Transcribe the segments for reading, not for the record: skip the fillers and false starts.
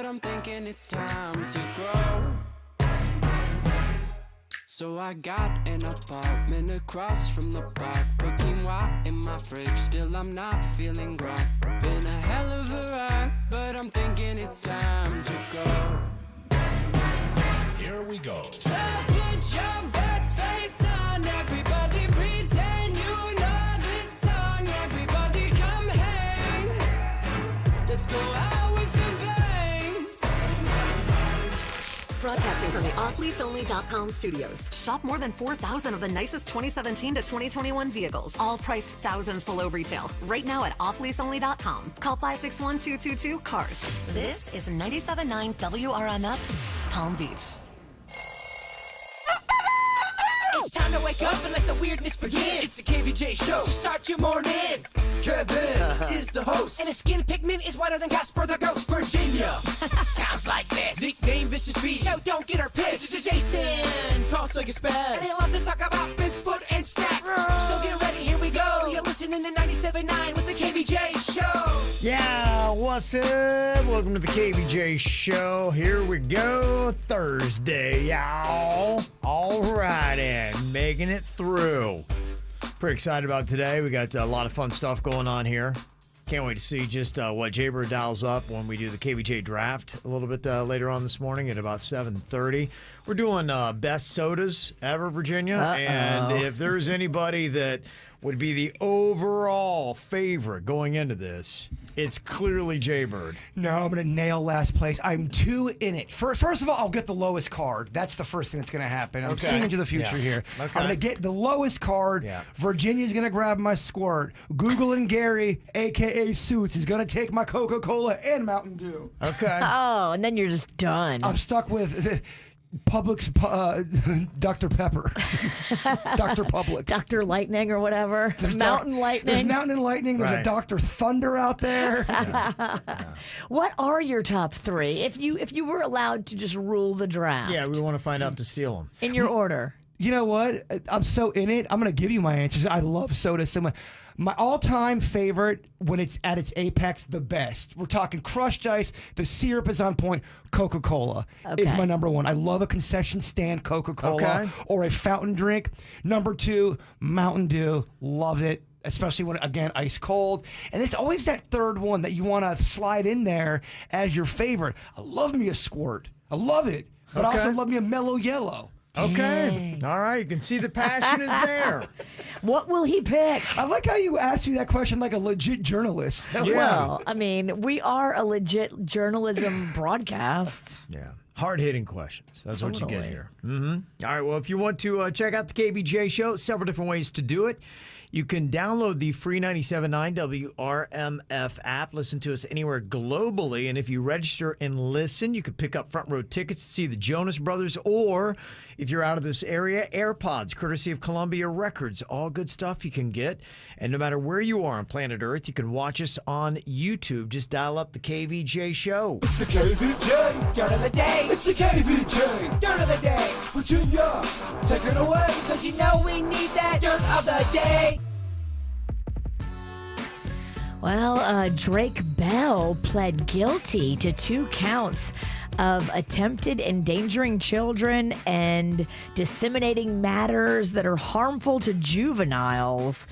I'm thinking it's time to grow. So I got an apartment across from the park. Put quinoa in my fridge, still I'm not feeling right. Been a hell of a ride, but I'm thinking it's time to go. Here we go. So put your best face on, everybody pretend you know this song. Everybody come hang, let's go out with a bang. Broadcasting from the offleaseonly.com studios. Shop more than 4,000 of the nicest 2017 to 2021 vehicles, all priced thousands below retail. Right now at offleaseonly.com. Call 561-222-CARS. This is 97.9 WRMF, Palm Beach. It's time to wake up and let the weirdness begin. It's the KVJ show to start your morning. Kevin is the host, and his skin pigment is whiter than Casper the Ghost. Virginia sounds like this. Nickname Vicious Beast. So don't get her pissed. It's Jason. Talks like a spaz. And he loves to talk about Bigfoot and stats. So get ready, here we go. You're listening to 97.9 with the KVJ show. Yeah, what's up? Welcome to the KVJ show. Here we go. Thursday, y'all. All righty, making it through. Pretty excited about today. We got a lot of fun stuff going on here. Can't wait to see just what Jaybird dials up when we do the KVJ draft a little bit later on this morning at about 7:30. We're doing best sodas ever, Virginia. And if there's anybody that would be the overall favorite going into this, it's clearly Jaybird. No, I'm going to nail last place. I'm too in it. First of all, I'll get the lowest card. That's the first thing that's going to happen. I'm seeing into the future here. Okay. I'm going to get the lowest card. Yeah. Virginia's going to grab my squirt. Google and Gary, a.k.a. Suits, is going to take my Coca-Cola and Mountain Dew. Okay. Oh, and then you're just done. I'm stuck with Publix Dr. Pepper. Dr. Publix. Dr. Lightning or whatever. Mountain Lightning. There's Mountain Lightning. There's a Dr. Thunder out there. What are your top three if you were allowed to just rule the draft? Yeah, we want to find out to steal them. In your order. You know what? I'm so in it. I'm going to give you my answers. I love soda so much. My all-time favorite, when it's at its apex, the best. We're talking crushed ice. The syrup is on point. Coca-Cola is my number one. I love a concession stand Coca-Cola or a fountain drink. Number two, Mountain Dew. Love it. Especially when, again, ice cold. And it's always that third one that you want to slide in there as your favorite. I love me a squirt. I love it. But I also love me a mellow yellow. Okay. All right. You can see the passion is there. What will he pick? I like how you asked me that question like a legit journalist. Well, I mean, we are a legit journalism broadcast. Yeah. Hard-hitting questions. That's what you get here. All right. Well, if you want to check out the KVJ show, several different ways to do it. You can download the free 97.9 WRMF app. Listen to us anywhere globally. And if you register and listen, you can pick up front row tickets to see the Jonas Brothers. Or if you're out of this area, AirPods, courtesy of Columbia Records. All good stuff you can get. And no matter where you are on planet Earth, you can watch us on YouTube. Just dial up the KVJ show. It's the KVJ dirt of the day. It's the KVJ dirt of the day. Virginia, take it away, because you know we need that dirt of the day. Well, Drake Bell pled guilty to 2 counts of attempted endangering children and disseminating matters that are harmful to juveniles.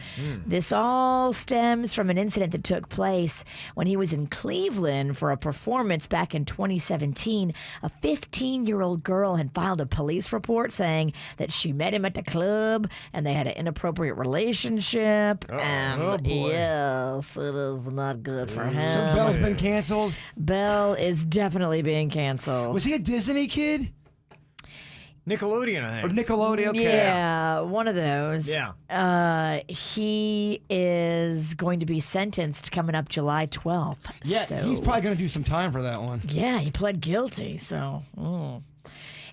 This all stems from an incident that took place when he was in Cleveland for a performance back in 2017. A 15-year-old girl had filed a police report saying that she met him at the club and they had an inappropriate relationship. Yes, it is not good for him. So Bell's been canceled? Bell is definitely being canceled. Was he a Disney kid? Nickelodeon, I Or think. Nickelodeon? Okay. Yeah, one of those. Yeah. He is going to be sentenced coming up July 12th. Yeah, so, he's probably going to do some time for that one. Yeah, he pled guilty, so...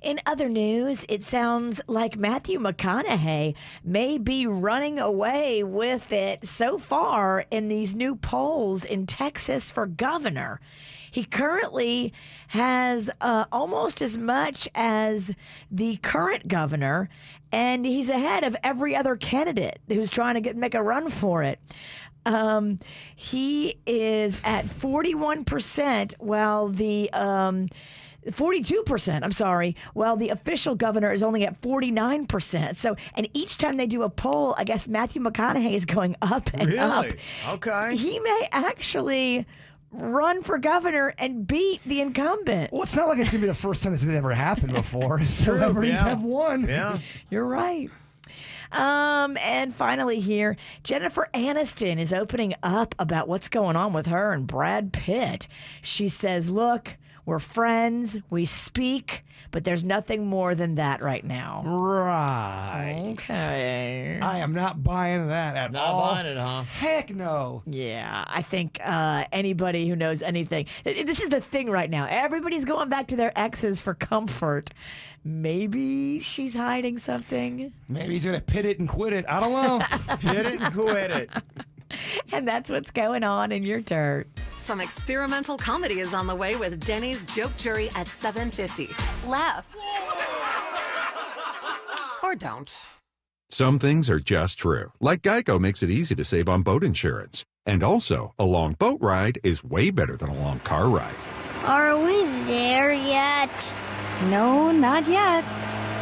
In other news, it sounds like Matthew McConaughey may be running away with it so far in these new polls in Texas for governor. He currently has almost as much as the current governor, and he's ahead of every other candidate who's trying to make a run for it. He is at 41%, while the 42%, I'm sorry, while the official governor is only at 49%. So, and each time they do a poll, I guess Matthew McConaughey is going up and up. Okay. He may actually run for governor and beat the incumbent. Well, it's not like it's going to be the first time this has ever happened before. Celebrities have won. Yeah. You're right. And finally here, Jennifer Aniston is opening up about what's going on with her and Brad Pitt. She says, look, we're friends, we speak, but there's nothing more than that right now. Right. Okay. I am not buying that at all. Not buying it, huh? Heck no. Yeah, I think anybody who knows anything, this is the thing right now. Everybody's going back to their exes for comfort. Maybe she's hiding something. Maybe he's going to pit it and quit it. I don't know. Hit it and quit it. And that's what's going on in your dirt. Some experimental comedy is on the way with Denny's Joke Jury at 7:50. Laugh. Or don't. Some things are just true, like Geico makes it easy to save on boat insurance. And also, a long boat ride is way better than a long car ride. Are we there yet? No, not yet.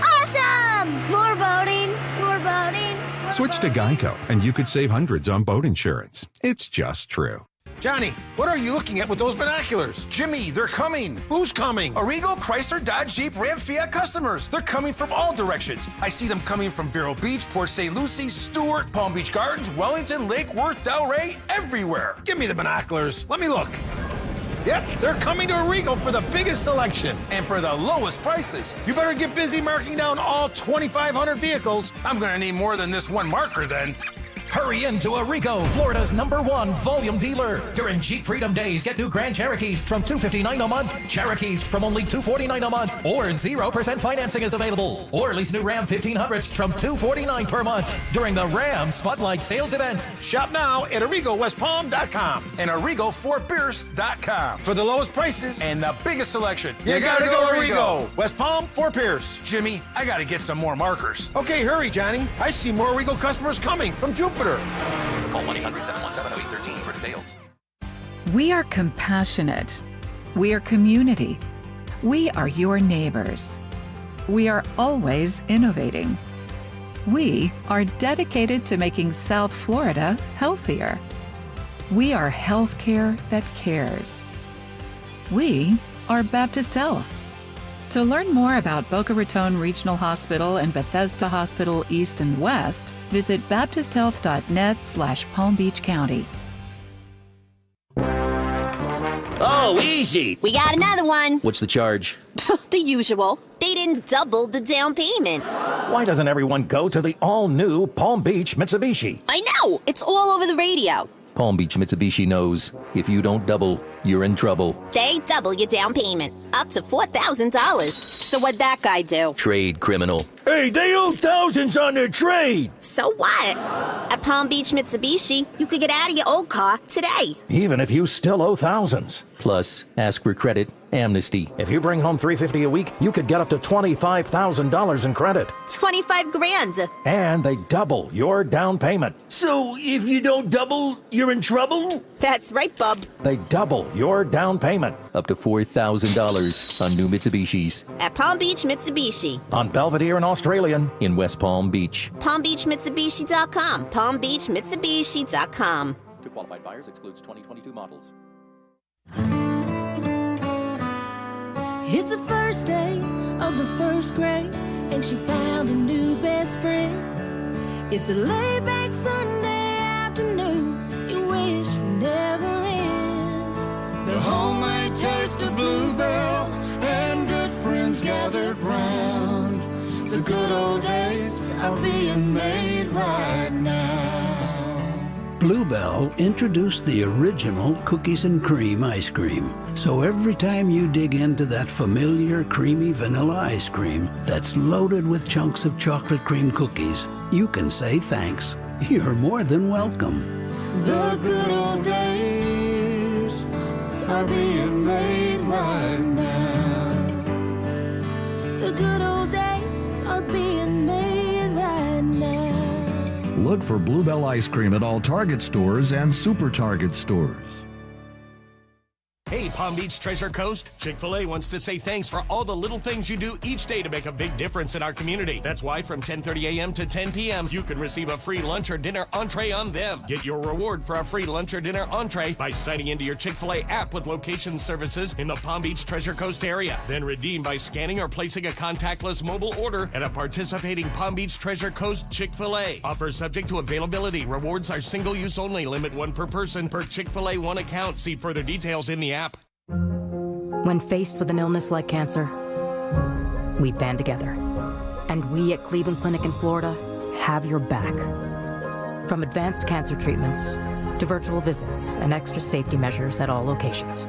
Awesome! More boating, more boating. Switch to Geico, and you could save hundreds on boat insurance. It's just true. Johnny, what are you looking at with those binoculars? Jimmy, they're coming. Who's coming? Arrigo, Chrysler, Dodge, Jeep, Ram, Fiat customers. They're coming from all directions. I see them coming from Vero Beach, Port St. Lucie, Stewart, Palm Beach Gardens, Wellington, Lake Worth, Delray, everywhere. Give me the binoculars. Let me look. Yep, they're coming to Arrigo for the biggest selection. And for the lowest prices. You better get busy marking down all 2,500 vehicles. I'm gonna need more than this one marker then. Hurry into Arrigo, Florida's #1 volume dealer. During Jeep Freedom Days, get new Grand Cherokees from $259 a month, Cherokees from only $249 a month, or 0% financing is available. Or lease new Ram 1500s from $249 per month during the Ram Spotlight Sales Event. Shop now at ArrigoWestPalm.com and ArrigoFortPierce.com for the lowest prices and the biggest selection. You gotta go Arrigo. West Palm, Fort Pierce. Jimmy, I gotta get some more markers. Okay, hurry, Johnny. I see more Arrigo customers coming from Jupiter. Call 1-800-717-0813 for details. We are compassionate. We are community. We are your neighbors. We are always innovating. We are dedicated to making South Florida healthier. We are healthcare that cares. We are Baptist Health. To learn more about Boca Raton Regional Hospital and Bethesda Hospital East and West, visit baptisthealth.net/Palm Beach County. Oh, easy. We got another one. What's the charge? The usual. They didn't double the down payment. Why doesn't everyone go to the all-new Palm Beach Mitsubishi? I know. It's all over the radio. Palm Beach Mitsubishi knows if you don't double, you're in trouble. They double your down payment, up to $4,000. So what'd that guy do? Trade criminal. Hey, they owe thousands on their trade. So what? At Palm Beach Mitsubishi, you could get out of your old car today. Even if you still owe thousands. Plus, ask for credit, amnesty. If you bring home $350 a week, you could get up to $25,000 in credit. $25,000. And they double your down payment. So if you don't double, you're in trouble? That's right, bub. They double your down payment. Up to $4,000 on new Mitsubishis. At Palm Beach Mitsubishi. On Belvedere and Australian. In West Palm Beach. PalmBeachMitsubishi.com. PalmBeachMitsubishi.com. To qualified buyers excludes 2022 models. It's the first day of the first grade, and she found a new best friend. It's a laid-back Sunday afternoon you wish would never end. The homemade taste of Bluebell and good friends gathered round. The good old days are being made right now. Bluebell introduced the original cookies and cream ice cream. So every time you dig into that familiar creamy vanilla ice cream that's loaded with chunks of chocolate cream cookies, you can say thanks. You're more than welcome. The good old days are being made right now. The good old days are being made right now. look for Bluebell ice cream at all Target stores and Super Target stores. Hey, Palm Beach Treasure Coast. Chick-fil-A wants to say thanks for all the little things you do each day to make a big difference in our community. That's why from 10:30 a.m. to 10 p.m., you can receive a free lunch or dinner entree on them. Get your reward for a free lunch or dinner entree by signing into your Chick-fil-A app with location services in the Palm Beach Treasure Coast area. Then redeem by scanning or placing a contactless mobile order at a participating Palm Beach Treasure Coast Chick-fil-A. Offer subject to availability. Rewards are single-use only. Limit 1 per person per Chick-fil-A 1 account. See further details in the app. When faced with an illness like cancer, we band together. And we at Cleveland Clinic in Florida have your back. From advanced cancer treatments to virtual visits and extra safety measures at all locations,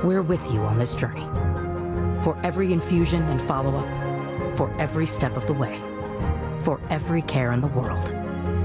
we're with you on this journey. For every infusion and follow-up, for every step of the way, for every care in the world.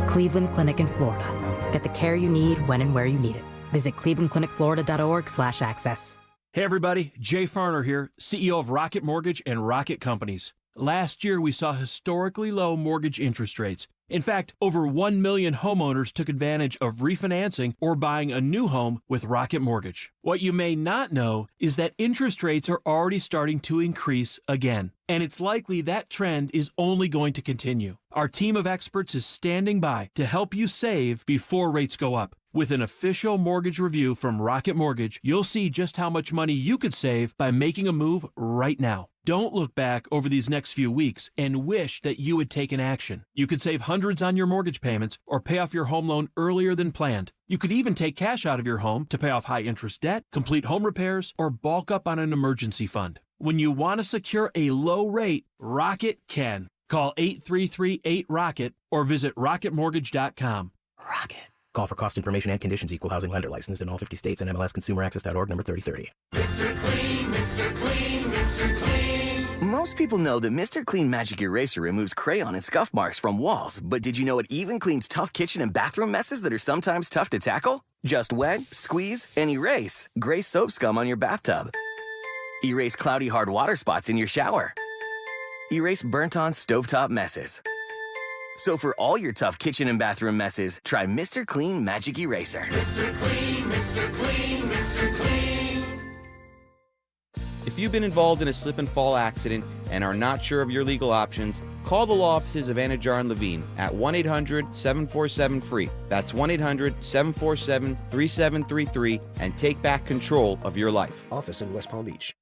Cleveland Clinic in Florida. Get the care you need when and where you need it. Visit clevelandclinicflorida.org/access. Hey everybody, Jay Farner here, CEO of Rocket Mortgage and Rocket Companies. Last year we saw historically low mortgage interest rates. In fact, over 1 million homeowners took advantage of refinancing or buying a new home with Rocket Mortgage. What you may not know is that interest rates are already starting to increase again, and it's likely that trend is only going to continue. Our team of experts is standing by to help you save before rates go up. With an official mortgage review from Rocket Mortgage, you'll see just how much money you could save by making a move right now. Don't look back over these next few weeks and wish that you had taken action. You could save hundreds on your mortgage payments or pay off your home loan earlier than planned. You could even take cash out of your home to pay off high-interest debt, complete home repairs, or bulk up on an emergency fund. When you want to secure a low rate, Rocket can. Call 833-8ROCKET or visit rocketmortgage.com. Rocket. Call for cost information and conditions. Equal housing lender licensed in all 50 states and MLSConsumerAccess.org number 3030. Mr. Clean, Mr. Clean, Mr. Clean. Most people know that Mr. Clean Magic Eraser removes crayon and scuff marks from walls, but did you know it even cleans tough kitchen and bathroom messes that are sometimes tough to tackle? Just wet, squeeze, and erase gray soap scum on your bathtub. Erase cloudy hard water spots in your shower. Erase burnt-on stovetop messes. So for all your tough kitchen and bathroom messes, try Mr. Clean Magic Eraser. Mr. Clean, Mr. Clean, Mr. Clean. If you've been involved in a slip and fall accident and are not sure of your legal options, call the law offices of Anajar and Levine at 1-800-747-FREE. That's 1-800-747-3733 and take back control of your life. Office in West Palm Beach.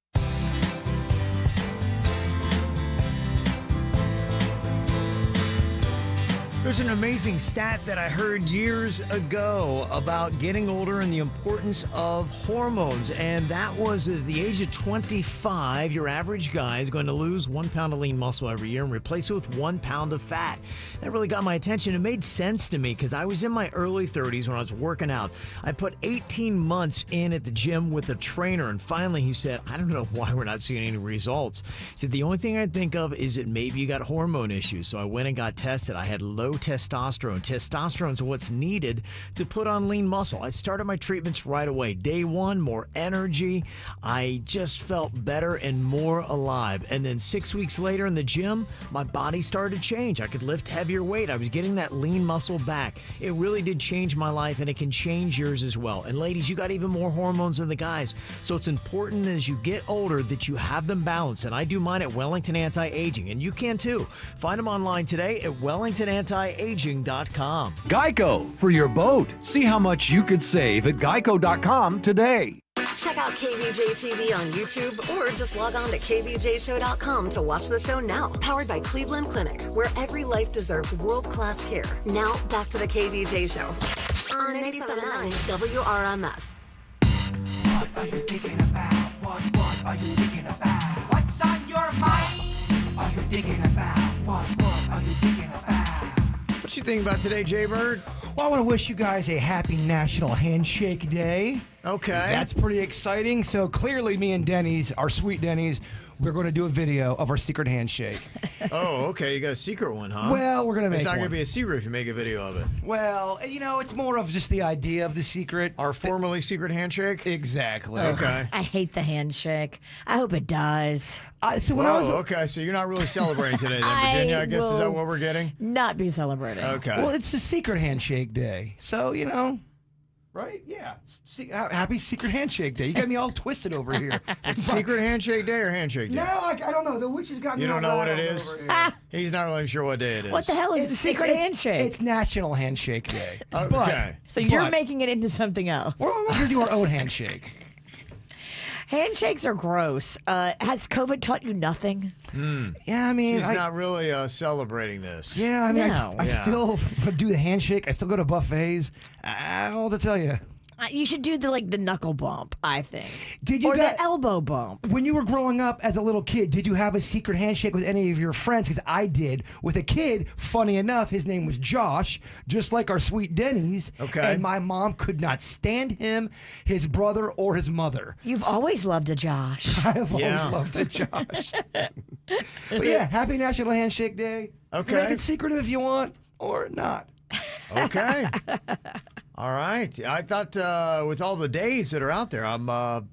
There's an amazing stat that I heard years ago about getting older and the importance of hormones. And that was at the age of 25, your average guy is going to lose 1 pound of lean muscle every year and replace it with 1 pound of fat. That really got my attention. It made sense to me because I was in my early 30s when I was working out. I put 18 months in at the gym with a trainer. And finally he said, I don't know why we're not seeing any results. He said, the only thing I think of is that maybe you got hormone issues. So I went and got tested. I had low testosterone. Testosterone is what's needed to put on lean muscle. I started my treatments right away. Day one, more energy. I just felt better and more alive. And then 6 weeks later in the gym, my body started to change. I could lift heavier weight. I was getting that lean muscle back. It really did change my life, and it can change yours as well. And ladies, you got even more hormones than the guys. So it's important as you get older that you have them balanced. And I do mine at Wellington Anti-Aging, and you can too. Find them online today at WellingtonAntiAging.com. Geico, for your boat. See how much you could save at geico.com today. Check out KVJ TV on YouTube or just log on to kvjshow.com to watch the show now. Powered by Cleveland Clinic, where every life deserves world-class care. Now, back to the KVJ Show on 97.9 WRMF. What are you thinking about? What are you thinking about? What's on your mind? Are you thinking about? What are you thinking about? What you think about today, Jay Bird? Well, I want to wish you guys a happy National Handshake Day. Okay. That's pretty exciting. So clearly me and Denny's, our sweet Denny's, we're going to do a video of our secret handshake. Oh, okay. You got a secret one, huh? Well, we're going to make It's not one. going to be a secret if you make a video of it. Well, it's more of just the idea of the secret. Our formerly secret handshake? Exactly. Okay. I hate the handshake. I hope it dies. So when I was okay, so you're not really celebrating today then, Virginia, I guess. Is that what we're getting? Not be celebrating. Okay. Well, it's the secret handshake day. So, right? Yeah. Happy secret handshake day. You got me all twisted over here. It's secret handshake day or handshake day? No, I don't know. The witch has got me You don't all know what it riled is? over here. He's not really sure what day it is. What the hell is the secret handshake? It's National Handshake Day. Okay. So you're making it into something else. We're going to do our own handshake. Handshakes are gross. Has COVID taught you nothing? Yeah, I mean... She's not really celebrating this. Yeah, I mean, No. I still do the handshake. I still go to buffets. I don't know what to tell you. You should do the knuckle bump, I think. Did you or get the elbow bump? When you were growing up as a little kid, did you have a secret handshake with any of your friends? Because I did with a kid. Funny enough, his name was Josh, just like our sweet Denny's. Okay. And my mom could not stand him, his brother, or his mother. You've always loved a Josh. I have always loved a Josh. But yeah, happy National Handshake Day. Okay. Make it secretive if you want, or not. Okay. All right. I thought with all the days that are out there, I'm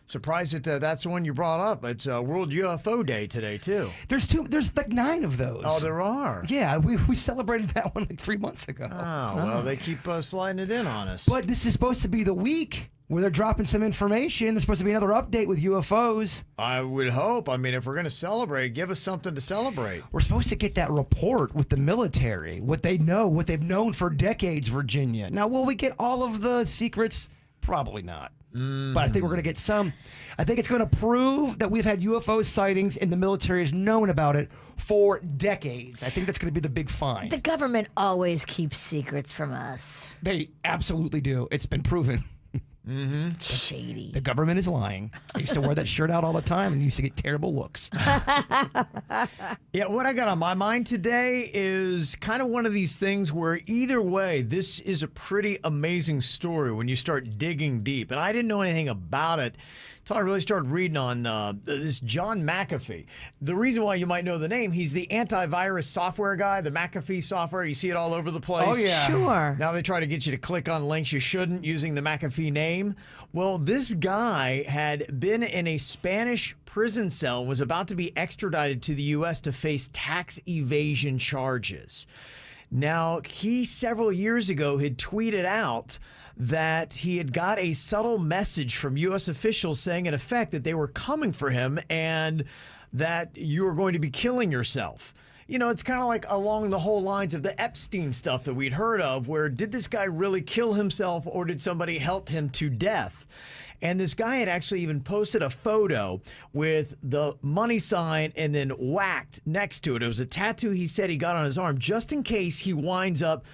surprised that that's the one you brought up. It's World UFO Day today, too. There's like 9 of those. Oh, there are? Yeah, we celebrated that one like 3 months ago. Oh, well, they keep sliding it in on us. But this is supposed to be the week where they're dropping some information. There's supposed to be another update with UFOs. I would hope. I mean, if we're going to celebrate, give us something to celebrate. We're supposed to get that report with the military, what they know, what they've known for decades, Virginia. Now, will we get all of the secrets? Probably not. But I think we're going to get some. I think it's going to prove that we've had UFO sightings and the military has known about it for decades. I think that's going to be the big find. The government always keeps secrets from us. They absolutely do. It's been proven. Mm-hmm. Shady. The government is lying. I used to wear that shirt out all the time and used to get terrible looks. Yeah, what I got on my mind today is kind of one of these things where either way, this is a pretty amazing story when you start digging deep. And I didn't know anything about it until I really started reading on this John McAfee. The reason why you might know the name, he's the antivirus software guy, the McAfee software. You see it all over the place. Oh, yeah. Sure. Now they try to get you to click on links you shouldn't using the McAfee name. Well, this guy had been in a Spanish prison cell and was about to be extradited to the U.S. to face tax evasion charges. Now, he several years ago had tweeted out that he had got a subtle message from U.S. officials saying, in effect, that they were coming for him and that you were going to be killing yourself. You know, it's kind of like along the whole lines of the Epstein stuff that we'd heard of, where did this guy really kill himself or did somebody help him to death? And this guy had actually even posted a photo with the money sign and then whacked next to it. It was a tattoo he said he got on his arm just in case he winds up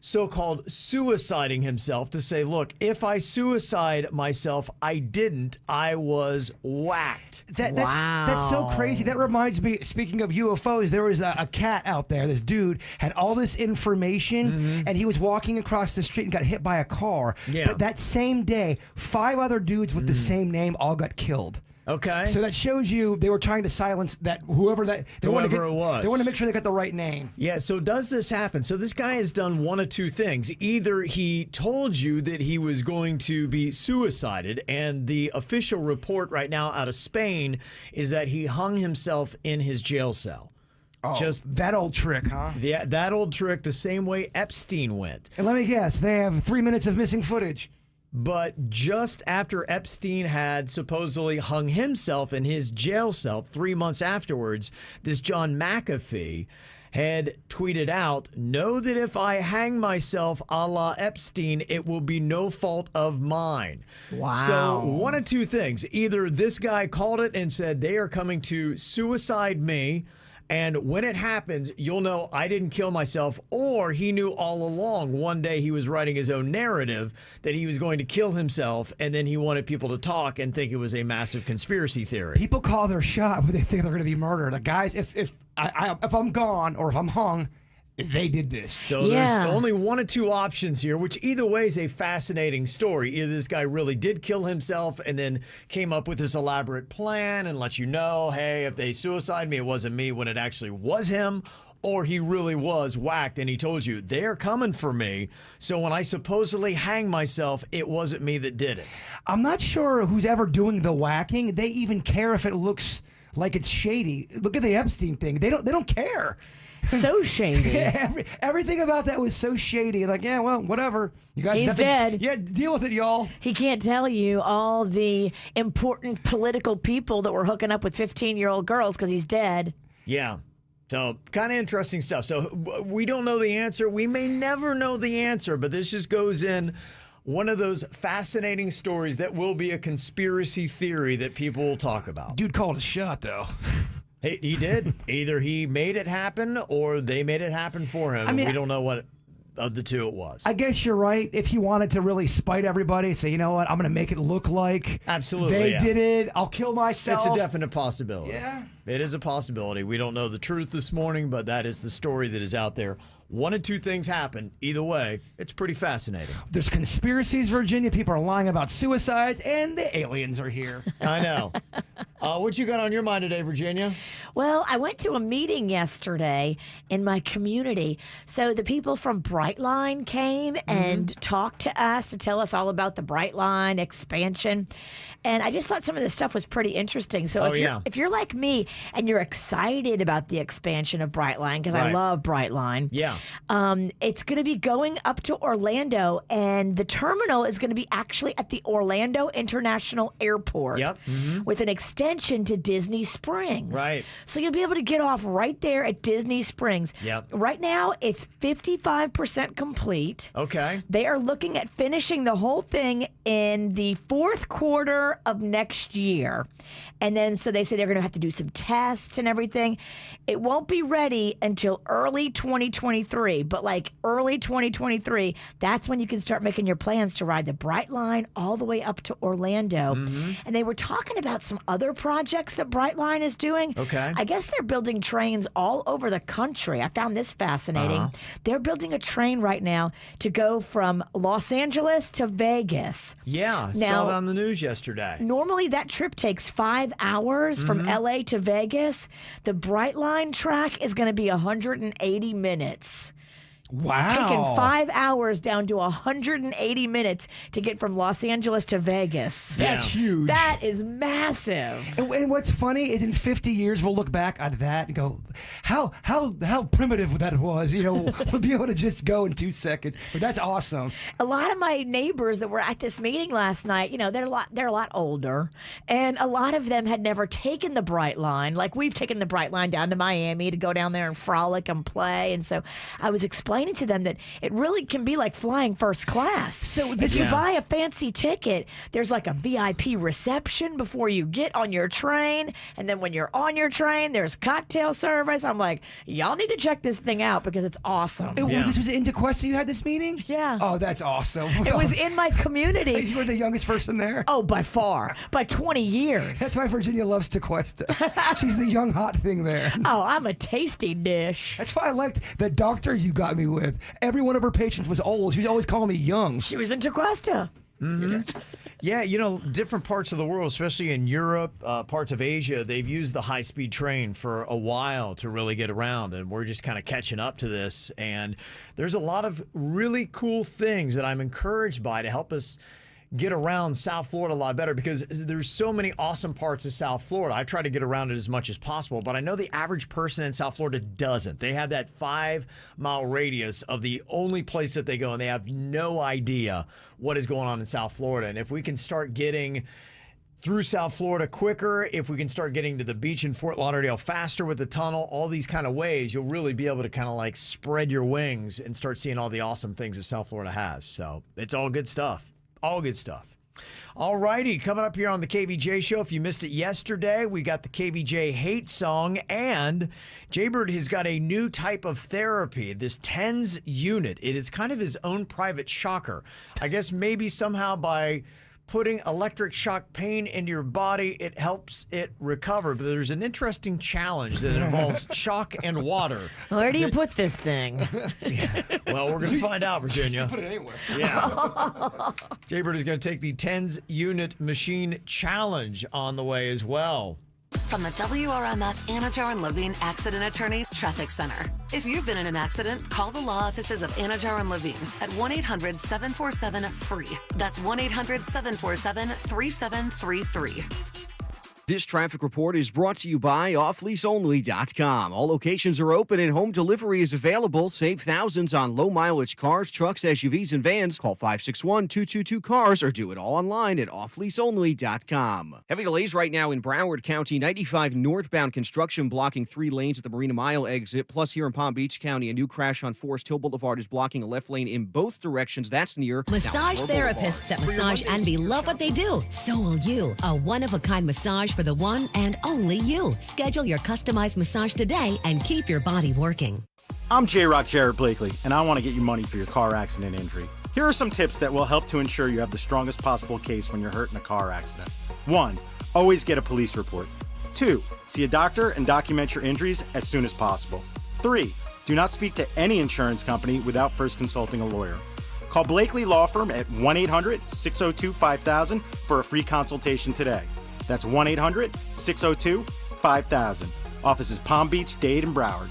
so-called suiciding himself, to say, look, if I suicide myself, I didn't. I was whacked. That's so crazy. That reminds me, speaking of UFOs, there was a cat out there. This dude had all this information, and he was walking across the street and got hit by a car. Yeah. But that same day, 5 other dudes with the same name all got killed. Okay. So that shows you they were trying to silence that whoever it was. They want to make sure they got the right name. Yeah, so does this happen? So this guy has done one of two things. Either he told you that he was going to be suicided, and the official report right now out of Spain is that he hung himself in his jail cell. Oh, just that old trick, huh? Yeah, that old trick, the same way Epstein went. And let me guess, they have 3 minutes of missing footage. But just after Epstein had supposedly hung himself in his jail cell 3 months afterwards, this John McAfee had tweeted out, know that if I hang myself a la Epstein, it will be no fault of mine. Wow. So one of two things. Either this guy called it and said, they are coming to suicide me, and when it happens, you'll know I didn't kill myself, or he knew all along. One day he was writing his own narrative that he was going to kill himself, and then he wanted people to talk and think it was a massive conspiracy theory. People call their shot when they think they're going to be murdered. Like, guys, if I'm gone or if I'm hung, they did this. So there's only one of two options here, which either way is a fascinating story. Either this guy really did kill himself and then came up with this elaborate plan and let you know, hey, if they suicide me, it wasn't me, when it actually was him. Or he really was whacked and he told you, they're coming for me. So when I supposedly hang myself, it wasn't me that did it. I'm not sure who's ever doing the whacking. They even care if it looks like it's shady. Look at the Epstein thing. They don't care. So shady. Everything about that was so shady. Like, yeah, well, whatever. You guys He's have to- dead. Yeah, deal with it, y'all. He can't tell you all the important political people that were hooking up with 15-year-old girls because he's dead. Yeah. So kind of interesting stuff. So we don't know the answer. We may never know the answer, but this just goes in one of those fascinating stories that will be a conspiracy theory that people will talk about. Dude called a shot, though. He did. Either he made it happen or they made it happen for him. I mean, we don't know what of the two it was. I guess you're right. If he wanted to really spite everybody, say, you know what, I'm going to make it look like they did it. I'll kill myself. It's a definite possibility. Yeah. It is a possibility. We don't know the truth this morning, but that is the story that is out there. One of two things happen. Either way, it's pretty fascinating. There's conspiracies, Virginia. People are lying about suicides, and the aliens are here. I know. What you got on your mind today, Virginia? Well, I went to a meeting yesterday in my community. So the people from Brightline came and talked to us to tell us all about the Brightline expansion. And I just thought some of this stuff was pretty interesting. So if you're like me and you're excited about the expansion of Brightline, because I love Brightline, it's going to be going up to Orlando, and the terminal is going to be actually at the Orlando International Airport with an extension to Disney Springs. Right. So you'll be able to get off right there at Disney Springs. Right now, it's 55% complete. Okay. They are looking at finishing the whole thing in the fourth quarter of next year. And then, so they say they're going to have to do some tests and everything. It won't be ready until early 2023, but like early 2023, that's when you can start making your plans to ride the Brightline all the way up to Orlando. And they were talking about some other projects that Brightline is doing. Okay. I guess they're building trains all over the country. I found this fascinating. They're building a train right now to go from Los Angeles to Vegas. Yeah, Now, saw that on the news yesterday. Normally that trip takes 5 hours from LA to Vegas. The Brightline track is going to be 180 minutes. Wow. Taking 5 hours down to 180 minutes to get from Los Angeles to Vegas. That's huge. That is massive. And what's funny is in 50 years, we'll look back at that and go, how primitive that was. You know, we'll be able to just go in 2 seconds. But that's awesome. A lot of my neighbors that were at this meeting last night, you know, they're a lot older, and a lot of them had never taken the Brightline. Like, we've taken the Brightline down to Miami to go down there and frolic and play. And so I was explaining to them that it really can be like flying first class. So if you buy a fancy ticket, there's like a VIP reception before you get on your train, and then when you're on your train, there's cocktail service. I'm like, y'all need to check this thing out because it's awesome. This was in DeQuesta you had this meeting? Yeah. Oh, that's awesome. It was in my community. You were the youngest person there? Oh, by far. By 20 years. That's why Virginia loves DeQuesta. She's the young hot thing there. Oh, I'm a tasty dish. That's why I liked the doctor you got me with. Every one of her patients was old. She was always calling me young. She was in DeQuesta. Yeah, you know, different parts of the world, especially in Europe, parts of Asia, they've used the high-speed train for a while to really get around, and we're just kind of catching up to this. And there's a lot of really cool things that I'm encouraged by to help us get around South Florida a lot better, because there's so many awesome parts of South Florida. I try to get around it as much as possible, but I know the average person in South Florida doesn't. They have that 5-mile radius of the only place that they go, and they have no idea what is going on in South Florida. And if we can start getting through South Florida quicker, if we can start getting to the beach in Fort Lauderdale faster with the tunnel, all these kind of ways, you'll really be able to kind of like spread your wings and start seeing all the awesome things that South Florida has. So it's all good stuff. All good stuff. All righty, coming up here on the KVJ Show. If you missed it yesterday, we got the KVJ Hate Song, and Jaybird has got a new type of therapy, this TENS unit. It is kind of his own private shocker. I guess maybe somehow by putting electric shock pain into your body. It helps it recover. But there's an interesting challenge that involves shock and water. Where do you put this thing? Well, we're going to find out, Virginia. You can put it anywhere. Yeah. Jaybird is going to take the 10s unit machine challenge on the way as well. From the WRMF Anajar and Levine Accident Attorneys Traffic Center. If you've been in an accident, call the law offices of Anajar and Levine at 1-800-747-FREE. That's 1-800-747-3733. This traffic report is brought to you by offleaseonly.com. All locations are open and home delivery is available. Save thousands on low mileage cars, trucks, SUVs, and vans. Call 561-222-CARS or do it all online at offleaseonly.com. Heavy delays right now in Broward County. 95 northbound construction blocking 3 lanes at the Marina Mile exit. Plus here in Palm Beach County, a new crash on Forest Hill Boulevard is blocking a left lane in both directions. That's near Massage therapists at Massage Envy love what they do. So will you. A one-of-a-kind massage for the one and only you. Schedule your customized massage today and keep your body working. I'm J-Rock Jared Blakely, and I want to get you money for your car accident injury. Here are some tips that will help to ensure you have the strongest possible case when you're hurt in a car accident. 1. Always get a police report. 2. See a doctor and document your injuries as soon as possible. 3. Do not speak to any insurance company without first consulting a lawyer. Call Blakely Law Firm at 1-800-602-5000 for a free consultation today. That's 1-800-602-5000. Offices Palm Beach, Dade, and Broward.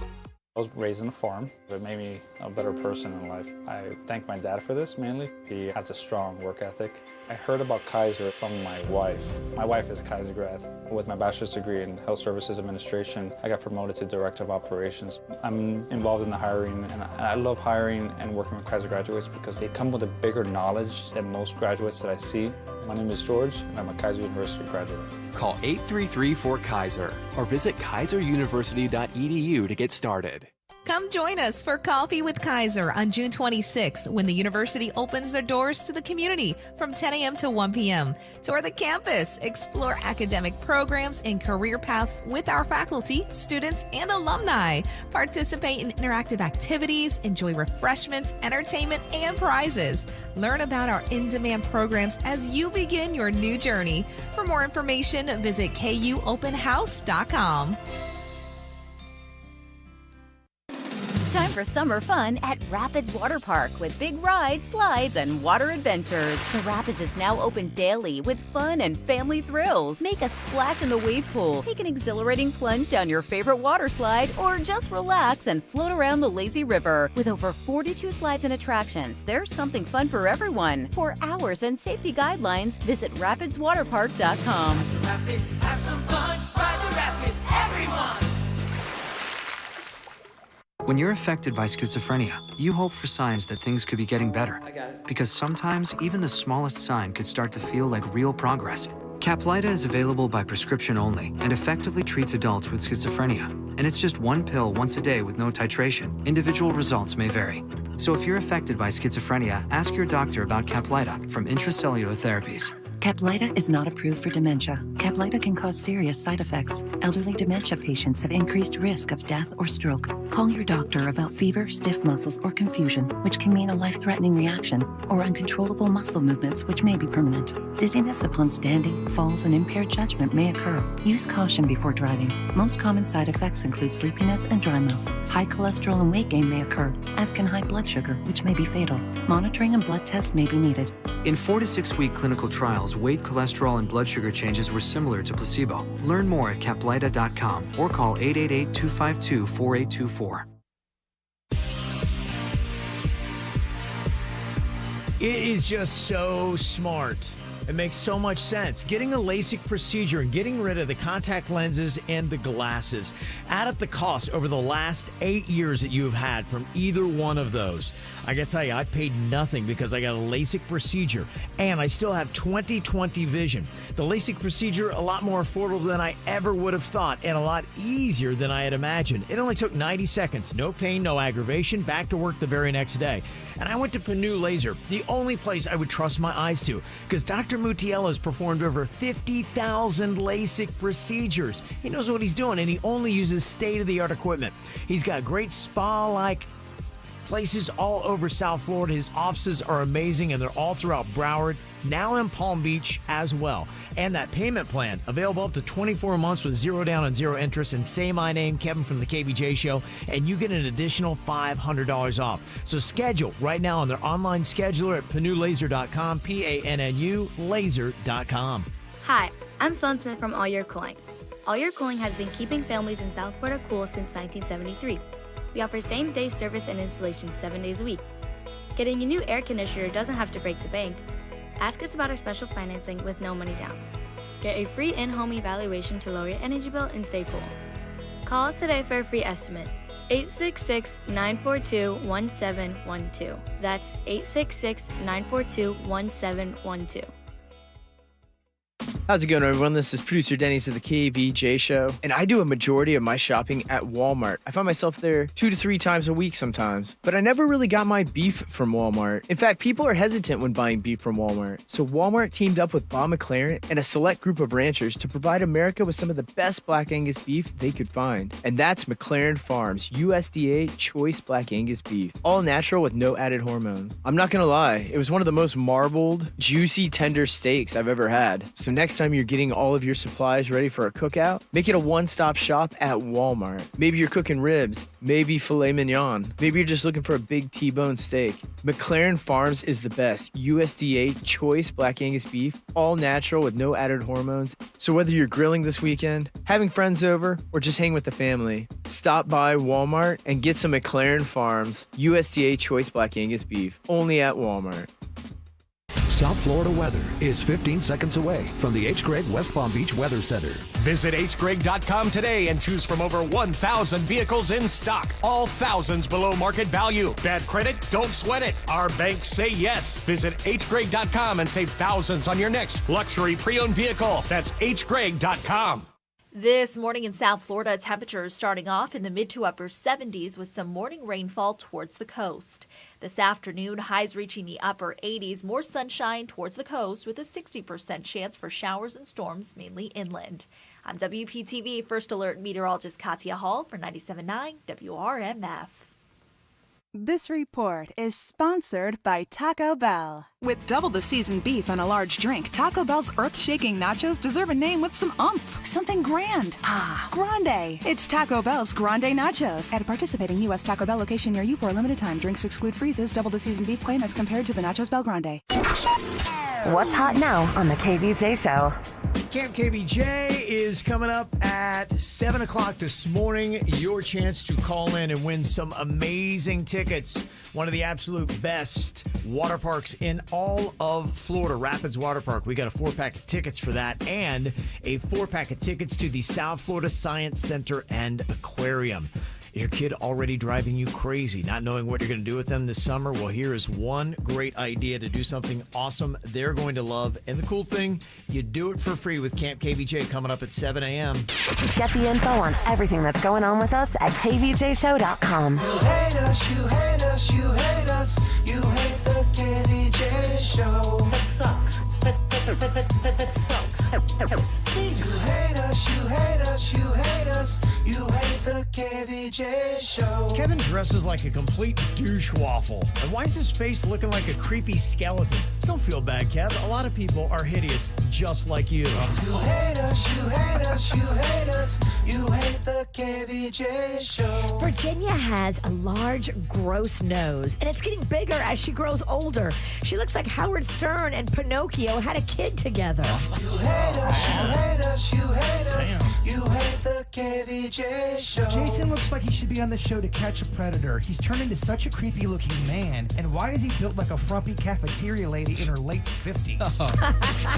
I was raised on a farm. It made me a better person in life. I thank my dad for this mainly. He has a strong work ethic. I heard about Kaiser from my wife. My wife is a Kaiser grad. With my bachelor's degree in Health Services Administration, I got promoted to Director of Operations. I'm involved in the hiring, and I love hiring and working with Kaiser graduates because they come with a bigger knowledge than most graduates that I see. My name is George, and I'm a Kaiser University graduate. Call 833-4KAISER or visit kaiseruniversity.edu to get started. Come join us for Coffee with Kaiser on June 26th when the university opens their doors to the community from 10 a.m. to 1 p.m. Tour the campus, explore academic programs and career paths with our faculty, students, and alumni. Participate in interactive activities, enjoy refreshments, entertainment, and prizes. Learn about our in-demand programs as you begin your new journey. For more information, visit kuopenhouse.com. Time for summer fun at Rapids Water Park with big rides, slides, and water adventures. The Rapids is now open daily with fun and family thrills. Make a splash in the wave pool, take an exhilarating plunge down your favorite water slide, or just relax and float around the lazy river. With over 42 slides and attractions, there's something fun for everyone. For hours and safety guidelines, visit rapidswaterpark.com. Rapids, have some fun. Ride the Rapids, everyone. When you're affected by schizophrenia, you hope for signs that things could be getting better. Because sometimes, even the smallest sign could start to feel like real progress. Caplyta is available by prescription only and effectively treats adults with schizophrenia. And it's just one pill once a day with no titration. Individual results may vary. So if you're affected by schizophrenia, ask your doctor about Caplyta from Intracellular Therapies. Caplyta is not approved for dementia. Caplyta can cause serious side effects. Elderly dementia patients have increased risk of death or stroke. Call your doctor about fever, stiff muscles, or confusion, which can mean a life-threatening reaction, or uncontrollable muscle movements, which may be permanent. Dizziness upon standing, falls, and impaired judgment may occur. Use caution before driving. Most common side effects include sleepiness and dry mouth. High cholesterol and weight gain may occur, as can high blood sugar, which may be fatal. Monitoring and blood tests may be needed. In 4 to 6 week clinical trials, weight, cholesterol, and blood sugar changes were similar to placebo. Learn more at Caplyta.com or call 888-252-4824. It is just so smart. It makes so much sense. Getting a LASIK procedure and getting rid of the contact lenses and the glasses. Add up the costs over the last 8 years that you have had from either one of those. I gotta tell you, I paid nothing because I got a LASIK procedure and I still have 20/20 vision. The LASIK procedure, a lot more affordable than I ever would have thought and a lot easier than I had imagined. It only took 90 seconds. No pain, no aggravation. Back to work the very next day. And I went to Panu Laser, the only place I would trust my eyes to, because Dr. Mutiello has performed over 50,000 LASIK procedures. He knows what he's doing, and he only uses state-of-the-art equipment. He's got great spa-like places all over South Florida. His offices are amazing, and they're all throughout Broward, now in Palm Beach as well. And that payment plan, available up to 24 months with 0 down and 0 interest. And say my name, Kevin from the KVJ Show, and you get an additional $500 off. So schedule right now on their online scheduler at panulaser.com, PANNU laser.com. Hi, I'm Sloan Smith from All Year Cooling. All Year Cooling has been keeping families in South Florida cool since 1973. We offer same-day service and installation 7 days a week. Getting a new air conditioner doesn't have to break the bank. Ask us about our special financing with no money down. Get a free in-home evaluation to lower your energy bill and stay cool. Call us today for a free estimate. 866-942-1712. That's 866-942-1712. How's it going, everyone? This is producer Denny's of the KVJ Show, and I do a majority of my shopping at Walmart. I find myself there 2 to 3 times a week sometimes, but I never really got my beef from Walmart. In fact, people are hesitant when buying beef from Walmart, so Walmart teamed up with Bob McLaren and a select group of ranchers to provide America with some of the best Black Angus beef they could find, and that's McLaren Farms USDA Choice Black Angus beef, all natural with no added hormones. I'm not gonna lie, it was one of the most marbled, juicy, tender steaks I've ever had. So next time you're getting all of your supplies ready for a cookout, make it a one-stop shop at Walmart. Maybe you're cooking ribs, maybe filet mignon, maybe you're just looking for a big T-bone steak. McLaren Farms is the best USDA Choice Black Angus beef, all natural with no added hormones. So whether you're grilling this weekend, having friends over, or just hang with the family, stop by Walmart and get some McLaren Farms USDA Choice Black Angus beef, only at Walmart. South Florida weather is 15 seconds away from the H. Gregg West Palm Beach Weather Center. Visit hgregg.com today and choose from over 1,000 vehicles in stock, all thousands below market value. Bad credit? Don't sweat it. Our banks say yes. Visit hgregg.com and save thousands on your next luxury pre-owned vehicle. That's hgregg.com. This morning in South Florida, temperatures starting off in the mid to upper 70s with some morning rainfall towards the coast. This afternoon, highs reaching the upper 80s, more sunshine towards the coast with a 60% chance for showers and storms, mainly inland. I'm WPTV First Alert meteorologist Katia Hall for 97.9 WRMF. This report is sponsored by Taco Bell. With double the seasoned beef and a large drink, Taco Bell's earth-shaking nachos deserve a name with some oomph. Something grand. Ah, grande. It's Taco Bell's Grande Nachos. At a participating U.S. Taco Bell location near you for a limited time. Drinks exclude freezes. Double the seasoned beef claim as compared to the Nachos Bell Grande. What's hot now on the KVJ Show? Camp KVJ is coming up at 7 o'clock this morning. Your chance to call in and win some amazing tickets. One of the absolute best water parks in all of Florida, Rapids Water Park. We got a 4-pack of tickets for that and a 4-pack of tickets to the South Florida Science Center and Aquarium. Is your kid already driving you crazy, not knowing what you're going to do with them this summer? Well, here is one great idea to do something awesome they're going to love. And the cool thing, you do it for free with Camp KVJ coming up at 7 a.m. Get the info on everything that's going on with us at kvjshow.com. You hate us, you hate us, you hate us. You hate the KVJ Show. That sucks. That sucks. That stinks. You hate us, you hate us, you hate us. You hate the KVJ Show. Kevin dresses like a complete douche waffle. And why is his face looking like a creepy skeleton? Don't feel bad, Kev. A lot of people are hideous just like you. You hate us, you hate us, you hate us. You hate the KVJ Show. Virginia has a large, gross nose, and it's getting bigger as she grows older. She looks like Howard Stern and Pinocchio had a kid together. You hate us, you hate us, you hate us. You hate the KVJ Show. Jason looks like he should be on the show To Catch a Predator. He's turned into such a creepy looking man. And why is he built like a frumpy cafeteria lady in her late 50s?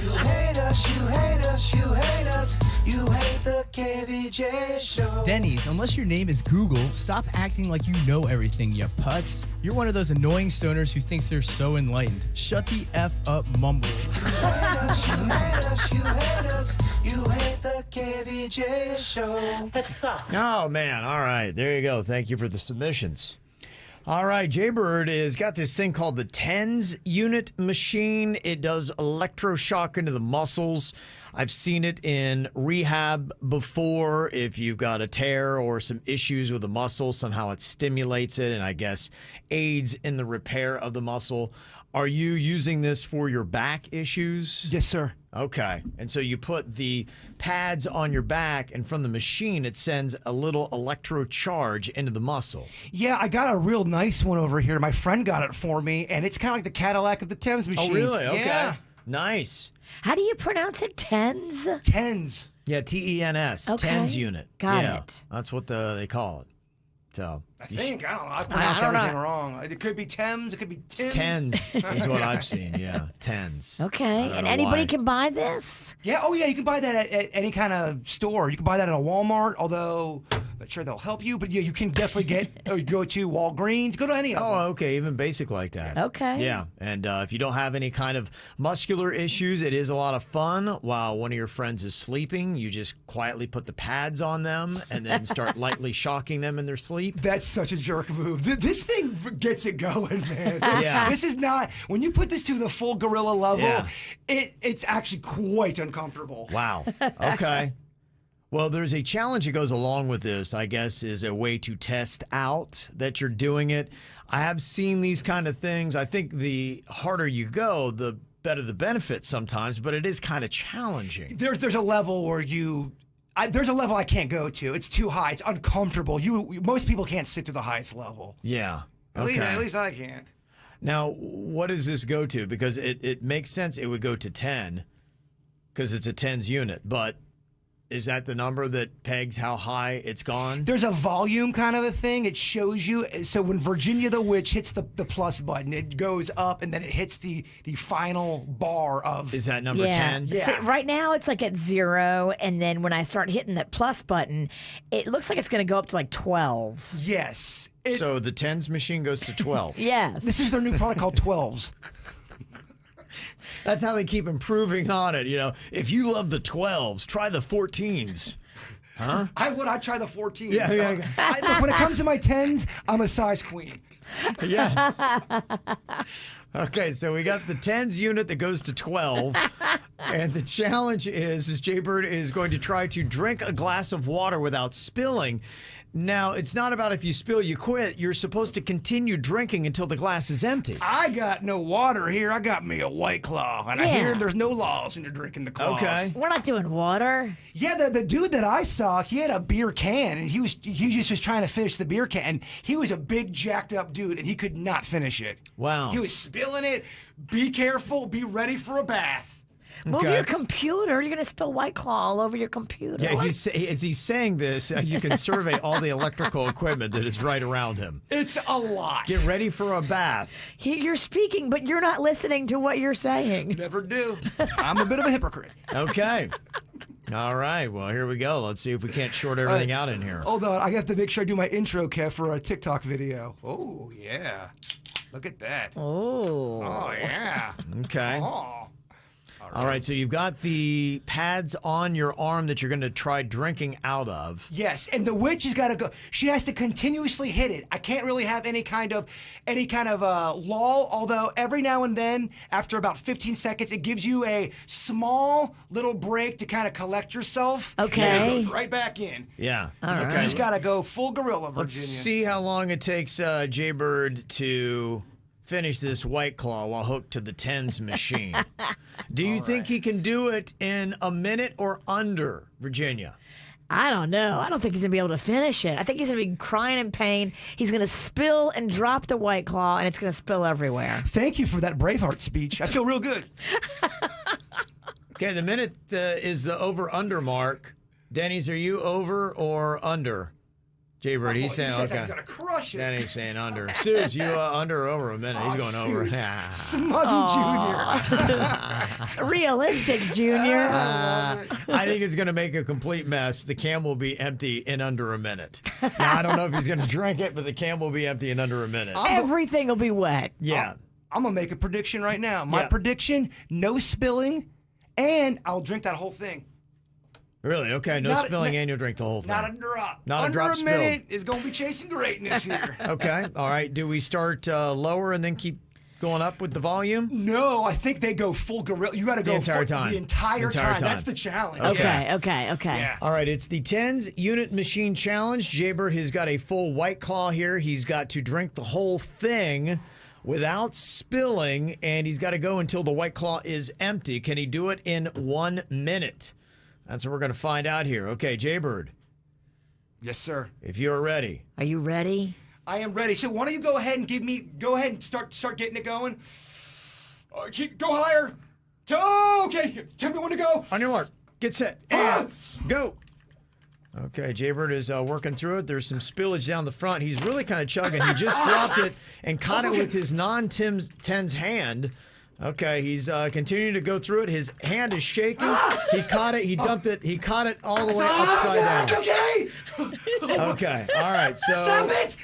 You hate us, you hate us, you hate us. You hate the KVJ Show. Denny's, unless your name is Google, stop acting like you know everything, you putz. You're one of those annoying stoners who thinks they're so enlightened. Shut the F up, mumble. You hate us, you hate us, you hate us. You hate the KVJ Show. That sucks. Oh, man. All right. There you go. Thank you for the submissions. All right. Jaybird has got this thing called the TENS unit machine. It does electroshock into the muscles. I've seen it in rehab before. If you've got a tear or some issues with the muscle, somehow it stimulates it and I guess aids in the repair of the muscle. Are you using this for your back issues? Yes, sir. Okay. And so you put the pads on your back, and from the machine, it sends a little electro charge into the muscle. Yeah, I got a real nice one over here. My friend got it for me, and it's kind of like the Cadillac of the Thames machines. Oh, really? Okay. Yeah. Nice. How do you pronounce it? TENS? TENS. Yeah, TENS. Okay. TENS unit. Got yeah, it. That's what they call it. So I think. I don't know. I pronounce everything wrong. It could be Thames. It could be Tims. TENS is what I've seen. Yeah, TENS. Okay. And anybody can buy this? Yeah. Oh, yeah. You can buy that at any kind of store. You can buy that at a Walmart, although I'm not sure they'll help you. But yeah, you can definitely get, or you go to Walgreens, go to any of them. Oh, okay. Even basic like that. Okay. Yeah. And if you don't have any kind of muscular issues, it is a lot of fun. While one of your friends is sleeping, you just quietly put the pads on them and then start lightly shocking them in their sleep. That's such a jerk move. This thing gets it going, man. Yeah. This is not, when you put this to the full gorilla level, Yeah. it's actually quite uncomfortable. Wow. Okay. Well, there's a challenge that goes along with this, I guess, is a way to test out that you're doing it. I have seen these kind of things. I think the harder you go, the better the benefits sometimes, but it is kind of challenging. There's a level where there's a level I can't go to. It's too high. It's uncomfortable. Most people can't sit to the highest level. Yeah. At least I can't. Now, what does this go to? Because it makes sense it would go to 10 because it's a TENS unit, but is that the number that pegs how high it's gone? There's a volume kind of a thing. It shows you. So when Virginia the Witch hits the plus button, it goes up and then it hits the final bar of. Is that number 10? Yeah. See, right now it's like at 0, and then when I start hitting that plus button, it looks like it's going to go up to like 12. Yes. So the TENS machine goes to 12. Yes. This is their new product called 12s. That's how they keep improving on it. You know, if you love the 12s, try the 14s. Huh? I'd try the 14s. Yeah. Look, when it comes to my 10s, I'm a size queen. Yes. Okay, so we got the TENS unit that goes to 12. And the challenge is Jaybird is going to try to drink a glass of water without spilling. Now, it's not about if you spill, you quit. You're supposed to continue drinking until the glass is empty. I got no water here. I got me a White Claw. And I hear there's no laws into drinking the claws. Okay. We're not doing water. Yeah, the dude that I saw, he had a beer can, and he just was trying to finish the beer can. And he was a big, jacked up dude, and he could not finish it. Wow. He was spilling it. Be careful. Be ready for a bath. Move your computer. You're going to spill White Claw all over your computer. Yeah, as he's saying this, you can survey all the electrical equipment that is right around him. It's a lot. Get ready for a bath. You're speaking, but you're not listening to what you're saying. Never do. I'm a bit of a hypocrite. Okay. All right. Well, here we go. Let's see if we can't short everything out in here. Hold on. I have to make sure I do my intro, Kev, for a TikTok video. Oh, yeah. Look at that. Oh. Oh, yeah. Okay. Oh. All right, so you've got the pads on your arm that you're going to try drinking out of. Yes, and the witch has got to go. She has to continuously hit it. I can't really have any kind of lull. Although every now and then, after about 15 seconds, it gives you a small little break to kind of collect yourself. Okay. And it goes right back in. Yeah. Okay. You just got to go full gorilla, Virginia. Let's see how long it takes Jaybird to finish this White Claw while hooked to the TENS machine. Do you think he can do it in a minute or under, Virginia? I don't know. I don't think he's going to be able to finish it. I think he's going to be crying in pain. He's going to spill and drop the White Claw, and it's going to spill everywhere. Thank you for that Braveheart speech. I feel real good. Okay, the minute is the over-under mark. Denny's, are you over or under? Jaybird, he's saying says okay. He's gonna crush it. Then he's saying under. Suze, you under or over a minute? He's going over. Smuggy Junior. Realistic Junior. I think it's going to make a complete mess. The can will be empty in under a minute. Now, I don't know if he's going to drink it, but the can will be empty in under a minute. Everything will be wet. Yeah. I'm going to make a prediction right now. My prediction, no spilling, and I'll drink that whole thing. Really? Okay. No spilling, and you'll drink the whole thing. Not a drop. Not Under a drop a minute is going to be chasing greatness here. Okay. All right. Do we start lower and then keep going up with the volume? No, I think they go full gorilla. You got to go The entire time. The entire time. That's the challenge. Okay. Yeah. All right, it's the TENS Unit Machine Challenge. Jaybird has got a full White Claw here. He's got to drink the whole thing without spilling, and he's got to go until the White Claw is empty. Can he do it in 1 minute? That's what we're going to find out here. Okay, Jaybird. Yes, sir. If you're ready. Are you ready? I am ready. So why don't you go ahead and start getting it going. Go higher. Okay, tell me when to go. On your mark, get set, and go. Okay, Jaybird is working through it. There's some spillage down the front. He's really kind of chugging. He just dropped it and caught it with his non-TENS hand. Okay, he's continuing to go through it. His hand is shaking. He caught it. He dumped it. He caught it all the way upside down. Okay. Okay, all right, so... Stop it!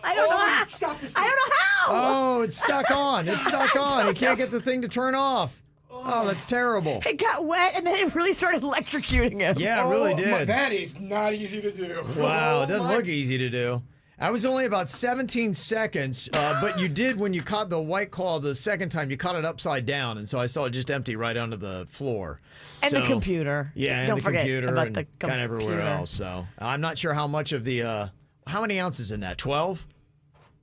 I don't know how. Stop this. I don't know how. Oh, it's stuck on. It's stuck on. He can't get the thing to turn off. Oh, that's terrible. It got wet, and then it really started electrocuting him. Yeah, it really did. That is not easy to do. Wow, it doesn't look easy to do. That was only about 17 seconds, but you did, when you caught the White Claw the second time, you caught it upside down, and so I saw it just empty right onto the floor. And the computer. Yeah, and Don't the forget computer about and the kind of everywhere computer. else. So I'm not sure how much of the, how many ounces in that? 12?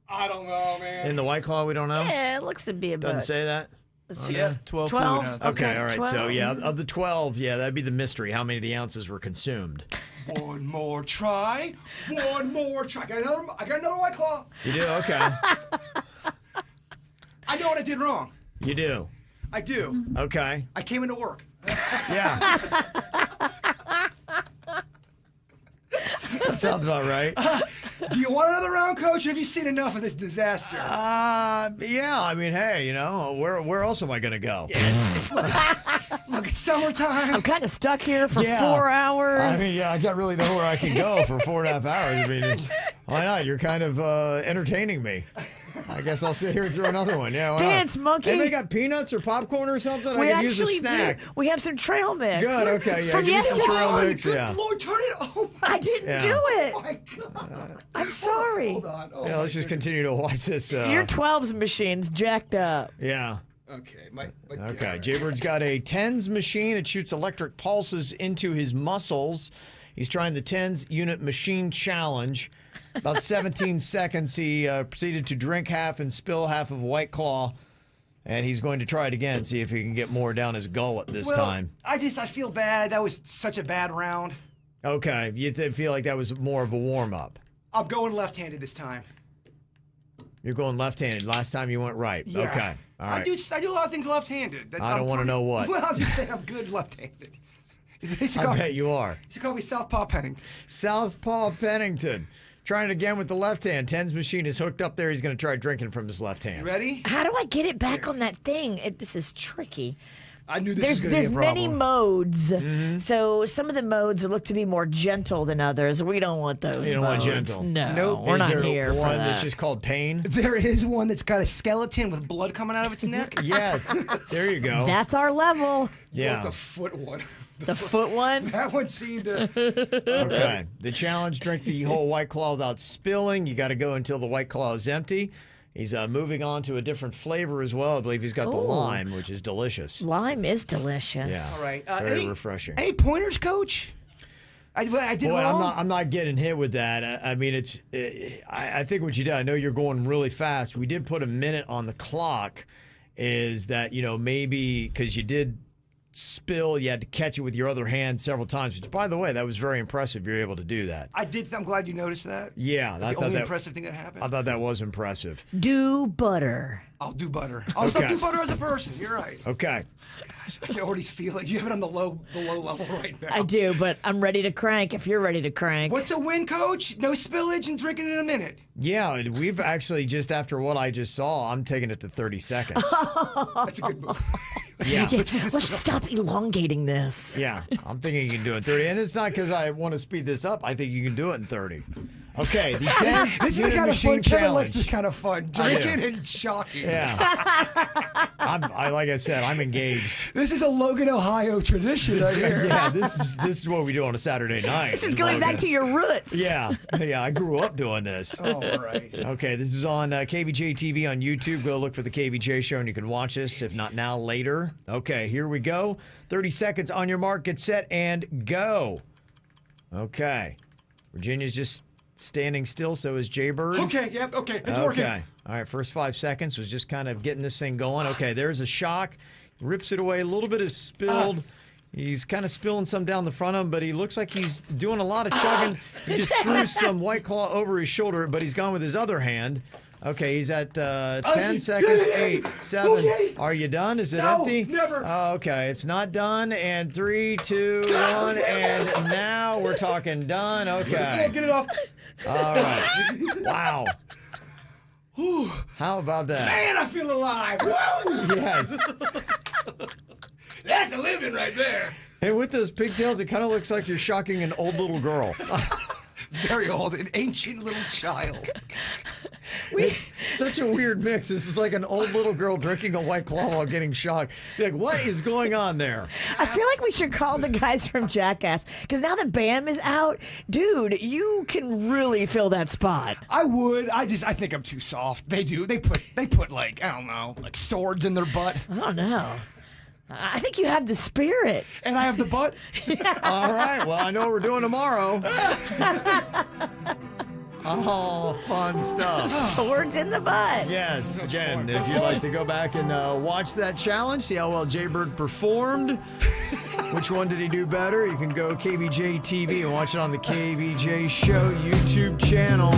I don't know, man. In the White Claw, we don't know? Yeah, it looks to be about. Doesn't say that? Yeah, 12 12? fluid ounces. Okay, all right. 12. So, yeah, of the 12, yeah, that'd be the mystery, how many of the ounces were consumed. One more try. One more try. I got another White Claw. You do? Okay. I know what I did wrong. You do? I do. Okay. I came into work. Yeah. That sounds about right. Do you want another round, Coach? Have you seen enough of this disaster? Yeah. I mean, hey, you know, where else am I going to go? Look, it's summertime. I'm kind of stuck here for 4 hours. I mean, yeah, I got really know where I can go for 4.5 hours. I mean, why not? You're kind of entertaining me. I guess I'll sit here and throw another one. Yeah, why not? Dance, monkey. Hey, they got peanuts or popcorn or something? We I could use a actually snack. do. We have some trail mix. Good, okay. Yeah, From give me some yesterday. trail mix. Good Yeah. Lord, turn it. Oh, my I didn't Yeah. do it. my God. I'm sorry. Hold on. Oh, Yeah, let's just continue to watch this. Your 12's machine's jacked up. Yeah. Okay. Okay, Jaybird's got a TENS machine. It shoots electric pulses into his muscles. He's trying the TENS Unit Machine Challenge. About 17 seconds, he proceeded to drink half and spill half of White Claw. And he's going to try it again, see if he can get more down his gullet this time. I feel bad. That was such a bad round. Okay, you feel like that was more of a warm-up. I'm going left-handed this time. You're going left-handed. Last time you went right. Yeah. Okay, all right. I do a lot of things left-handed. I don't want to know what. Well, I'm just saying I'm good left-handed. I bet you are. You should call me Southpaw Pennington. Southpaw Pennington. Trying it again with the left hand. TENS machine is hooked up there. He's going to try drinking from his left hand. You ready? How do I get it back on that thing? This is tricky. I knew this was going to be a There's problem. many modes. Mm-hmm. So some of the modes look to be more gentle than others. We don't want those. You don't want modes. gentle. No, Nope. we're Is not there here for one that. that's just called pain? There is one that's got a skeleton with blood coming out of its neck. Yes. There you go. That's our level. Yeah. The foot one. The foot one? That one seemed to... Okay. The challenge, drink the whole White Claw without spilling. You got to go until the White Claw is empty. He's moving on to a different flavor as well. I believe he's got the Ooh. lime, which is delicious. Lime is delicious. Yeah. All right. Very refreshing. Any pointers, Coach? I did Boy, wrong. I'm not getting hit with that. I mean, I think what you did, I know you're going really fast. We did put a minute on the clock. Is that, you know, maybe because you did spill, you had to catch it with your other hand several times, which, by the way, that was very impressive. You're able to do that. I did. I'm glad you noticed that. Yeah. That's the only impressive thing that happened. I thought that was impressive. Do butter. I'll do butter. I'll do butter as a person. You're right. Okay. Gosh, I can already feel it. You have it on the low level right now. I do, but I'm ready to crank if you're ready to crank. What's a win, Coach? No spillage and drinking in a minute. Yeah, we've actually, just after what I just saw, I'm taking it to 30 seconds. That's a good move. Yeah. Let's stop elongating this. Yeah, I'm thinking you can do it in 30. And it's not because I want to speed this up. I think you can do it in 30. Okay, the 10 This is minute kind of machine fun. Kevin challenge. likes this kind of fun. I do. Drinking and shocking. Yeah. Like I said, I'm engaged. This is a Logan, Ohio tradition right here. Yeah, this is what we do on a Saturday night. This is going back to your roots. Yeah, I grew up doing this. All right. Okay, this is on KVJ TV on YouTube. Go look for the KVJ show and you can watch us. If not now, later. Okay, here we go. 30 seconds on your mark, get set, and go. Okay. Virginia's just standing still, so is Jaybird. Okay, yep, okay. It's working. Okay. All right, first 5 seconds was just kind of getting this thing going. Okay, there's a shock. Rips it away. A little bit is spilled. He's kind of spilling some down the front of him, but he looks like he's doing a lot of chugging. He just threw some White Claw over his shoulder, but he's gone with his other hand. Okay, he's at 10 seconds, 8, 7. Okay. Are you done? Is it No, empty? never. Okay, it's not done. And 3, 2, 1, and now we're talking done. Okay. Get it off. All right. Wow. How about that? Man, I feel alive. Woo! Yes. That's a living right there. And with those pigtails, it kind of looks like you're shocking an old little girl. Very old, an ancient little child. It's such a weird mix. This is like an old little girl drinking a White Claw while getting shocked. You're like, what is going on there? I feel like we should call the guys from Jackass because now that Bam is out, dude, you can really fill that spot. I would. I think I'm too soft. They do. They put like, I don't know, like swords in their butt. I don't know. I think you have the spirit. And I have the butt? All right. Well, I know what we're doing tomorrow. Oh, fun stuff. Swords in the butt. Yes. Again, if you'd like to go back and watch that challenge, see how well Jaybird performed, which one did he do better, you can go KVJ TV and watch it on the KVJ Show YouTube channel.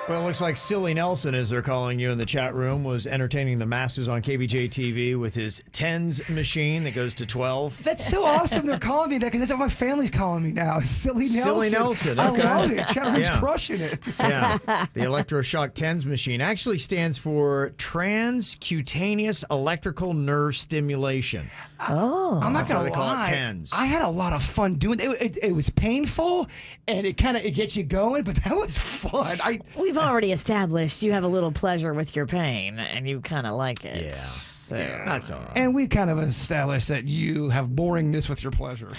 Well, it looks like Silly Nelson, as they're calling you in the chat room, was entertaining the masses on KVJ TV with his tens machine that goes to 12. That's so awesome. They're calling me that because that's what my family's calling me now. Silly Nelson. Silly Nelson. Okay. I love it. Chat room's crushing it. Yeah. The electroshock tens machine actually stands for transcutaneous electrical nerve stimulation. Oh. I'm not going to They call it lie. tens. I had a lot of fun doing it. It was painful, and it gets you going, but that was fun. We've already established you have a little pleasure with your pain, and you kind of like it. Yeah. So. That's all right. And we kind of established that you have boringness with your pleasure.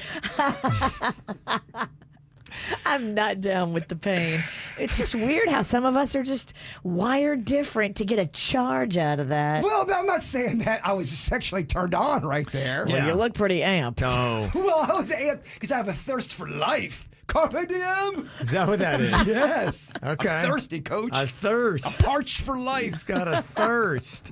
I'm not down with the pain. It's just weird how some of us are just wired different to get a charge out of that. Well, I'm not saying that I was sexually turned on right there. Well, you look pretty amped. No. Well, I was amped because I have a thirst for life. Carpe diem. Is that what that is? Yes. Okay. I'm thirsty, coach. A thirst. I'm parched for life. He's got a thirst.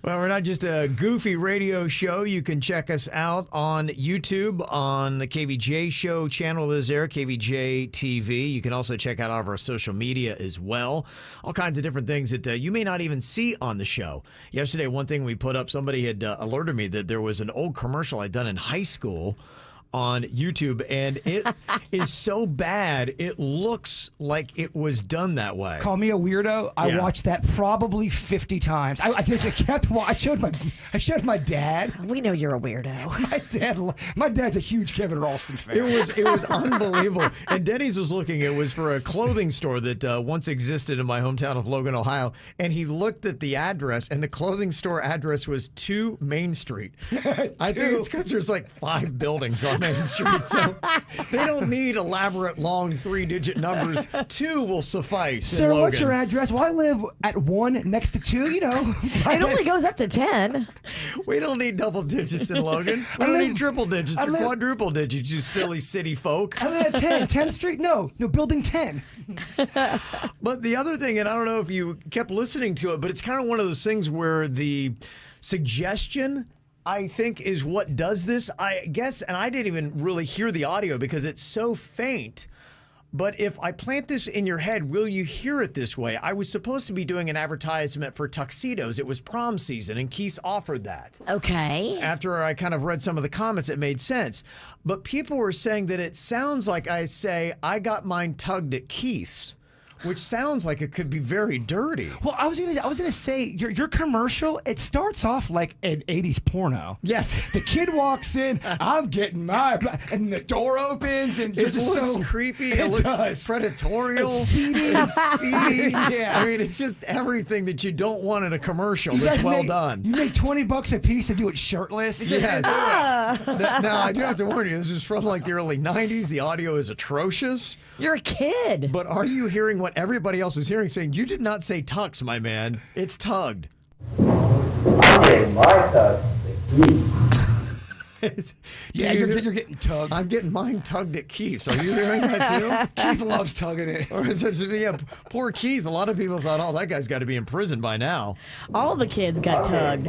Well, we're not just a goofy radio show. You can check us out on YouTube on the KVJ Show channel is there, KVJ TV. You can also check out all of our social media as well. All kinds of different things that you may not even see on the show. Yesterday, one thing we put up, somebody had alerted me that there was an old commercial I'd done in high school on YouTube, and it is so bad, it looks like it was done that way. Call me a weirdo. I Yeah. watched that probably 50 times. I just kept watching. I showed my dad. We know you're a weirdo. My dad's a huge Kevin Ralston fan. It was unbelievable. And Denny's was looking. It was for a clothing store that once existed in my hometown of Logan, Ohio. And he looked at the address, and the clothing store address was 2 Main Street. I think it's because there's like 5 buildings on Main Street, so they don't need elaborate long 3-digit numbers. 2 will suffice. Sir, in what's your Logan. address? Well, I live at 1 next to 2, you know. It only goes up to 10. We don't need double digits in Logan. We don't need triple digits or quadruple digits, you silly city folk. I live at 10. 10th Street? No, building 10. But the other thing, and I don't know if you kept listening to it, but it's kind of one of those things where the suggestion, I think, is what does this. I guess, and I didn't even really hear the audio because it's so faint. But if I plant this in your head, will you hear it this way? I was supposed to be doing an advertisement for tuxedos. It was prom season, and Keith offered that. Okay. After I kind of read some of the comments, it made sense. But people were saying that it sounds like I say, I got mine tugged at Keith's, which sounds like it could be very dirty. Well, I was gonna say your commercial. It starts off like an '80s porno. Yes, the kid walks in. I'm getting my, and the door opens, and It just looks so creepy. It looks does. predatorial. It's seedy. It's seedy. Yeah. I mean, it's just everything that you don't want in a commercial You that's guys well make- done. You make $20 a piece to do it shirtless. It just Yes. Ah. Now, I do have to warn you, this is from like the early 90s. The audio is atrocious. You're a kid. But are you hearing what everybody else is hearing, saying, you did not say tux, my man. It's tugged. Yeah, you're getting tugged. I'm getting mine tugged at Keith's. Are you hearing that too? Keith loves tugging it. Or is it, yeah, poor Keith. A lot of people thought, oh, that guy's got to be in prison by now. All the kids got tugged.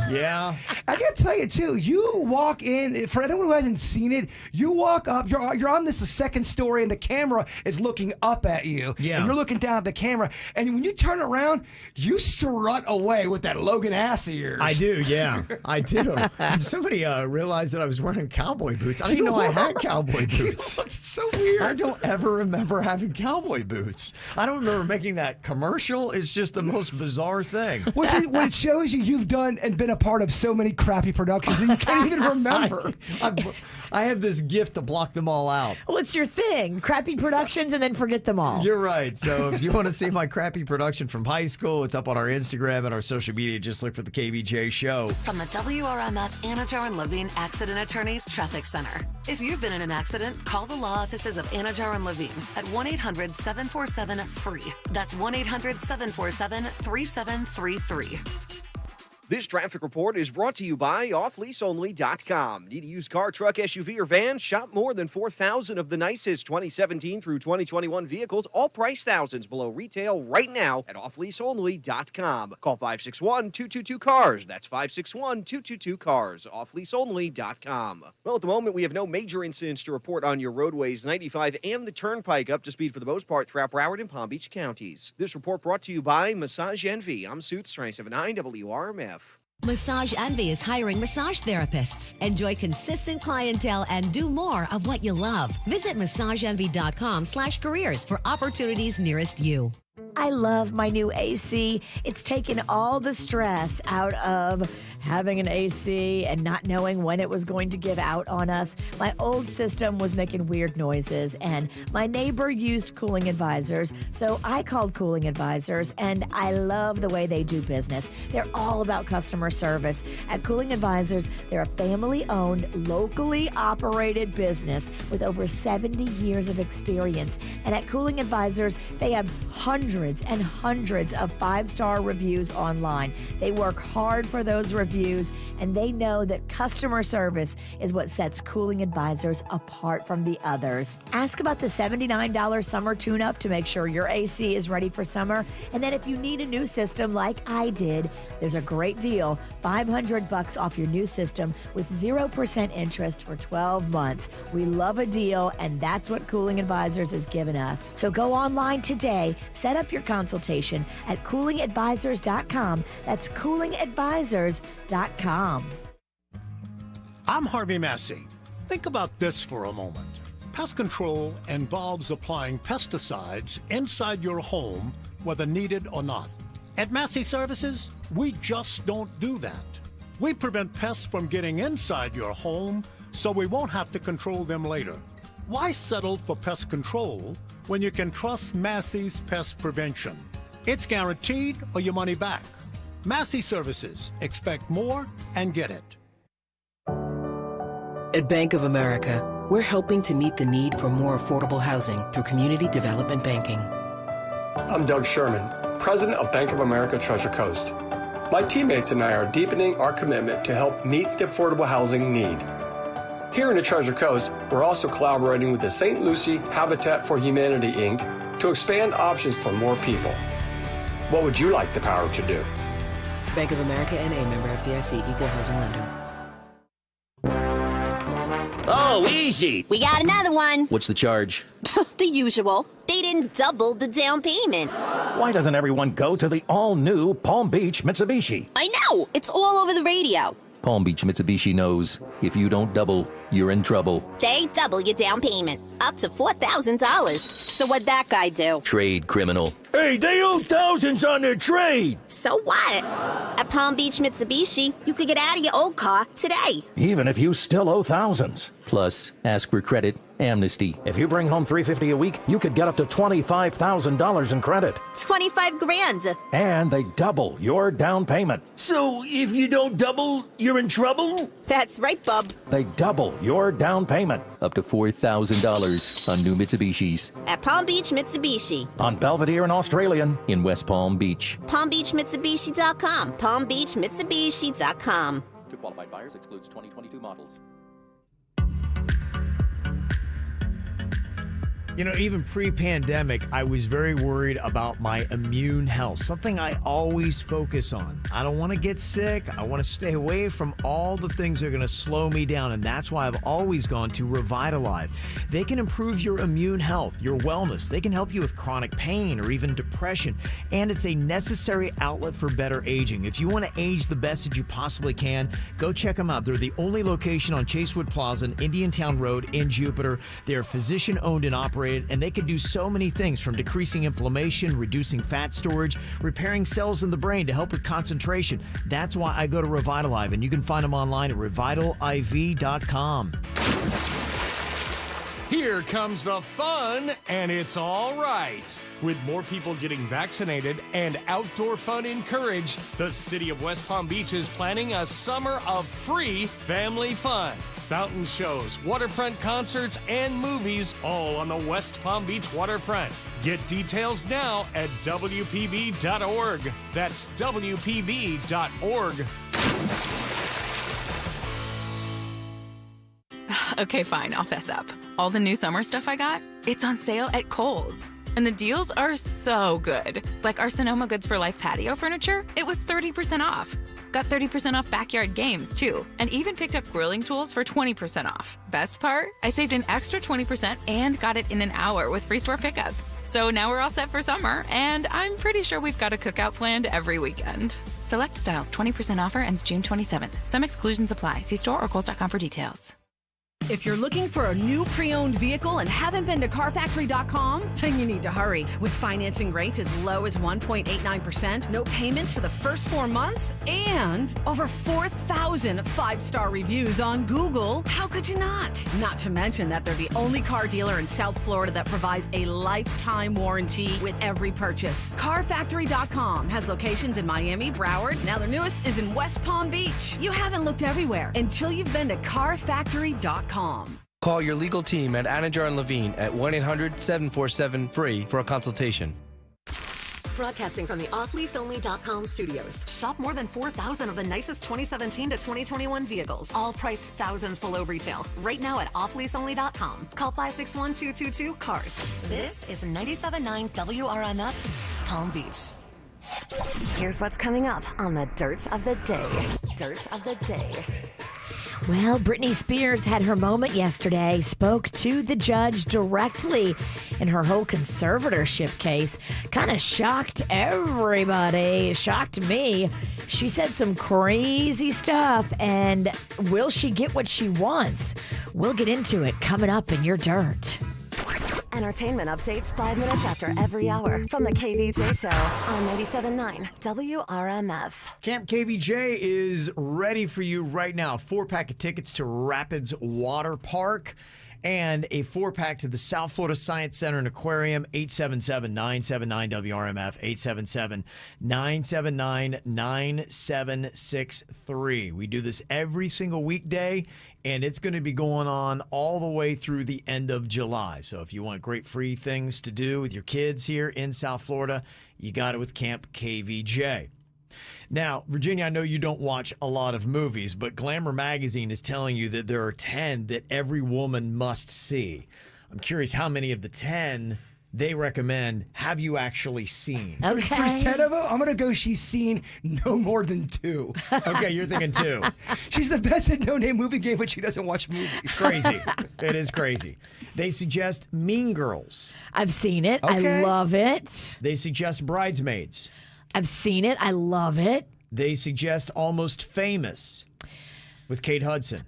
Yeah. I gotta tell you too. You walk in, for anyone who hasn't seen it, you walk up. You're on this second story, and the camera is looking up at you. Yeah. And you're looking down at the camera, and when you turn around, you strut away with that Logan ass of yours. I do, yeah. I do. And somebody realized that I was wearing cowboy boots. I didn't know I had cowboy boots. It's so weird. I don't ever remember having cowboy boots. I don't remember making that commercial. It's just the most bizarre thing. What shows you've done and been a part of so many crappy productions that you can't even remember. I have this gift to block them all out. Well, it's your thing. Crappy productions and then forget them all. You're right. So if you want to see my crappy production from high school, it's up on our Instagram and our social media. Just look for the KVJ Show. From the WRMF Anajar and Levine Accident Attorneys Traffic Center. If you've been in an accident, call the law offices of Anajar and Levine at 1-800-747-FREE. That's 1-800-747-3733. This traffic report is brought to you by offleaseonly.com. Need a used car, truck, SUV, or van? Shop more than 4,000 of the nicest 2017 through 2021 vehicles, all priced thousands below retail right now at offleaseonly.com. Call 561-222-CARS. That's 561-222-CARS. Offleaseonly.com. Well, at the moment, we have no major incidents to report on your roadways, 95 and the Turnpike up to speed for the most part throughout Broward and Palm Beach counties. This report brought to you by Massage Envy. I'm Suits 279 WRMF. Massage Envy is hiring massage therapists. Enjoy consistent clientele and do more of what you love. Visit massageenvy.com/careers for opportunities nearest you. I love my new AC. It's taken all the stress out of having an AC and not knowing when it was going to give out on us. My old system was making weird noises, and my neighbor used Cooling Advisors, so I called Cooling Advisors, and I love the way they do business. They're all about customer service. At Cooling Advisors, they're a family-owned, locally operated business with over 70 years of experience. And at Cooling Advisors, they have hundreds and hundreds of 5-star reviews online. They work hard for those reviews, and they know that customer service is what sets Cooling Advisors apart from the others. Ask about the $79 summer tune-up to make sure your AC is ready for summer. And then if you need a new system like I did, there's a great deal, $500 off your new system with 0% interest for 12 months. We love a deal, and that's what Cooling Advisors has given us. So go online today, set up your consultation at coolingadvisors.com. That's coolingadvisors.com. I'm Harvey Massey. Think about this for a moment. Pest control involves applying pesticides inside your home, whether needed or not. At Massey Services, we just don't do that. We prevent pests from getting inside your home, so we won't have to control them later. Why settle for pest control when you can trust Massey's pest prevention? It's guaranteed or your money back. Massey Services. Expect more and get it. At Bank of America, we're helping to meet the need for more affordable housing through community development banking. I'm Doug Sherman, president of Bank of America Treasure Coast. My teammates and I are deepening our commitment to help meet the affordable housing need. Here in the Treasure Coast, we're also collaborating with the St. Lucie Habitat for Humanity, Inc. to expand options for more people. What would you like the power to do? Bank of America N.A. member FDIC, equal housing lender. Oh, easy. We got another one. What's the charge? The usual. They didn't double the down payment. Why doesn't everyone go to the all-new Palm Beach Mitsubishi? I know. It's all over the radio. Palm Beach Mitsubishi knows if you don't double, you're in trouble. They double your down payment, up to $4,000. So what'd that guy do? Trade criminal. Hey, they owe thousands on their trade. So what? At Palm Beach Mitsubishi, you could get out of your old car today. Even if you still owe thousands. Plus, ask for credit, amnesty. If you bring home $350 a week, you could get up to $25,000 in credit. 25 grand. And they double your down payment. So if you don't double, you're in trouble? That's right, bub. They double your down payment. Up to $4,000 on new Mitsubishis. At Palm Beach Mitsubishi. On Belvedere and Australian in West Palm Beach. PalmBeachMitsubishi.com. PalmBeachMitsubishi.com. To qualified buyers excludes 2022 models. You know, even pre-pandemic, I was very worried about my immune health, something I always focus on. I don't want to get sick. I want to stay away from all the things that are going to slow me down, and that's why I've always gone to Revitalive. They can improve your immune health, your wellness. They can help you with chronic pain or even depression, and it's a necessary outlet for better aging. If you want to age the best that you possibly can, go check them out. They're the only location on Chasewood Plaza and Indiantown Road in Jupiter. They're physician-owned and operated, and they can do so many things from decreasing inflammation, reducing fat storage, repairing cells in the brain to help with concentration. That's why I go to Revitalive, and you can find them online at revitaliv.com. Here comes the fun, and it's all right. With more people getting vaccinated and outdoor fun encouraged, the city of West Palm Beach is planning a summer of free family fun. Fountain shows, waterfront concerts, and movies all on the West Palm Beach waterfront. Get details now at WPB.org. That's WPB.org. Okay, fine, I'll fess up. All the new summer stuff I got, it's on sale at Kohl's. And the deals are so good. Like our Sonoma Goods for Life patio furniture, it was 30% off. Got 30% off backyard games, too. And even picked up grilling tools for 20% off. Best part? I saved an extra 20% and got it in an hour with free store pickup. So now we're all set for summer, and I'm pretty sure we've got a cookout planned every weekend. Select styles, 20% offer ends June 27th. Some exclusions apply. See store or Kohl's.com for details. If you're looking for a new pre-owned vehicle and haven't been to carfactory.com, then you need to hurry. With financing rates as low as 1.89%, no payments for the first 4 months, and over 4,000 five-star reviews on Google, how could you not? Not to mention that they're the only car dealer in South Florida that provides a lifetime warranty with every purchase. Carfactory.com has locations in Miami, Broward. Now their newest is in West Palm Beach. You haven't looked everywhere until you've been to carfactory.com. Call your legal team at Anajar and Levine at 1-800-747-FREE for a consultation. Broadcasting from the offleaseonly.com studios. Shop more than 4,000 of the nicest 2017 to 2021 vehicles, all priced thousands below retail. Right now at offleaseonly.com. Call 561-222-CARS. This is 97.9 WRMF, Palm Beach. Here's what's coming up on the Dirt of the Day. Dirt of the Day. Well, Britney Spears had her moment yesterday, spoke to the judge directly in her whole conservatorship case. Kind of shocked everybody, shocked me. She said some crazy stuff, and will she get what she wants? We'll get into it coming up in your Dirt. Entertainment updates 5 minutes after every hour from the KVJ Show on 97.9 WRMF. Camp KVJ is ready for you right now. 4-pack of tickets to Rapids Water Park and a 4-pack to the South Florida Science Center and Aquarium. 877-979-WRMF. 877-979-9763. We do this every single weekday, and it's going to be going on all the way through the end of July. So if you want great free things to do with your kids here in South Florida, you got it with Camp KVJ. Now, Virginia, I know you don't watch a lot of movies, but Glamour Magazine is telling you that there are 10 that every woman must see. I'm curious how many of the 10 they recommend have you actually seen? Okay. There's 10 of them. I'm going to go she's seen no more than 2. Okay, you're thinking 2. She's the best at no-name movie game, but she doesn't watch movies. Crazy. It is crazy. They suggest Mean Girls. I've seen it. Okay. I love it. They suggest Bridesmaids. I've seen it. I love it. They suggest Almost Famous with Kate Hudson.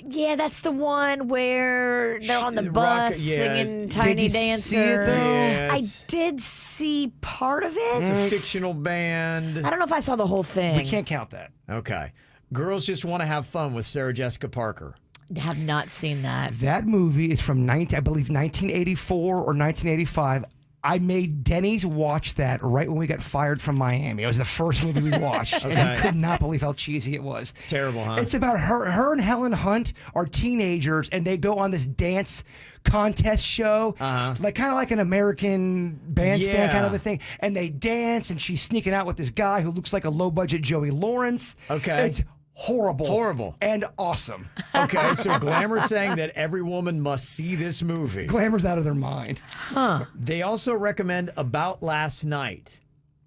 Yeah, that's the one where they're on the bus singing Tiny Dancer. See it, though? Yeah, I did see part of it. It's a fictional band. I don't know if I saw the whole thing. We can't count that. Okay. Girls Just Want to Have Fun with Sarah Jessica Parker. Have not seen that. That movie is from, I believe, 1984 or 1985. I made Denny's watch that right when we got fired from Miami. It was the first movie we watched, and I could not believe how cheesy it was. Terrible, huh? It's about her and Helen Hunt are teenagers, and they go on this dance contest show, like kind of like an American bandstand kind of a thing. And they dance, and she's sneaking out with this guy who looks like a low-budget Joey Lawrence. Okay. It's horrible and awesome. Okay, so Glamour's saying that every woman must see this movie. Glamour's out of their mind. Huh. They also recommend About Last Night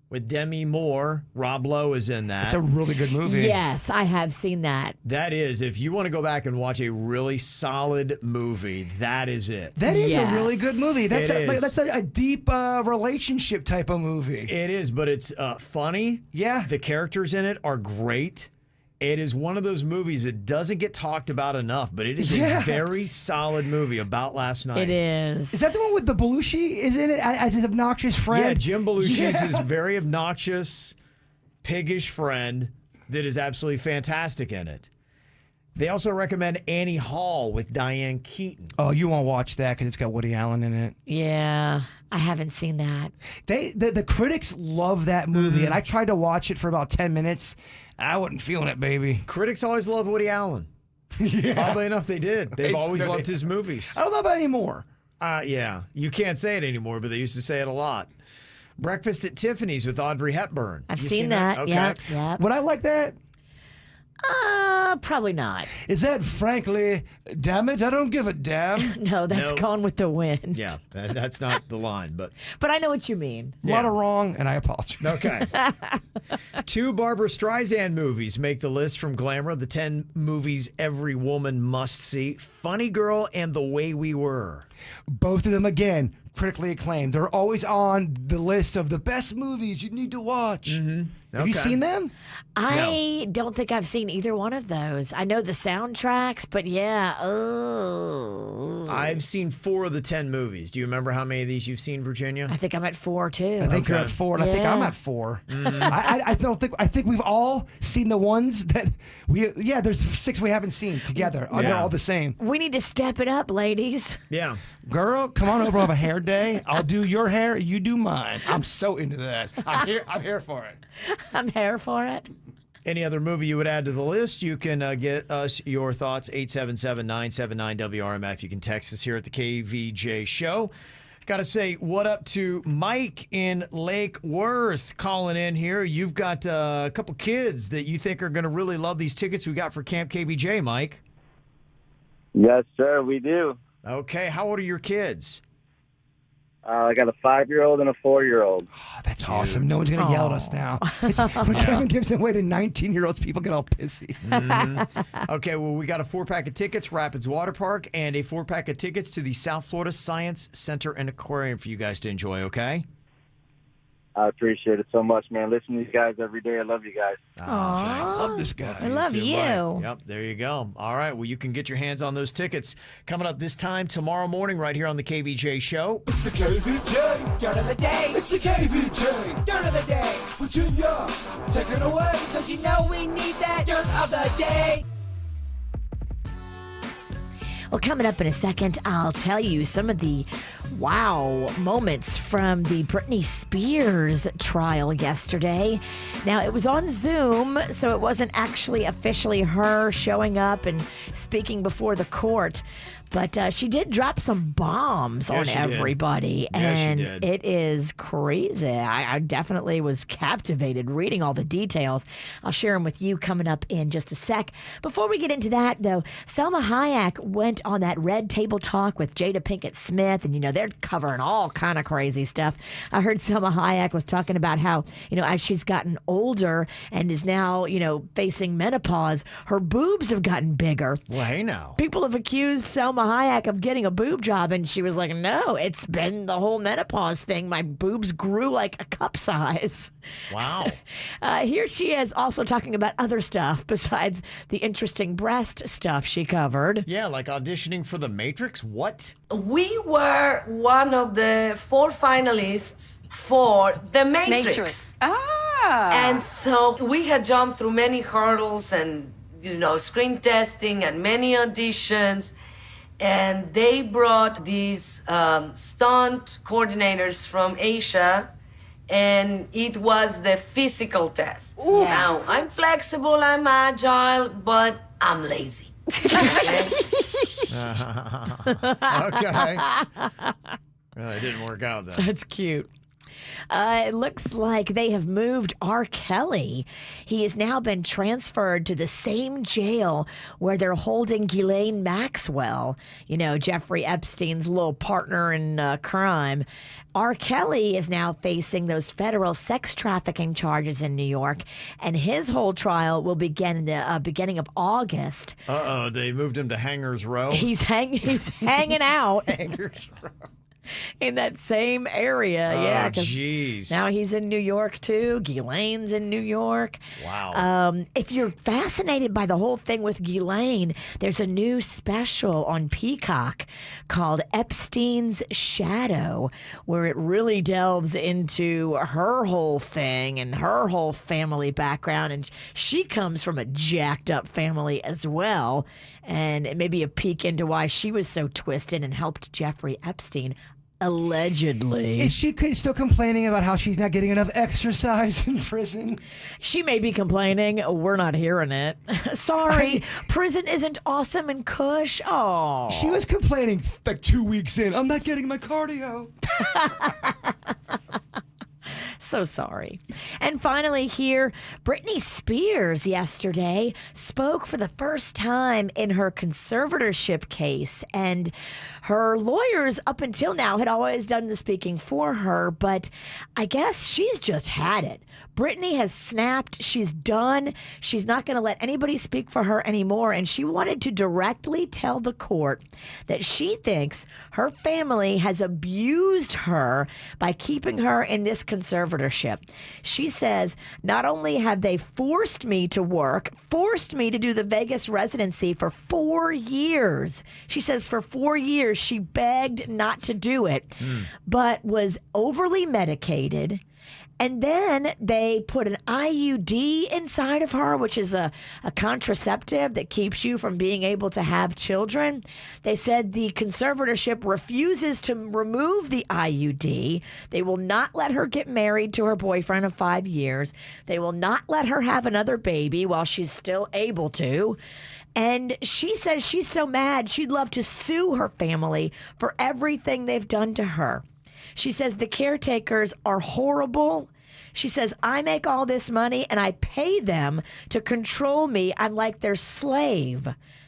with Demi Moore. Rob Lowe is in that. It's a really good movie. Yes, I have seen that. That is, if you want to go back and watch a really solid movie, that is it. That is a really good movie. That's It is. a deep relationship type of movie. It is, but it's funny. Yeah. The characters in it are great. It is one of those movies that doesn't get talked about enough, but it is a very solid movie. About Last Night. It is. Is that the one with the Belushi is in it as his obnoxious friend? Yeah, Jim Belushi is his very obnoxious, piggish friend that is absolutely fantastic in it. They also recommend Annie Hall with Diane Keaton. Oh, you won't watch that because it's got Woody Allen in it. Yeah, I haven't seen that. The critics love that movie, and I tried to watch it for about 10 minutes. I wasn't feeling it, baby. Critics always love Woody Allen. Oddly enough, they did. They've always loved his movies. I don't know about anymore. Yeah, you can't say it anymore, but they used to say it a lot. Breakfast at Tiffany's with Audrey Hepburn. I've You seen that. Okay. Yep. Would I like that? Probably not. Is that frankly, damn it, I don't give a damn? No, that's Nope. Gone with the Wind. Yeah, that's not the line, but I know what you mean. A lot of wrong, and I apologize. okay. 2 Barbara Streisand movies make the list from Glamour, the 10 movies every woman must see. Funny Girl and The Way We Were. Both of them, again, critically acclaimed. They're always on the list of the best movies you need to watch. Have you seen them? I don't think I've seen either one of those. I know the soundtracks, but yeah. Oh. I've seen 4 of the 10 movies. Do you remember how many of these you've seen, Virginia? I think I'm at 4 too. I think you're at 4, and I think I'm at 4. I think we've all seen the ones that there's 6 we haven't seen together. They're all the same. We need to step it up, ladies. Yeah. Girl, come on over, have a hair day. I'll do your hair, you do mine. I'm so into that. I'm here for it. I'm here for it. Any other movie you would add to the list, you can get us your thoughts, 877-979-WRMF. You can text us here at the KVJ Show. Got to say, what up to Mike in Lake Worth calling in here. You've got a couple kids that you think are going to really love these tickets we got for Camp KVJ, Mike. Yes, sir, we do. Okay, how old are your kids? I got a 5-year-old and a 4-year-old. Oh, that's awesome. No one's going to yell at us now. When Kevin gives away to 19-year-olds, people get all pissy. Okay, well, we got a 4-pack of tickets, Rapids Water Park, and a 4-pack of tickets to the South Florida Science Center and Aquarium for you guys to enjoy, okay? I appreciate it so much, man. Listen to you guys every day. I love you guys. I love this guy. I love too, you. Mike. Yep, there you go. All right, well, you can get your hands on those tickets coming up this time tomorrow morning right here on the KVJ Show. It's the KVJ dirt of the day. It's the KVJ dirt of the day. Virginia, take it away, because you know we need that dirt of the day. Well, coming up in a second, I'll tell you some of the wow moments from the Britney Spears trial yesterday. Now, it was on Zoom, so it wasn't actually officially her showing up and speaking before the court. But she did drop some bombs on everybody, and it is crazy. I definitely was captivated reading all the details. I'll share them with you coming up in just a sec. Before we get into that, though, Selma Hayek went on that Red Table Talk with Jada Pinkett Smith, and, they're covering all kind of crazy stuff. I heard Selma Hayek was talking about how, as she's gotten older and is now, facing menopause, her boobs have gotten bigger. Well, hey now. People have accused Selma Hayek of getting a boob job, and she was like, no, it's been the whole menopause thing. My boobs grew like a cup size. Wow. Here she is also talking about other stuff besides the interesting breast stuff she covered. Yeah, like auditioning for The Matrix? What? We were one of the 4 finalists for The Matrix. And so we had jumped through many hurdles and, screen testing and many auditions. And they brought these stunt coordinators from Asia, and it was the physical test. Ooh. Now, I'm flexible, I'm agile, but I'm lazy. Okay. Well, it didn't work out then. That's cute. It looks like they have moved R. Kelly. He has now been transferred to the same jail where they're holding Ghislaine Maxwell, Jeffrey Epstein's little partner in crime. R. Kelly is now facing those federal sex trafficking charges in New York, and his whole trial will begin in the beginning of August. Uh-oh, they moved him to Hangers Row? He's hanging out. Hangers Row. In that same area, Oh, jeez. Now he's in New York too. Ghislaine's in New York. Wow. If you're fascinated by the whole thing with Ghislaine, there's a new special on Peacock called Epstein's Shadow, where it really delves into her whole thing and her whole family background. And she comes from a jacked up family as well. And it may be a peek into why she was so twisted and helped Jeffrey Epstein. Allegedly. Is she still complaining about how she's not getting enough exercise in prison? She may be complaining. We're not hearing it. Sorry, prison isn't awesome and cush. Oh, She was complaining like 2 weeks in. I'm not getting my cardio. So sorry. And finally here, Britney Spears yesterday spoke for the first time in her conservatorship case. And her lawyers up until now had always done the speaking for her, but I guess she's just had it. Britney has snapped. She's done. She's not going to let anybody speak for her anymore. And she wanted to directly tell the court that she thinks her family has abused her by keeping her in this conservatorship. She says, not only have they forced me to work, forced me to do the Vegas residency for 4 years. She says for 4 years she begged not to do it, but was overly medicated. And then they put an IUD inside of her, which is a contraceptive that keeps you from being able to have children. They said the conservatorship refuses to remove the IUD. They will not let her get married to her boyfriend of 5 years. They will not let her have another baby while she's still able to. And she says she's so mad she'd love to sue her family for everything they've done to her. She says the caretakers are horrible. She says, I make all this money and I pay them to control me. I'm like their slave.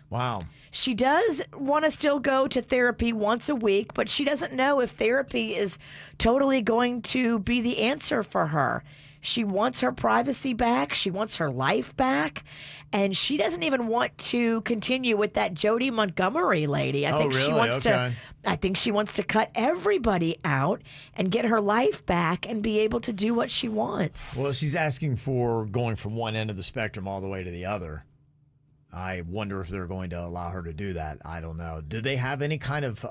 Wow. She does want to still go to therapy once a week, but she doesn't know if therapy is totally going to be the answer for her. She wants her privacy back. She wants her life back. And she doesn't even want to continue with that Jody Montgomery lady. I think she wants to cut everybody out and get her life back and be able to do what she wants. Well, she's asking for going from one end of the spectrum all the way to the other. I wonder if they're going to allow her to do that. I don't know. Do they have any kind of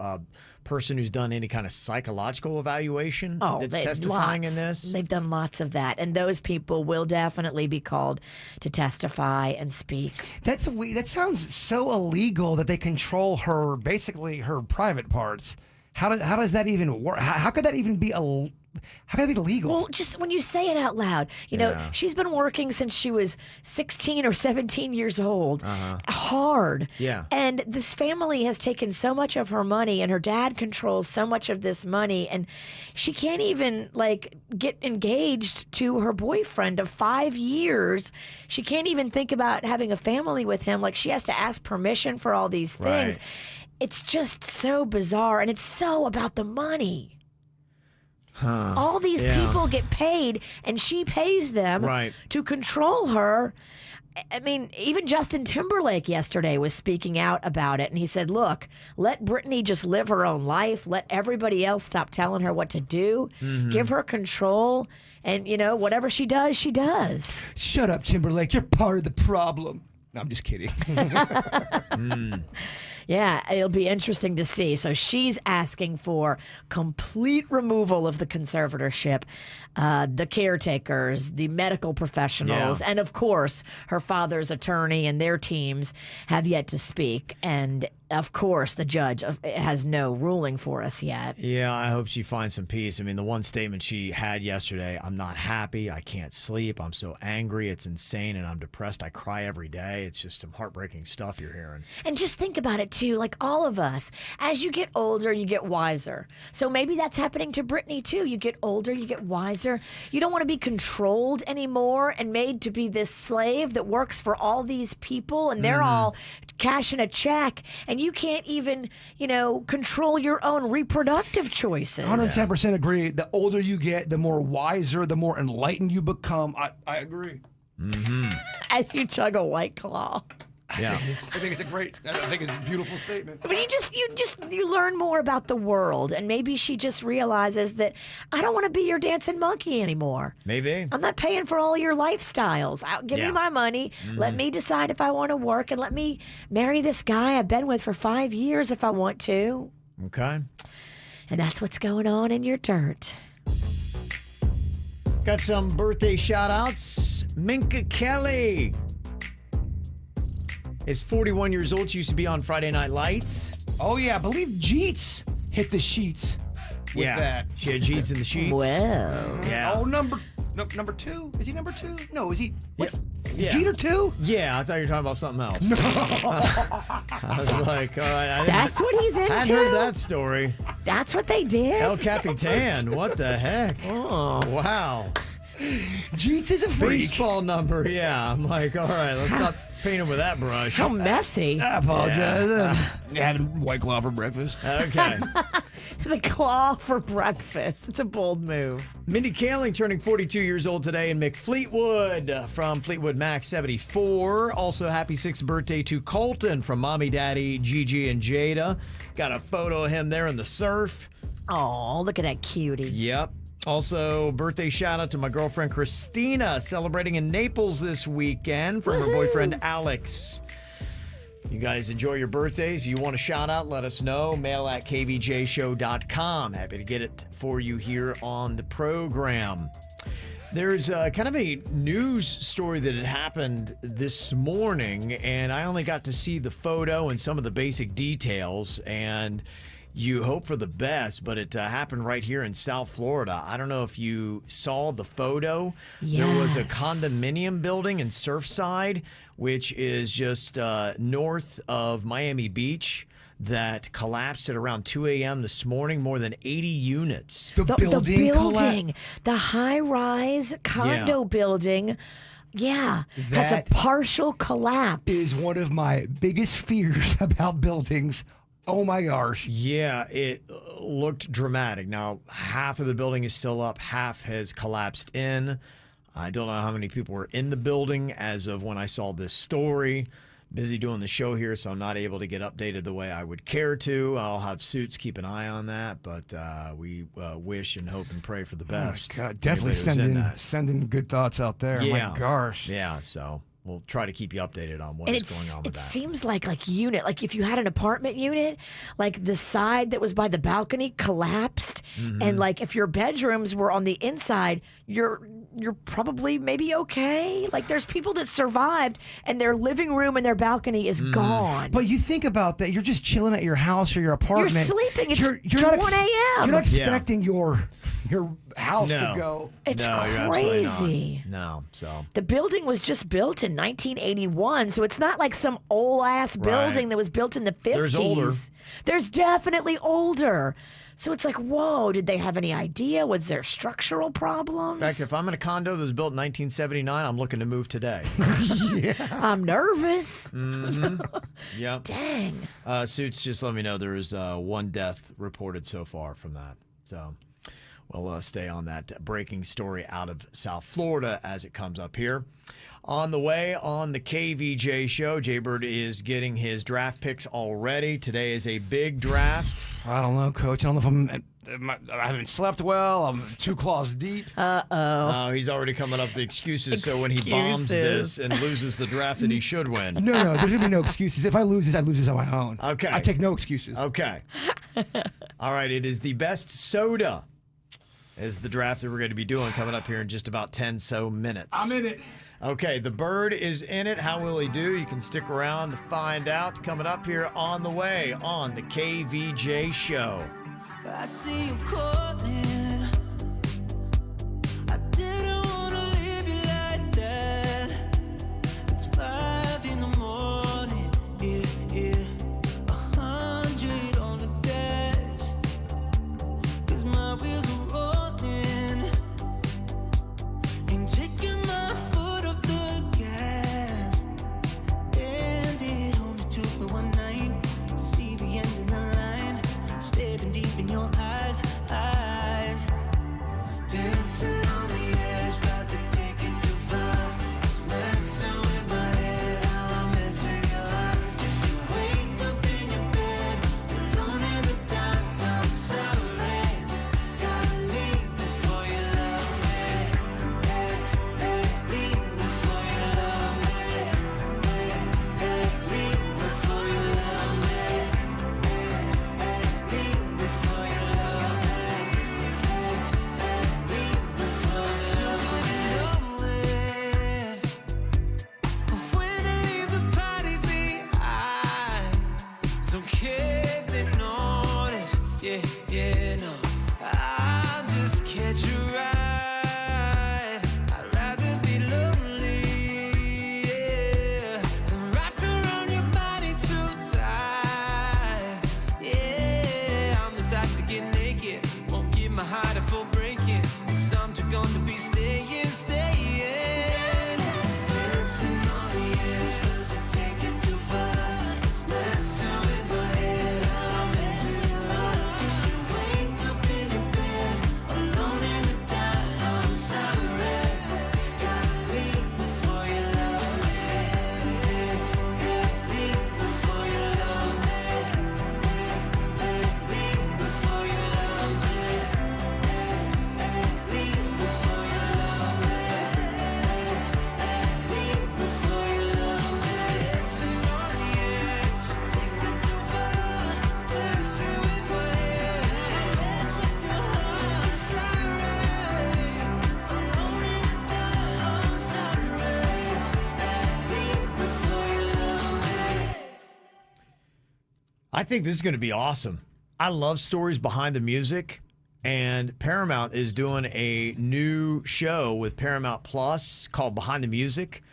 person who's done any kind of psychological evaluation that's testifying in this? They've done lots of that, and those people will definitely be called to testify and speak. That sounds so illegal that they control her, basically her private parts. How does that even work? How could that even be how can that be legal? Well, just when you say it out loud, you know, she's been working since she was 16 or 17 years old, hard. Yeah. And this family has taken so much of her money, and her dad controls so much of this money, and she can't even get engaged to her boyfriend of 5 years. She can't even think about having a family with him. Like, she has to ask permission for all these things. Right. It's just so bizarre, and it's so about the money. All these people get paid, and she pays them to control her. I mean, even Justin Timberlake yesterday was speaking out about it, and he said, look, let Britney just live her own life. Let everybody else stop telling her what to do. Give her control, and, you know, whatever she does, she does. Shut up, Timberlake. You're part of the problem. No, I'm just kidding. Yeah, it'll be interesting to see. So she's asking for complete removal of the conservatorship, the caretakers, the medical professionals, and of course, her father's attorney and their teams have yet to speak. And of course, the judge has no ruling for us yet. Yeah, I hope she finds some peace. I mean, the one statement she had yesterday, I'm not happy, I can't sleep, I'm so angry, it's insane, and I'm depressed, I cry every day. It's just some heartbreaking stuff you're hearing. And just think about it, too, like all of us, as you get older, you get wiser. So maybe that's happening to Britney, too. You get older, you get wiser. You don't want to be controlled anymore and made to be this slave that works for all these people, and they're all cashing a check, and you can't even, control your own reproductive choices. 110% agree. The older you get, the more wiser, the more enlightened you become. I agree. As you chug a White Claw. Yeah. I think it's a beautiful statement. But you learn more about the world, and maybe she just realizes that I don't want to be your dancing monkey anymore. Maybe. I'm not paying for all your lifestyles. Give me my money. Let me decide if I want to work, and let me marry this guy I've been with for 5 years if I want to. Okay. And that's what's going on in your dirt. Got some birthday shout-outs. Minka Kelly is 41 years old. She used to be on Friday Night Lights. Oh, yeah. I believe Jeets hit the sheets with that. She had Jeets in the sheets. Well. Yeah. Oh, number 2? Is he number 2? No, is he? Yeah. Jeter 2? Yeah, I thought you were talking about something else. I was like, all right. That's what he's into? I hadn't heard that story. That's what they did? El Capitan. What the heck? Oh. Wow. Jinx is a freak. Baseball number, yeah. I'm like, all right, let's not paint him with that brush. How messy. I apologize. Having White Claw for breakfast. Okay. The claw for breakfast. It's a bold move. Mindy Kaling turning 42 years old today, and Mick Fleetwood from Fleetwood Mac 74. Also, happy 6th birthday to Colton from Mommy, Daddy, Gigi, and Jada. Got a photo of him there in the surf. Oh, look at that cutie. Yep. Also, birthday shout out to my girlfriend Christina, celebrating in Naples this weekend from her boyfriend Alex. You guys enjoy your birthdays. You want a shout out, let us know. Mail at kvjshow.com. Happy to get it for you here on the program. There's kind of a news story that had happened this morning, and I only got to see the photo and some of the basic details, and you hope for the best, but it happened right here in South Florida. I don't know if you saw the photo. Yes. There was a condominium building in Surfside, which is just north of Miami Beach, that collapsed at around 2 a.m. this morning. More than 80 units. The building. The high-rise condo building. Yeah, that's That a partial collapse. Is one of my biggest fears about buildings. Oh my gosh. Yeah, it looked dramatic. Now, half of the building is still up, half has collapsed in. I don't know how many people were in the building as of when I saw this story. Busy doing the show here, so I'm not able to get updated the way I would care to. I'll have Suits keep an eye on that, but we wish and hope and pray for the best. Oh my God, definitely sending good thoughts out there. Yeah. My gosh. Yeah, so we'll try to keep you updated on what is going on with that. It seems like unit, like if you had an apartment unit, like the side that was by the balcony collapsed, and like if your bedrooms were on the inside, you're probably maybe okay. Like there's people that survived and their living room and their balcony is gone. But you think about that, you're just chilling at your house or your apartment. You're sleeping. It's you're 1 a.m. You're not expecting your house to go. It's No, you're absolutely not. crazy. No, so The building was just built in 1981, so it's not like some old ass building Right. that was built in the 50s. There's older. There's definitely older. So it's like, whoa, did they have any idea? Was there structural problems? in fact, if I'm in a condo that was built in 1979, I'm looking to move today. I'm nervous. Yep. Dang. Suits, just let me know there is one death reported so far from that. So we'll stay on that breaking story out of South Florida as it comes up here. On the way on the KVJ show, Jaybird is getting his draft picks already. Today is a big draft. I don't know, Coach. I don't know if I haven't slept well. I'm 2 claws deep. Oh, he's already coming up with the excuses. So when he bombs this and loses the draft that he should win. No, there's going to be no excuses. If I lose this, I lose this on my own. Okay. I take no excuses. Okay. All right. It is the best soda is the draft that we're going to be doing coming up here in just about 10 minutes. I'm in it. Okay, the bird is in it. How will he do? You can stick around to find out. Coming up here on the way on the KVJ show. I see you calling. I didn't want to leave you like that. It's 5 in the morning. Yeah. 100 on the dash. 'Cause my wheels are rolling. Ain't taking my foot off the gas. And it only took me one night to see the end of the line. Staring deep in your eyes. I think this is going to be awesome. I love stories behind the music, and Paramount is doing a new show with Paramount Plus called Behind the Music,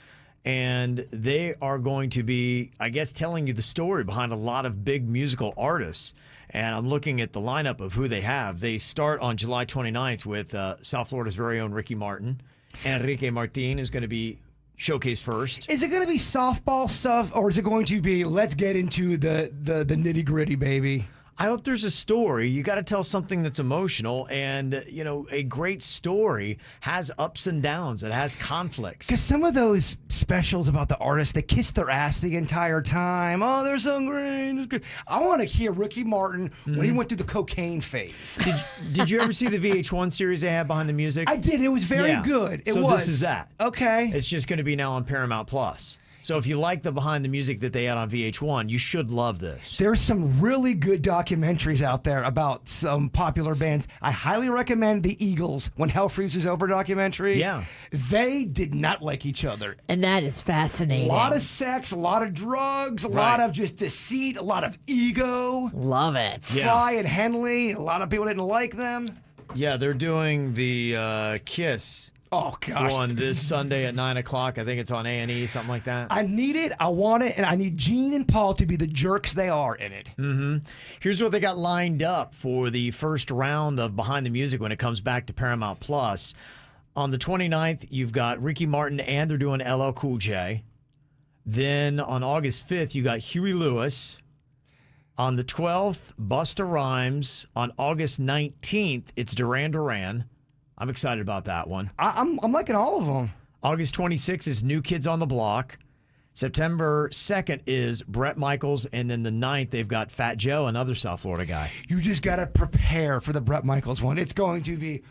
and they are going to be, I guess, telling you the story behind a lot of big musical artists. And I'm looking at the lineup of who they have. They start on July 29th with South Florida's very own Ricky Martin. Enrique Martin is going to be showcased first. Is it going to be softball stuff, or is it going to be, let's get into the nitty-gritty, baby? I hope there's a story. You got to tell something that's emotional, and a great story has ups and downs. It has conflicts. Because some of those specials about the artists, they kiss their ass the entire time. Oh, they're so great. I want to hear Ricky Martin when he went through the cocaine phase. Did you ever see the VH1 series they had Behind the Music? I did. It was very good. This is that. Okay. It's just going to be now on Paramount Plus. So if you like the Behind the Music that they had on VH1, you should love this. There's some really good documentaries out there about some popular bands. I highly recommend the Eagles, When Hell Freezes Over documentary. Yeah. They did not like each other. And that is fascinating. A lot of sex, a lot of drugs, a lot of just deceit, a lot of ego. Love it. Fry and Henley, a lot of people didn't like them. Yeah, they're doing the Kiss. Oh, gosh. One this Sunday at 9 o'clock. I think it's on A&E, something like that. I need it, I want it, and I need Gene and Paul to be the jerks they are in it. Mm-hmm. Here's what they got lined up for the first round of Behind the Music when it comes back to Paramount Plus. On the 29th, you've got Ricky Martin, and they're doing LL Cool J. Then on August 5th, you got Huey Lewis. On the 12th, Busta Rhymes. On August 19th, it's Duran Duran. I'm excited about that one. I'm liking all of them. August 26th is New Kids on the Block. September 2nd is Bret Michaels. And then the 9th, they've got Fat Joe, another South Florida guy. You just got to prepare for the Bret Michaels one. It's going to be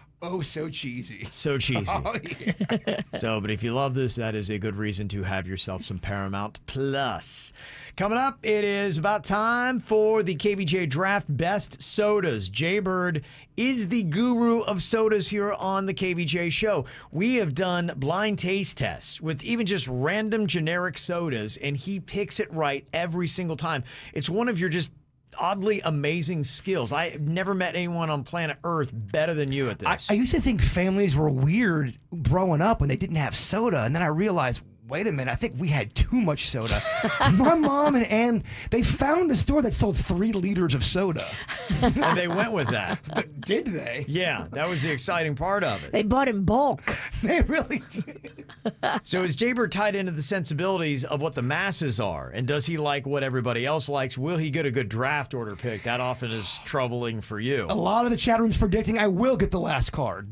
so cheesy. So cheesy. Oh, yeah. But if you love this, that is a good reason to have yourself some Paramount Plus. Coming up, it is about time for the KVJ Draft Best Sodas. Jaybird is the guru of sodas here on the KVJ Show. We have done blind taste tests with even just random generic sodas, and he picks it right every single time. It's one of your just oddly amazing skills. I've never met anyone on planet Earth better than you at this. I used to think families were weird growing up when they didn't have soda, and then I realized, wait a minute, I think we had too much soda. My mom and Ann, they found a store that sold 3 liters of soda. And they went with that. Did they? Yeah, that was the exciting part of it. They bought in bulk. They really did. So is Jaybird tied into the sensibilities of what the masses are? And does he like what everybody else likes? Will he get a good draft order pick? That often is troubling for you. A lot of the chat room's predicting I will get the last card.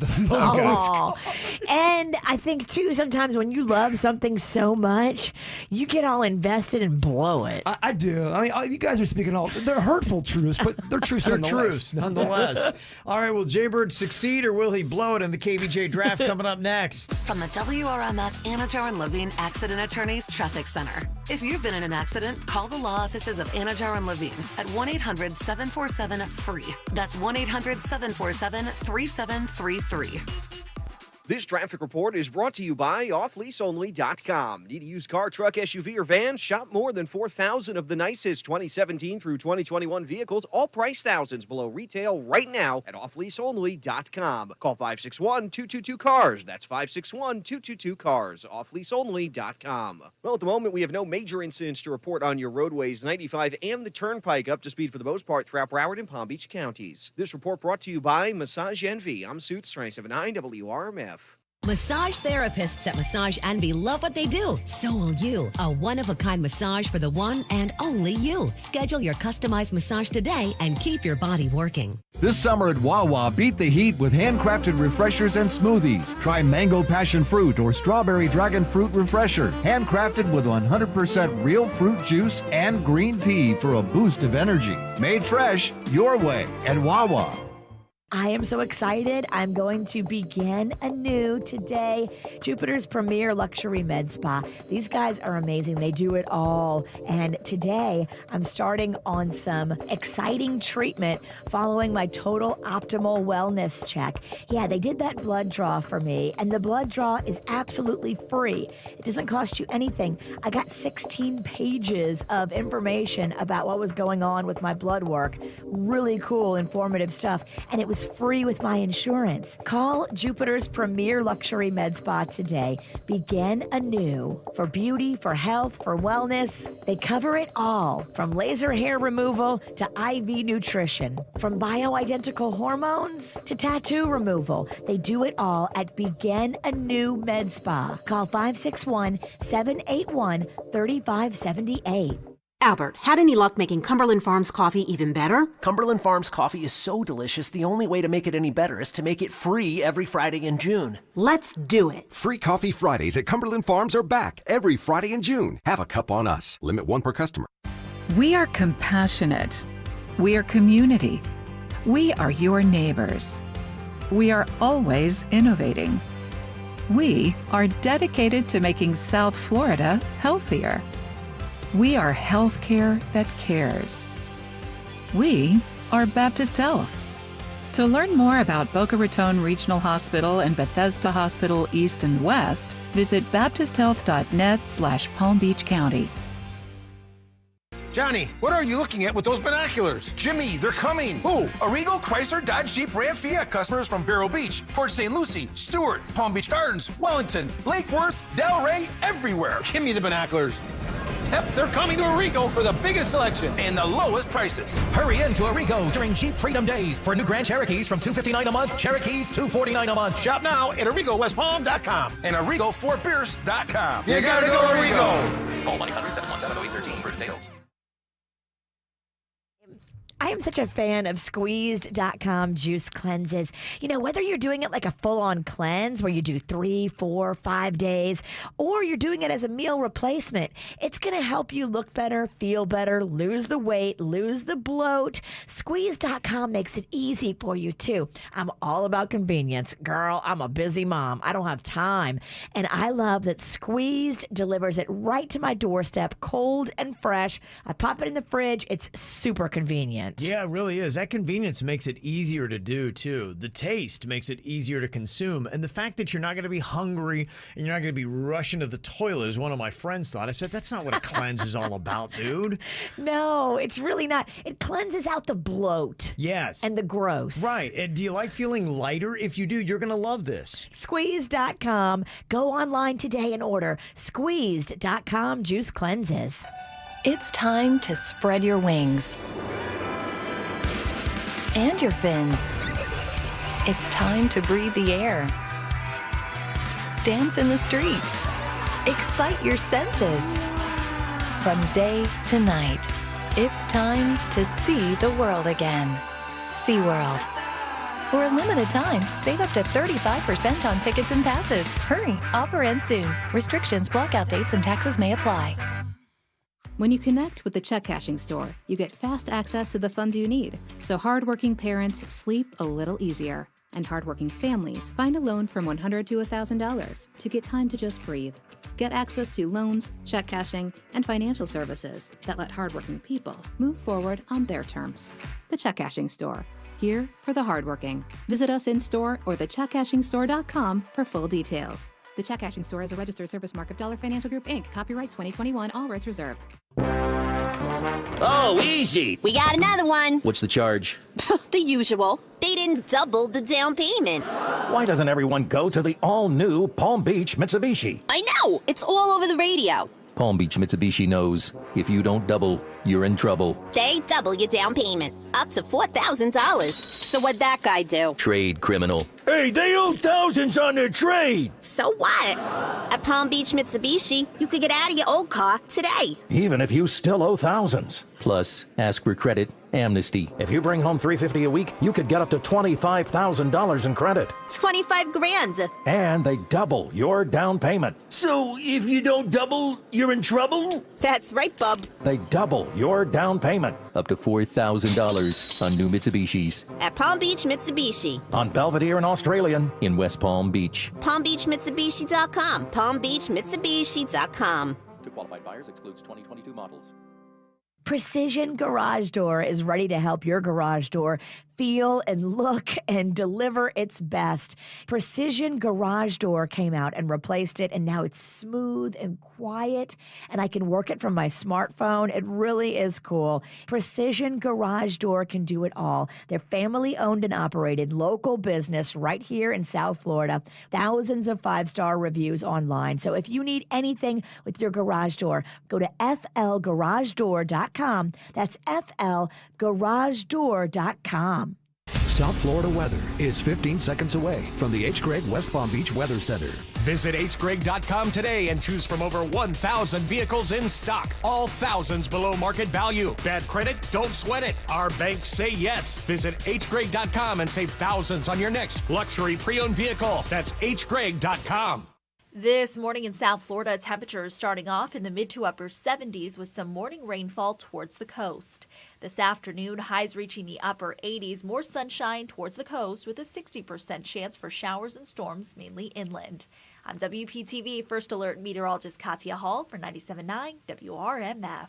And I think, too, sometimes when you love something so much, you get all invested and blow it. I do. I mean, you guys are speaking they're hurtful truths, but they're truths nonetheless. All right, will Jaybird succeed or will he blow it in the KVJ Draft coming up next? From the WRMF Anajar and Levine Accident Attorneys Traffic Center. If you've been in an accident, call the law offices of Anajar and Levine at 1-800-747-FREE. That's 1-800-747-3733. This traffic report is brought to you by OffLeaseOnly.com. Need a used car, truck, SUV, or van? Shop more than 4,000 of the nicest 2017 through 2021 vehicles, all priced thousands below retail right now at OffLeaseOnly.com. Call 561-222-CARS. That's 561-222-CARS. OffLeaseOnly.com. Well, at the moment, we have no major incidents to report on your roadways, 95 and the Turnpike up to speed for the most part throughout Broward and Palm Beach counties. This report brought to you by Massage Envy. I'm Suits 279 WRMF. Massage therapists at Massage Envy love what they do. So will you. A one-of-a-kind massage for the one and only you. Schedule your customized massage today and keep your body working. This summer at Wawa, beat the heat with handcrafted refreshers and smoothies. Try mango passion fruit or strawberry dragon fruit refresher. Handcrafted with 100% real fruit juice and green tea for a boost of energy. Made fresh your way at Wawa. I am so excited. I'm going to begin anew today. Jupiter's premier luxury med spa. These guys are amazing. They do it all. And today I'm starting on some exciting treatment following my total optimal wellness check. Yeah, they did that blood draw for me, and the blood draw is absolutely free. It doesn't cost you anything. I got 16 pages of information about what was going on with my blood work. Really cool, informative stuff. And it was free with my insurance. Call Jupiter's premier luxury med spa today. Begin anew. For beauty, for health, for wellness. They cover it all, from laser hair removal to IV nutrition. From bioidentical hormones to tattoo removal. They do it all at Begin Anew Med Spa. Call 561-781-3578. Albert, had any luck making Cumberland Farms coffee even better? Cumberland Farms coffee is so delicious, the only way to make it any better is to make it free every Friday in June. Let's do it. Free Coffee Fridays at Cumberland Farms are back every Friday in June. Have a cup on us. Limit 1 per customer. We are compassionate. We are community. We are your neighbors. We are always innovating. We are dedicated to making South Florida healthier. We are healthcare that cares. We are Baptist Health. To learn more about Boca Raton Regional Hospital and Bethesda Hospital East and West, visit baptisthealth.net/Palm Beach County. Johnny, what are you looking at with those binoculars? Jimmy, they're coming. Who? Arrigo, Chrysler, Dodge, Jeep, Ram, Fiat customers from Vero Beach, Port St. Lucie, Stewart, Palm Beach Gardens, Wellington, Lake Worth, Delray, everywhere. Give me the binoculars. Yep, they're coming to Arrigo for the biggest selection and the lowest prices. Hurry into Arrigo during Jeep Freedom Days for new Grand Cherokees from $259 a month, Cherokees $249 a month. Shop now at ArrigoWestPalm.com and ArrigoFortPierce.com. You gotta go Arrigo. Call 1-800-717-0813 for details. I am such a fan of squeezed.com juice cleanses. You know, whether you're doing it like a full-on cleanse where you do 3, 4, 5 days, or you're doing it as a meal replacement, it's going to help you look better, feel better, lose the weight, lose the bloat. Squeezed.com makes it easy for you, too. I'm all about convenience. Girl, I'm a busy mom. I don't have time. And I love that Squeezed delivers it right to my doorstep, cold and fresh. I pop it in the fridge. It's super convenient. Yeah, it really is. That convenience makes it easier to do, too. The taste makes it easier to consume. And the fact that you're not going to be hungry and you're not going to be rushing to the toilet, as one of my friends thought. I said, that's not what a cleanse is all about, dude. No, it's really not. It cleanses out the bloat. Yes. And the gross. Right. And do you like feeling lighter? If you do, you're going to love this. Squeezed.com. Go online today and order Squeezed.com juice cleanses. It's time to spread your wings. And your fins. It's time to breathe the air. Dance in the streets. Excite your senses. From day to night, it's time to see the world again. SeaWorld. For a limited time, save up to 35% on tickets and passes. Hurry, offer ends soon. Restrictions, blackout dates, and taxes may apply. When you connect with the check cashing store, you get fast access to the funds you need, so hardworking parents sleep a little easier, and hardworking families find a loan from $100 to $1,000 to get time to just breathe. Get access to loans, check cashing, and financial services that let hardworking people move forward on their terms. The Check Cashing Store, here for the hardworking. Visit us in-store or thecheckcashingstore.com for full details. The Check Cashing Store is a registered service mark of Dollar Financial Group, Inc., copyright 2021, all rights reserved. Oh, easy. We got another one. What's the charge? The usual. They didn't double the down payment. Why doesn't everyone go to the all-new Palm Beach Mitsubishi? I know. It's all over the radio. Palm Beach Mitsubishi knows if you don't double, you're in trouble. They double your down payment, up to $4,000. So what'd that guy do? Trade criminal. Hey, they owe thousands on their trade. So what? At Palm Beach Mitsubishi, you could get out of your old car today. Even if you still owe thousands. Plus, ask for credit, amnesty. If you bring home $350 a week, you could get up to $25,000 in credit. 25 grand. And they double your down payment. So if you don't double, you're in trouble? That's right, bub. They double your down payment. Up to $4,000 on new Mitsubishis. At Palm Beach Mitsubishi. On Belvedere and Australian in West Palm Beach. PalmBeachMitsubishi.com. PalmBeachMitsubishi.com. To qualified buyers excludes 2022 models. Precision Garage Door is ready to help your garage door feel and look and deliver its best. Precision Garage Door came out and replaced it, and now it's smooth and quiet, and I can work it from my smartphone. It really is cool. Precision Garage Door can do it all. They're family-owned and operated, local business right here in South Florida. Thousands of 5-star reviews online. So if you need anything with your garage door, go to flgaragedoor.com. That's flgaragedoor.com. South Florida weather is 15 seconds away from the H. Gregg West Palm Beach Weather Center. Visit hgregg.com today and choose from over 1,000 vehicles in stock. All thousands below market value. Bad credit? Don't sweat it. Our banks say yes. Visit hgregg.com and save thousands on your next luxury pre-owned vehicle. That's hgregg.com. This morning in South Florida, temperatures starting off in the mid to upper 70s with some morning rainfall towards the coast. This afternoon, highs reaching the upper 80s, more sunshine towards the coast with a 60% chance for showers and storms, mainly inland. I'm WPTV First Alert meteorologist Katia Hall for 97.9 WRMF.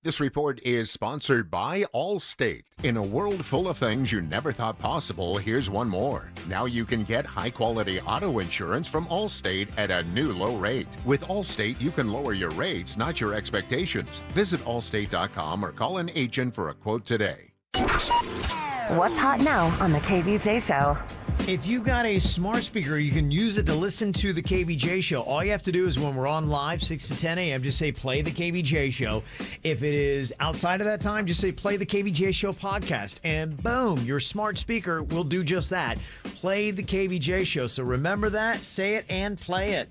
This report is sponsored by Allstate. In a world full of things you never thought possible, here's one more. Now you can get high-quality auto insurance from Allstate at a new low rate. With Allstate, you can lower your rates, not your expectations. Visit allstate.com or call an agent for a quote today. What's hot now on the KVJ Show? If you got a smart speaker, you can use it to listen to the KVJ Show. All you have to do is when we're on live, 6 to 10 a.m., just say play the KVJ Show. If it is outside of that time, just say play the KVJ Show podcast. And boom, your smart speaker will do just that. Play the KVJ Show. So remember that, say it, and play it.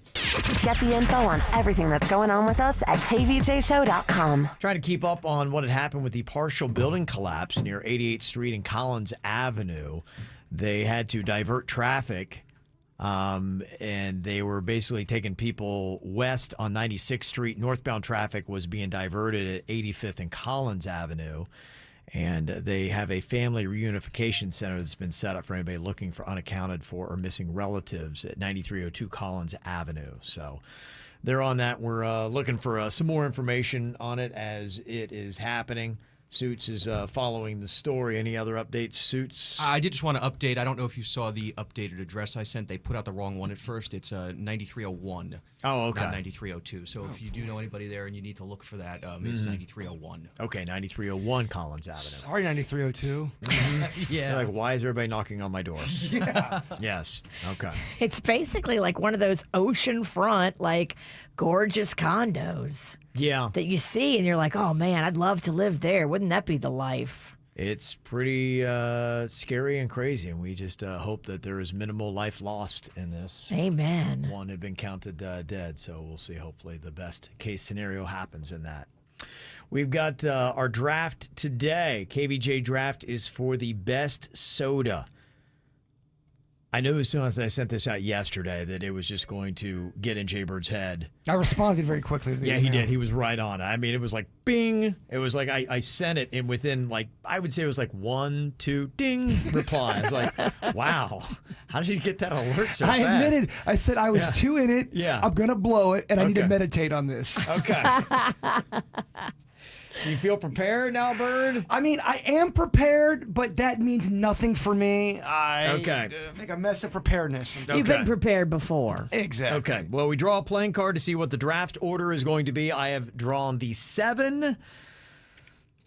Get the info on everything that's going on with us at kvjshow.com. Trying to keep up on what had happened with the partial building collapse near 88th Street and Collins Avenue. They had to divert traffic, and they were basically taking people west on 96th Street. Northbound traffic was being diverted at 85th and Collins Avenue. And they have a family reunification center that's been set up for anybody looking for unaccounted for or missing relatives at 9302 Collins Avenue. So they're on that. We're looking for some more information on it as it is happening. Suits is following the story. Any other updates, Suits? I did just want to update. I don't know if you saw the updated address I sent. They put out the wrong one at first. It's 9301. Oh, okay. Not 9302. So if you do know anybody there and you need to look for that, it's 9301. Okay, 9301 Collins Avenue. Sorry, 9302. Yeah. You're like, why is everybody knocking on my door? Yeah. Yes. Okay. It's basically like one of those oceanfront, like, gorgeous condos. Yeah. That you see and you're like, oh man, I'd love to live there. Wouldn't that be the life? It's pretty scary and crazy, and we just hope that there is minimal life lost in this. Amen. One had been counted dead, so we'll see. Hopefully the best case scenario happens in that. We've got our draft today. KVJ draft is for the best soda. I knew as soon as I sent this out yesterday that it was just going to get in Jaybird's head. I responded very quickly to the Yeah, email. he did. He was right on it. I mean, it was like bing. It was like I sent it, and within like, I would say it was like 1, 2, ding replies. Like, wow, how did you get that alert so I fast? admitted, I said I was too in it. Yeah. I'm going to blow it, and I need to Okay. meditate on this. Okay. You feel prepared now, Bird? I mean, I am prepared, but that means nothing for me. I make a mess of preparedness. You've been prepared before. Exactly. Okay. Well, we draw a playing card to see what the draft order is going to be. I have drawn the 7.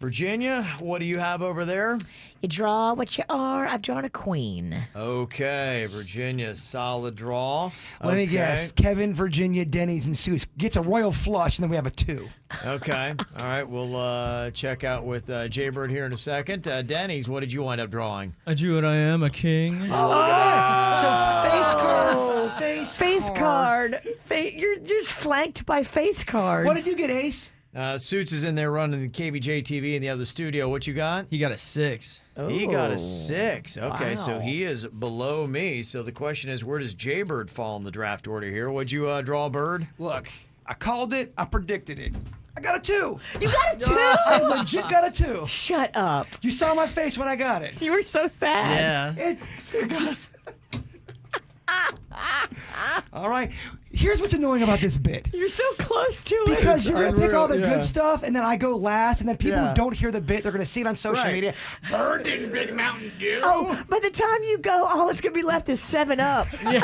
Virginia, what do you have over there? You draw what you are. I've drawn a queen. Okay, Virginia, solid draw. Let me Okay. guess. Kevin, Virginia, Denny's, and Sue's gets a royal flush, and then we have a 2. Okay. All right. We'll check out with Jaybird here in a second. Denny's, what did you wind up drawing? I drew what I am, a king. So face card. Face card. You're just flanked by face cards. What did you get, Ace? Suits is in there running the KVJ TV in the other studio. What you got? He got a 6. He got a 6. Okay, so Wow. he is below me. So the question is, where does Jaybird fall in the draft order here? What'd you draw, Bird? Look, I called it. I predicted it. I got a 2. You got a 2? I legit got a 2. Shut up. You saw my face when I got it. You were so sad. Yeah. It just... All right. Here's what's annoying about this bit. You're so close to it. Because you're going to pick all the unreal, yeah. good stuff, and then I go last, and then people Yeah. who don't hear the bit, they're going to see it on social Right. media. Bird didn't pick Mountain Dew. Oh, by the time you go, all that's going to be left is 7-Up. Damn,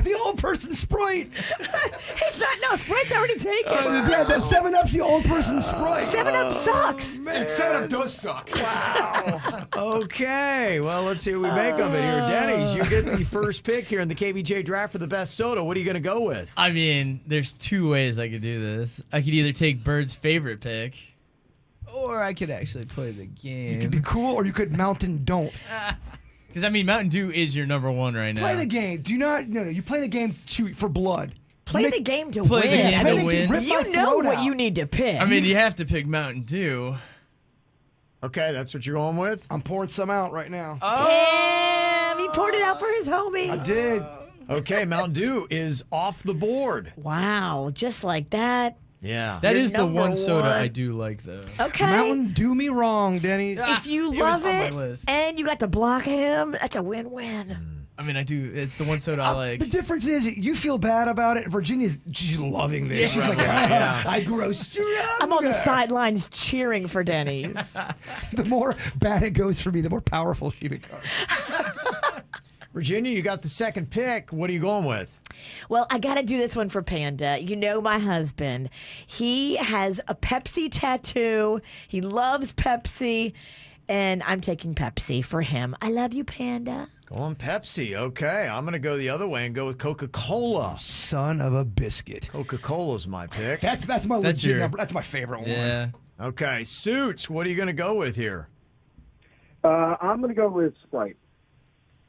the old person Sprite. No, Sprite's already taken. Yeah, that 7-Up's the old person Sprite. 7-Up sucks. And 7-Up does suck. Okay, well, let's see what we make of it here. Denny's, you get the first pick here in the KVJ draft for the best soda. What are you going to go with? I mean, there's 2 ways I could do this. I could either take Bird's favorite pick, or I could actually play the game. You could be cool, or you could Mountain Don't. Because, I mean, Mountain Dew is your number 1 right now. Play the game. Do not. No, you play the game for blood. Play the game to Play the win. game to win. Rip my You know throat what out. you need to pick. I mean, you have to pick Mountain Dew. Okay, that's what you're going with? I'm pouring some out right now. Damn, he poured it out for his homie. I did. Okay, Mountain Dew is off the board. Wow, just like that. Yeah. That You're is the number one soda one. I do like, though. Okay. Mountain Do Me Wrong, Denny. If you it was love on my it list. and you got to block him, that's a win-win. I mean, I do. It's the one soda I like. The difference is you feel bad about it. Virginia's she's loving this. Yeah. She's like, I grow strong. I'm on the sidelines cheering for Denny's. The more bad it goes for me, the more powerful she becomes. Virginia, you got the second pick. What are you going with? Well, I got to do this one for Panda. You know my husband. He has a Pepsi tattoo. He loves Pepsi, and I'm taking Pepsi for him. I love you, Panda. Going Pepsi. Okay, I'm going to go the other way and go with Coca-Cola. Son of a biscuit. Coca-Cola's my pick. That's my That's legit your- number. That's my favorite one. Yeah. Okay, Suits, what are you going to go with here? I'm going to go with Sprite.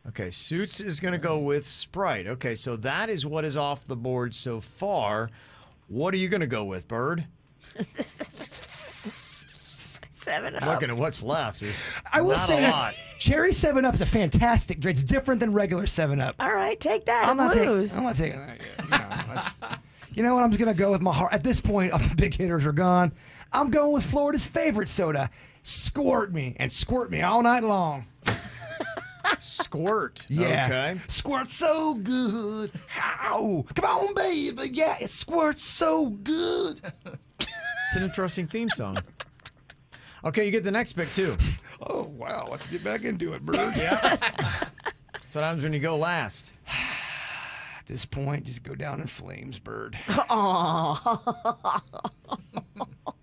Okay, Suits is going to go with Sprite. Okay, so that is what is off the board so far. What are you going to go with, Bird? 7-Up. Looking at what's left, there's I will not say a that lot. Cherry 7-Up is a fantastic drink. It's different than regular 7-Up. All right, take that. I'm not Blues. taking that yet. You know what? I'm just going to go with my heart. At this point, all the big hitters are gone. I'm going with Florida's favorite soda. Squirt me and squirt me all night long. Squirt. Yeah. Okay. Squirt so good. How? Come on, baby. Yeah, it squirts so good. It's an interesting theme song. Okay, you get the next pick, too. Oh, wow. Let's get back into it, Bird. Yeah. That's what happens when you go last. At this point, just go down in flames, Bird. Aw.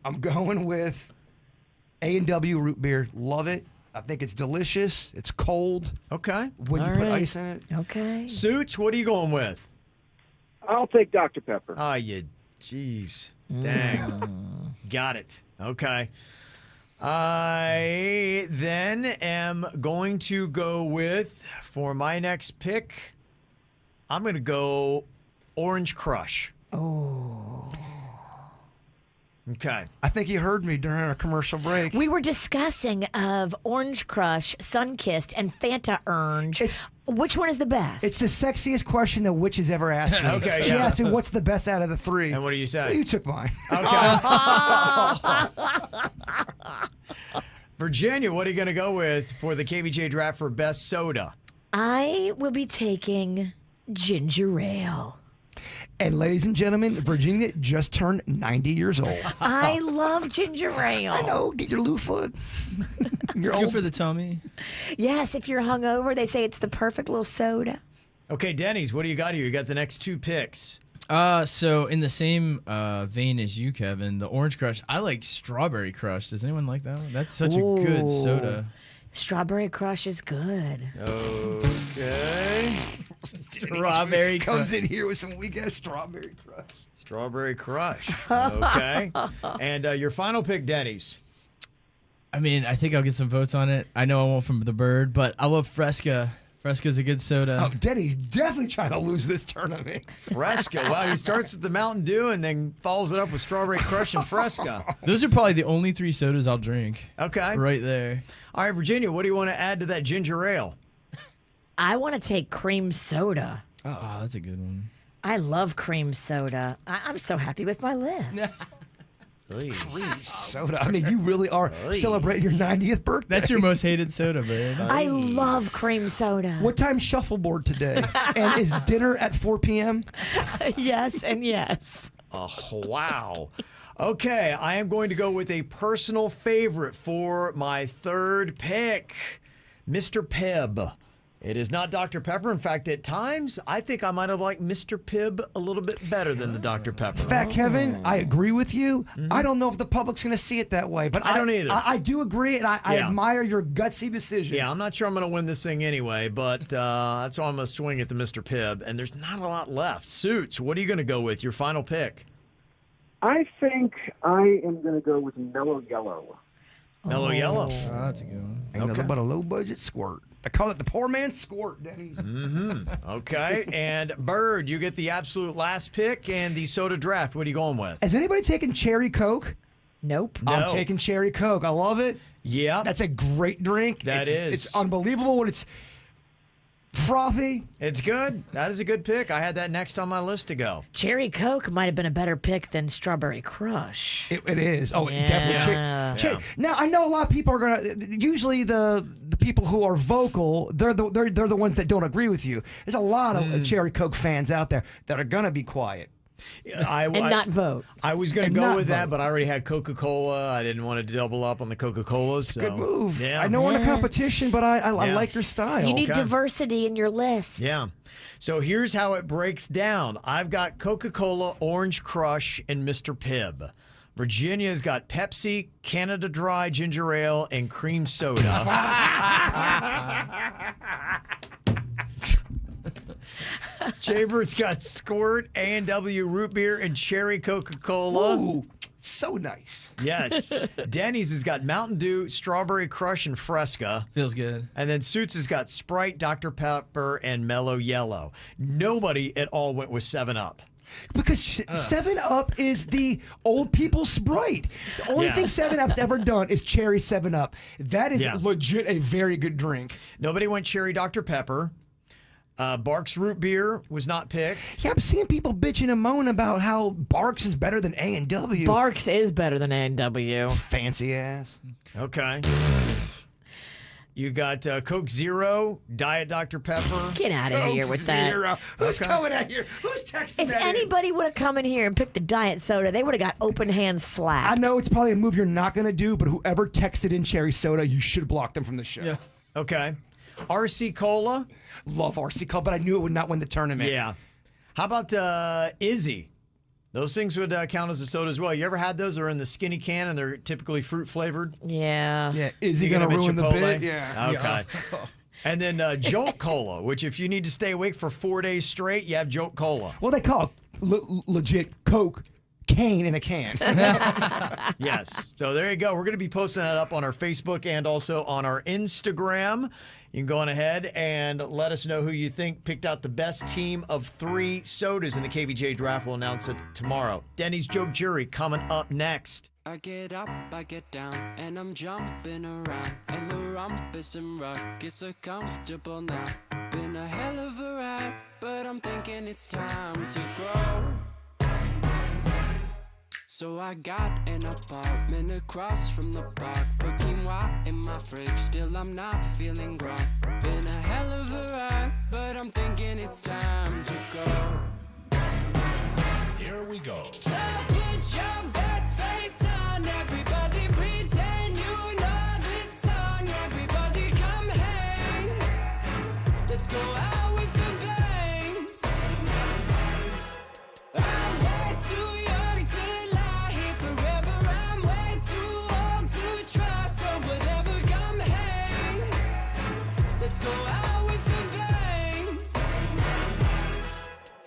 I'm going with A&W root beer. Love it. I think it's delicious. It's cold. Okay. When you All put right. ice in it. Okay. Suits, what are you going with? I'll take Dr. Pepper. Oh, you, jeez. Dang. Got it. Okay. I then am going to go with, for my next pick, I'm going to go Orange Crush. Oh. Okay. I think you heard me during our commercial break. We were discussing of Orange Crush, Sunkissed, and Fanta Orange. Which one is the best? It's the sexiest question that Witch has ever asked me. Okay, She yeah. asked me what's the best out of the 3. And what do you say? You took mine. Okay. Virginia, what are you going to go with for the KVJ draft for best soda? I will be taking ginger ale. And ladies and gentlemen, Virginia just turned 90 years old. I love ginger ale. I know. Get your loofah. You're Good old. for the tummy. Yes, if you're hungover, they say it's the perfect little soda. Okay, Denny's, what do you got here? You got the next 2 picks. So in the same vein as you, Kevin, the Orange Crush, I like Strawberry Crush. Does anyone like that one? That's such a good soda. Strawberry Crush is good. Okay. Strawberry comes in here with some weak ass Strawberry Crush. Strawberry Crush. Okay. And your final pick, Denny's. I mean, I think I'll get some votes on it. I know I won't from the Bird, but I love Fresca. Fresca's a good soda. Oh, Denny's definitely trying to lose this tournament. Fresca. Wow, he starts with the Mountain Dew and then follows it up with Strawberry Crush and Fresca. Those are probably the only 3 sodas I'll drink. Okay. Right there. All right, Virginia, what do you want to add to that ginger ale? I want to take cream soda. Oh, that's a good one. I love cream soda. I'm so happy with my list. Cream soda. I mean, you really are celebrating your 90th birthday. That's your most hated soda, man. I love cream soda. What time's shuffleboard today? And is dinner at 4 p.m.? Yes and yes. Oh, wow. Okay, I am going to go with a personal favorite for my third pick, Mr. Pibb. It is not Dr. Pepper. In fact, at times, I think I might have liked Mr. Pibb a little bit better than the Dr. Pepper. In fact, Kevin, I agree with you. I don't know if the public's going to see it that way, but I don't either. I do agree, and I admire your gutsy decision. Yeah, I'm not sure I'm going to win this thing anyway, but that's why I'm going to swing at the Mr. Pibb, and there's not a lot left. Suits, what are you going to go with? Your final pick? I think I am going to go with Mellow Yellow. Mellow Yellow. Oh, that's a good one. Ain't nothing but a low-budget squirt. I call it the poor man's squirt, Denny. Okay, and Bird, you get the absolute last pick and the soda draft. What are you going with? Has anybody taken Cherry Coke? Nope. I'm taking Cherry Coke. I love it. Yeah. That's a great drink. It's unbelievable when it's frothy. It's good. That is a good pick. I had that next on my list to go. Cherry Coke might have been a better pick than Strawberry Crush. It is. Oh, Yeah. definitely. Yeah. Now I know a lot of people are gonna. Usually the people who are vocal, they're the ones that don't agree with you. There's a lot of Cherry Coke fans out there that are gonna be quiet. Not vote. I was going to go with that, but I already had Coca-Cola. I didn't want to double up on the Coca-Colas. So. Good move. Yeah. I know in a competition, but I like your style. You need diversity in your list. Yeah. So here's how it breaks down. I've got Coca-Cola, Orange Crush, and Mr. Pibb. Virginia's got Pepsi, Canada Dry Ginger Ale, and cream soda. Chamber's got Squirt, A&W Root Beer, and Cherry Coca-Cola. Ooh, so nice. Yes. Denny's has got Mountain Dew, Strawberry Crush, and Fresca. Feels good. And then Suits has got Sprite, Dr. Pepper, and Mellow Yellow. Nobody at all went with 7-Up. Because 7-Up is the old people's Sprite. The only thing 7-Up's ever done is cherry 7-Up. That is legit a very good drink. Nobody went cherry Dr. Pepper. Barks Root Beer was not picked. Yeah, I'm seeing people bitching and moaning about how Barks is better than A&W. Barks is better than A&W. Fancy ass. Okay. You got Coke Zero, Diet Dr. Pepper. Get out of here with that. Zero. Who's coming out here? Who's texting If that anybody would have come in here and picked the diet soda, they would have got open hand slapped. I know it's probably a move you're not going to do, but whoever texted in cherry soda, you should block them from the show. Yeah. Okay. RC Cola. Love RC Cola, but I knew it would not win the tournament. Yeah. How about Izzy? Those things would count as a soda as well. You ever had those? They're in the skinny can and they're typically fruit flavored. Yeah. Yeah. Is he going to ruin the bit? Yeah. Okay. And then Jolt Cola, which if you need to stay awake for 4 days straight, you have Jolt Cola. Well, they call it legit Coke cane in a can. Yes. So there you go. We're going to be posting that up on our Facebook and also on our Instagram. You can go on ahead and let us know who you think picked out the best team of 3 sodas in the KVJ draft. We'll announce it tomorrow. Denny's Joke Jury coming up next. I get up, I get down, and I'm jumping around, and the rumpus and rock is so comfortable now. Been a hell of a ride, but I'm thinking it's time to grow. So I got an apartment across from the park, put quinoa in my fridge, still I'm not feeling grown. Been a hell of a ride, but I'm thinking it's time to go. Here we go. So put your best face on, everybody pretend you know this song. Everybody come hang, let's go out with a bang.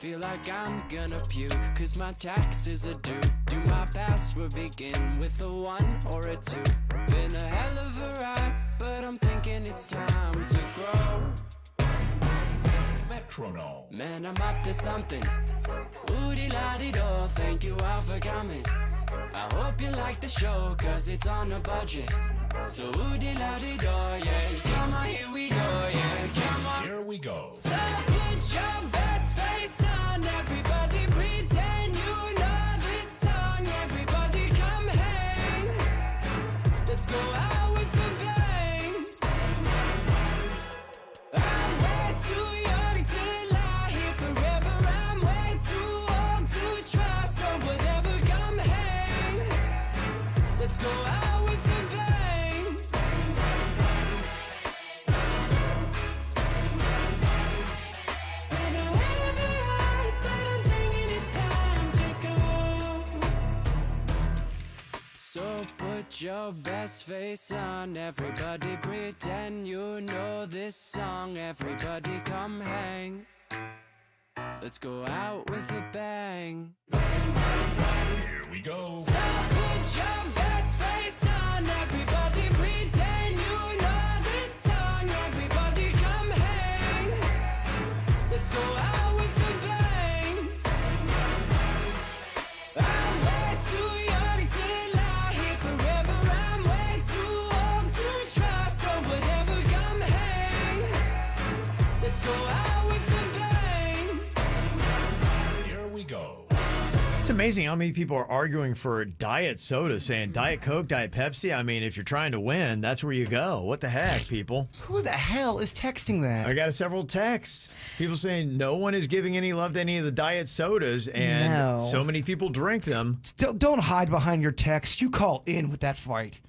feel like I'm gonna puke, cause my taxes are due. Do my password begin with a 1 or a 2? Been a hell of a ride, but I'm thinking it's time to grow. Metronome. Man, I'm up to something. Ooh-dee-la-dee-do, thank you all for coming. I hope you like the show, cause it's on a budget. So ooh-dee-la-dee-do, yeah. Come on, here we go, yeah. Come on. Here we go. So put your best face on, everybody pretend you know this song. Everybody come hang. Let's go out with a bang. I'm way too young to lie here forever. I'm way too old to try, so whatever, come hang. Let's go out with a bang. So put your best face on, everybody pretend you know this song. Everybody come hang. Let's go out with a bang. Here we go. So put your best face on, everybody pretend you know this song. Everybody come hang. Let's go out with a bang. I'm way too young to lie here forever. I'm way too old to try, so whatever, come hang. Let's go out with a bang. Here we go. It's amazing how many people are arguing for diet soda, saying Diet Coke, Diet Pepsi. I mean, if you're trying to win, that's where you go. What the heck, people? Who the hell is texting that? I got several texts. People saying no one is giving any love to any of the diet sodas, and so many people drink them. Still, don't hide behind your text. You call in with that fight.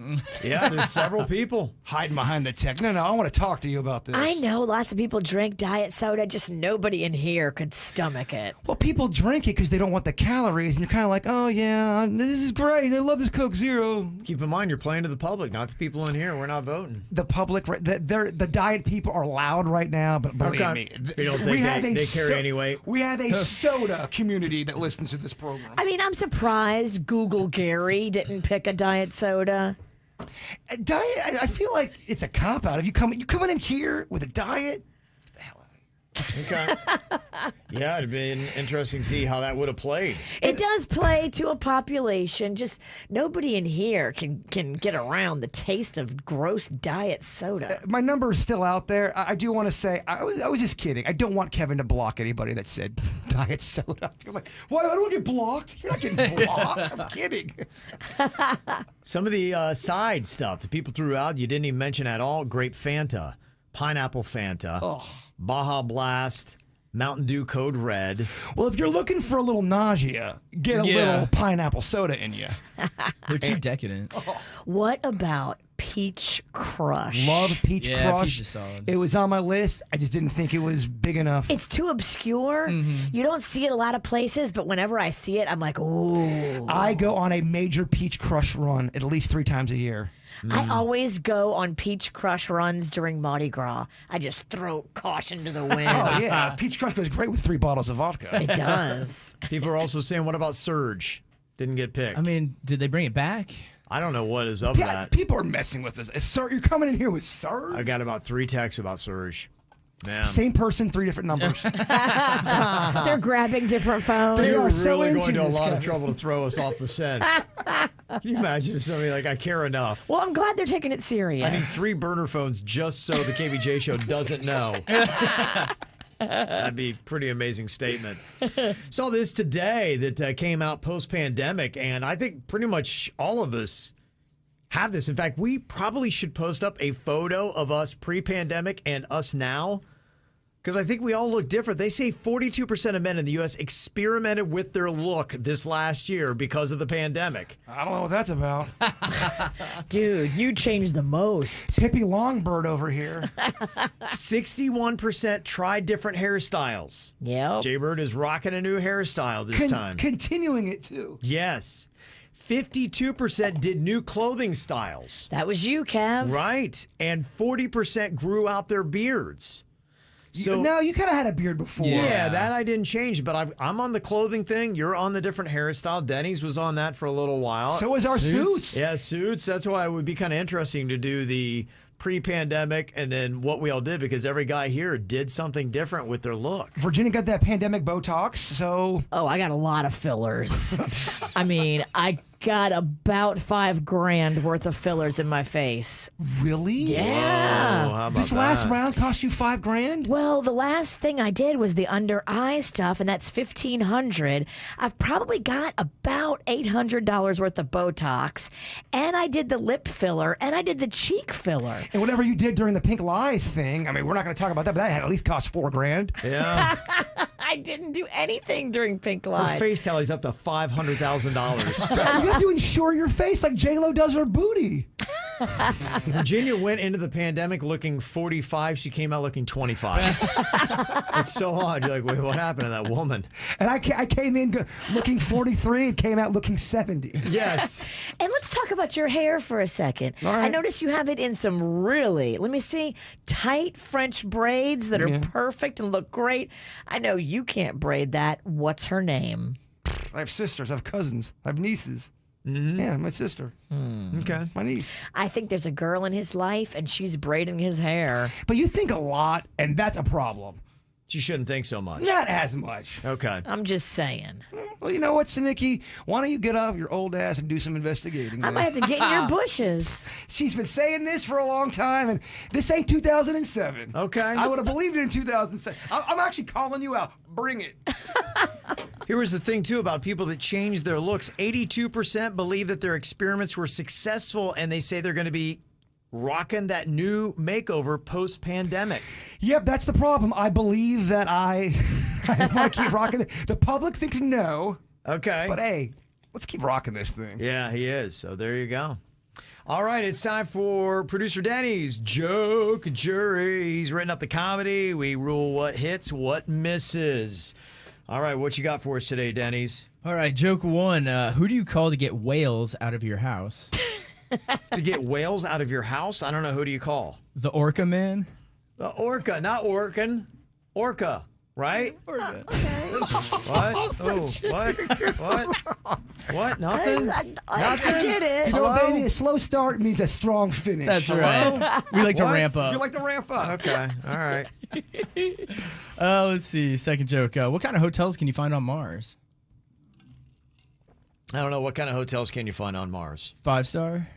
Yeah, there's several people hiding behind the text. No, I want to talk to you about this. I know lots of people drink diet soda, just nobody in here could stomach it. Well, people drink it because they don't want the calories, and you're kind of like, oh, yeah, this is great. I love this Coke Zero. Keep in mind, you're playing to the public, not the people in here. We're not voting. The public, the diet people are loud right now, but believe me, you don't think they carry any weight? We have a soda community that listens to this program. I mean, I'm surprised Google Gary didn't pick a diet soda. Diet, I feel like it's a cop-out. If you coming in here with a diet, get the hell out of here. Okay. Yeah, it'd been interesting to see how that would have played. It does play to a population. Just nobody in here can get around the taste of gross diet soda. My number is still out there. I do want to say I was just kidding. I don't want Kevin to block anybody that said diet soda. I feel like, why I don't get blocked? You're not getting blocked. I'm kidding. Some of the side stuff that people threw out you didn't even mention at all: grape Fanta, pineapple Fanta, Baja Blast, Mountain Dew Code Red. Well, if you're looking for a little nausea, get a little pineapple soda in you. They're too decadent. What about Peach Crush? Love Peach Crush. Peach is solid. It was on my list. I just didn't think it was big enough. It's too obscure. You don't see it a lot of places, but whenever I see it, I'm like, ooh. I go on a major Peach Crush run at least 3 times a year. I always go on Peach Crush runs during Mardi Gras. I just throw caution to the wind. Oh, yeah. Peach Crush goes great with 3 bottles of vodka. It does. People are also saying, what about Surge? Didn't get picked. I mean, did they bring it back? I don't know what is up with that. People are messing with this. Sir, you're coming in here with Surge? I got about 3 texts about Surge. Man. Same person, 3 different numbers. They're grabbing different phones. They are so really into going to a this lot guy. of trouble to throw us off the scent. Can you imagine if somebody like, I care enough? Well, I'm glad they're taking it serious. I need 3 burner phones just so the KVJ show doesn't know. That'd be a pretty amazing statement. Saw this today that came out post-pandemic, and I think pretty much all of us have this. In fact, we probably should post up a photo of us pre-pandemic and us now, because I think we all look different. They say 42% of men in the U.S. experimented with their look this last year because of the pandemic. I don't know what that's about. Dude, you changed the most. Pippi Longbird over here. 61% tried different hairstyles. Yep. Jaybird is rocking a new hairstyle this time. Continuing it, too. Yes. 52% did new clothing styles. That was you, Kev. Right. And 40% grew out their beards. No, you kind of had a beard before. Yeah, that I didn't change, but I'm on the clothing thing. You're on the different hairstyle. Denny's was on that for a little while. So was our suits. Yeah, suits. That's why it would be kind of interesting to do the pre-pandemic and then what we all did, because every guy here did something different with their look. Virginia got that pandemic Botox, so... Oh, I got a lot of fillers. I mean, I got about $5,000 worth of fillers in my face. Really? Yeah. Whoa, how about This last that? round cost you $5,000? Well, the last thing I did was the under eye stuff, and that's $1,500. I've probably got about $800 worth of Botox, and I did the lip filler, and I did the cheek filler. And whatever you did during the pink lies thing, I mean, we're not going to talk about that, but that had at least cost $4,000. Yeah. I didn't do anything during pink Her lies. face tally's up to $500,000. You have to insure your face like J-Lo does her booty. Virginia went into the pandemic looking 45. She came out looking 25. It's so odd. You're like, wait, what happened to that woman? And I came in looking 43 and came out looking 70. Yes. And let's talk about your hair for a second. All right. I noticed you have it in some really, let me see, tight French braids that are perfect and look great. I know you can't braid that. What's her name? I have sisters, I have cousins, I have nieces. Yeah, my sister. Okay. My niece. I think there's a girl in his life and she's braiding his hair. But you think a lot, and that's a problem. She shouldn't think so much. Not as much. Okay. I'm just saying. Well, you know what, Sinicki? Why don't you get off your old ass and do some investigating? I might have to get in your bushes. She's been saying this for a long time, and this ain't 2007. Okay. I would have believed it in 2007. I'm actually calling you out. Bring it. Here was the thing, too, about people that change their looks. 82% believe that their experiments were successful, and they say they're going to be rocking that new makeover post-pandemic. Yep, that's the problem. I believe that I want to keep rocking it. The public thinks no. Okay. But hey, let's keep rocking this thing. Yeah, he is. So there you go. All right, it's time for producer Danny's Joke Jury. He's written up the comedy. We rule what hits, what misses. All right, what you got for us today, Denny's? All right, joke one. Who do you call to get whales out of your house? To get whales out of your house? I don't know. Who do you call? The Orca Man? The Orca, not Orkin. Orca, right? Orca. What? Oh, what? What? Nothing? I Nothing? get it. You know, Hello? baby, a slow start means a strong finish. That's Hello? right. We like to What? ramp up. You like to ramp up. Okay, all right. Let's see. Second joke. What kind of hotels can you find on Mars? I don't know. What kind of hotels can you find on Mars? 5-star?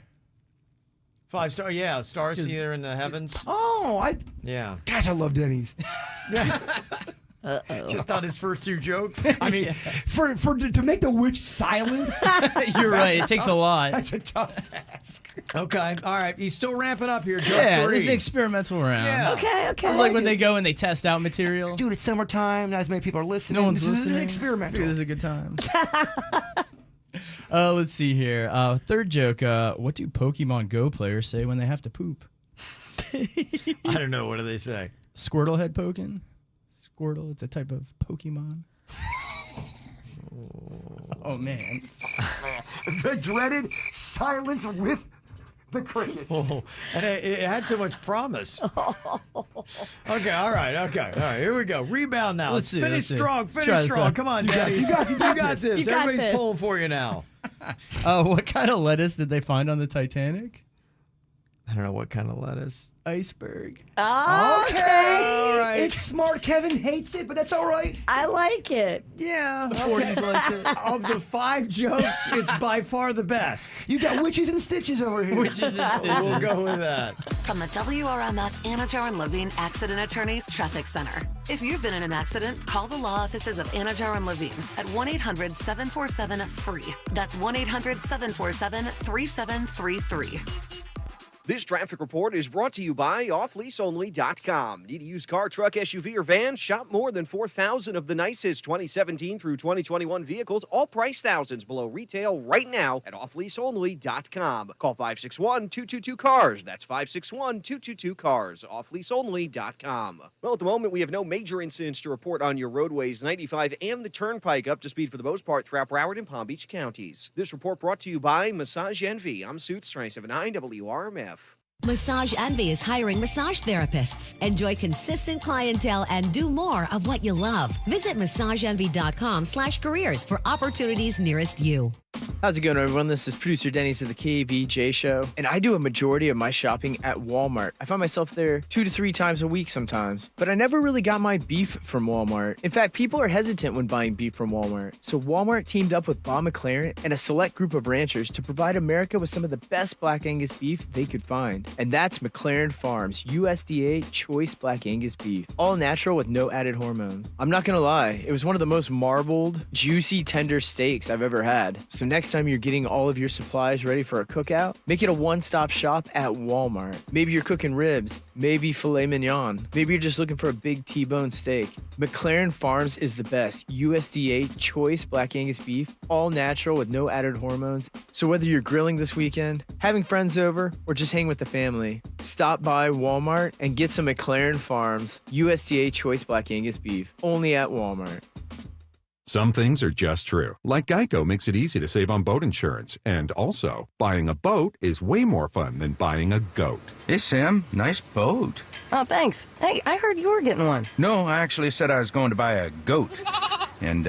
5-star, yeah. Stars here in the heavens. Oh, Yeah. gosh, I love Denny's. Just on his first two jokes. I mean, to make the witch silent. You're right. It takes a lot. That's a tough task. Okay. All right. He's still ramping up here. Joke Yeah, three. this is an experimental round. Yeah. Okay. It's like when they go and they test out material. Dude, it's summertime. Not as many people are listening. No one's this listening. is experimental. This is a good time. Let's see here. Third joke. What do Pokemon Go players say when they have to poop? I don't know. What do they say? Squirtle head poking? Squirtle, it's a type of Pokemon. Oh, man. The dreaded silence with the crickets. Oh, and it had so much promise. Okay, all right, here we go. Rebound now. Let's see, Finish let's see. strong, Let's try finish this strong. out. Come on, You got Daddy. this. You got this. You got Everybody's this. pulling for you now. What kind of lettuce did they find on the Titanic? I don't know what kind of lettuce. Iceberg. Okay. All right. It's smart. Kevin hates it, but that's all right. I like it. Yeah. The 40s liked it. Of the 5 jokes, it's by far the best. You got witches and stitches over here. Witches and stitches. We'll go with that. From the WRMF Anajar and Levine Accident Attorneys Traffic Center. If you've been in an accident, call the law offices of Anajar and Levine at 1-800-747-FREE. That's 1-800-747-3733. This traffic report is brought to you by offleaseonly.com. Need a used car, truck, SUV, or van? Shop more than 4,000 of the nicest 2017 through 2021 vehicles, all priced thousands below retail right now at offleaseonly.com. Call 561-222-CARS. That's 561-222-CARS. Offleaseonly.com. Well, at the moment, we have no major incidents to report on your roadways. 95 and the Turnpike up to speed for the most part throughout Broward and Palm Beach counties. This report brought to you by Massage Envy. I'm Suits 279 WRMF. Massage Envy is hiring massage therapists. Enjoy consistent clientele and do more of what you love. Visit massageenvy.com/careers for opportunities nearest you. How's it going, everyone? This is producer Denny's of the KVJ Show, and I do a majority of my shopping at Walmart. I find myself there 2 to 3 times a week sometimes, but I never really got my beef from Walmart. In fact, people are hesitant when buying beef from Walmart, so Walmart teamed up with Bob McLaren and a select group of ranchers to provide America with some of the best Black Angus beef they could find, and that's McLaren Farms USDA Choice Black Angus beef, all natural with no added hormones. I'm not gonna lie, it was one of the most marbled, juicy, tender steaks I've ever had. So next time you're getting all of your supplies ready for a cookout, make it a one-stop shop at Walmart. Maybe you're cooking ribs, maybe filet mignon, maybe you're just looking for a big T-bone steak. McLaren Farms is the best USDA Choice Black Angus beef, all natural with no added hormones. So whether you're grilling this weekend, having friends over, or just hang with the family, stop by Walmart and get some McLaren Farms USDA Choice Black Angus beef, only at Walmart. Some things are just true. Like Geico makes it easy to save on boat insurance. And also, buying a boat is way more fun than buying a goat. Hey, Sam. Nice boat. Oh, thanks. Hey, I heard you were getting one. No, I actually said I was going to buy a goat. And,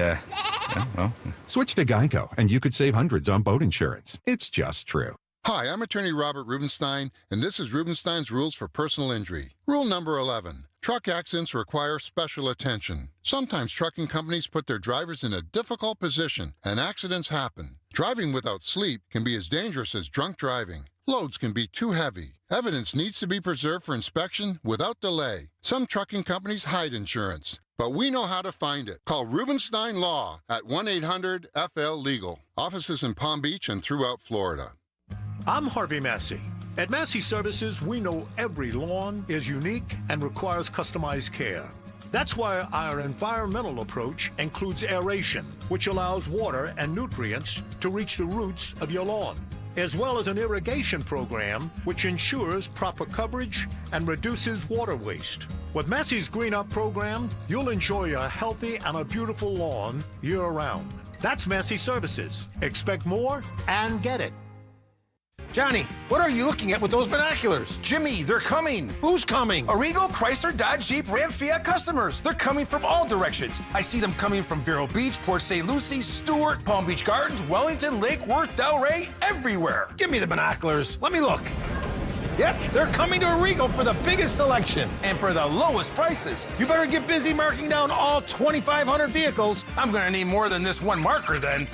well. Switch to Geico, and you could save hundreds on boat insurance. It's just true. Hi, I'm attorney Robert Rubenstein, and this is Rubenstein's Rules for Personal Injury. Rule number 11. Truck accidents require special attention. Sometimes trucking companies put their drivers in a difficult position, and accidents happen. Driving without sleep can be as dangerous as drunk driving. Loads can be too heavy. Evidence needs to be preserved for inspection without delay. Some trucking companies hide insurance, but we know how to find it. Call Rubenstein Law at 1-800-FL-LEGAL. Offices in Palm Beach and throughout Florida. I'm Harvey Massey. At Massey Services, we know every lawn is unique and requires customized care. That's why our environmental approach includes aeration, which allows water and nutrients to reach the roots of your lawn, as well as an irrigation program which ensures proper coverage and reduces water waste. With Massey's Green Up program, you'll enjoy a healthy and a beautiful lawn year-round. That's Massey Services. Expect more and get it. Johnny, what are you looking at with those binoculars? Jimmy, they're coming. Who's coming? Arrigo, Chrysler, Dodge, Jeep, Ram, Fiat customers. They're coming from all directions. I see them coming from Vero Beach, Port St. Lucie, Stewart, Palm Beach Gardens, Wellington, Lake Worth, Delray, everywhere. Give me the binoculars. Let me look. Yep, they're coming to Arrigo for the biggest selection. And for the lowest prices. You better get busy marking down all 2,500 vehicles. I'm going to need more than this one marker then.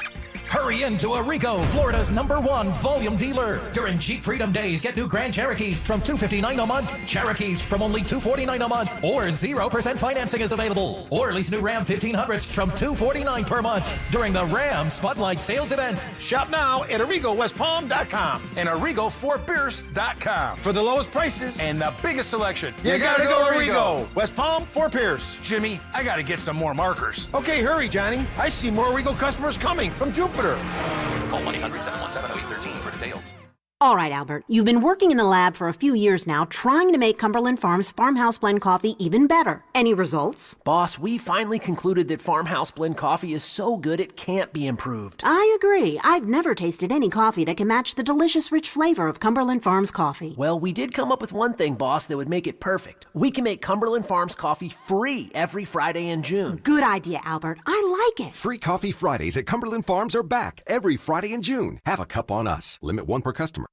Hurry into Arrigo, Florida's #1 volume dealer. During Jeep Freedom Days, get new Grand Cherokees from $259 a month, Cherokees from only $249 a month, or 0% financing is available. Or lease new Ram 1500s from $249 per month during the Ram Spotlight Sales Event. Shop now at ArrigoWestPalm.com and ArrigoFortPierce.com for the lowest prices and the biggest selection. You gotta go Arrigo. West Palm, Fort Pierce. Jimmy, I gotta get some more markers. Okay, hurry, Johnny. I see more Arrigo customers coming from Jupiter. Call 1-800-717-0813 for details. All right, Albert, you've been working in the lab for a few years now trying to make Cumberland Farms Farmhouse Blend coffee even better. Any results? Boss, we finally concluded that Farmhouse Blend coffee is so good it can't be improved. I agree. I've never tasted any coffee that can match the delicious rich flavor of Cumberland Farms coffee. Well, we did come up with one thing, boss, that would make it perfect. We can make Cumberland Farms coffee free every Friday in June. Good idea, Albert. I like it. Free Coffee Fridays at Cumberland Farms are back every Friday in June. Have a cup on us. Limit 1 per customer.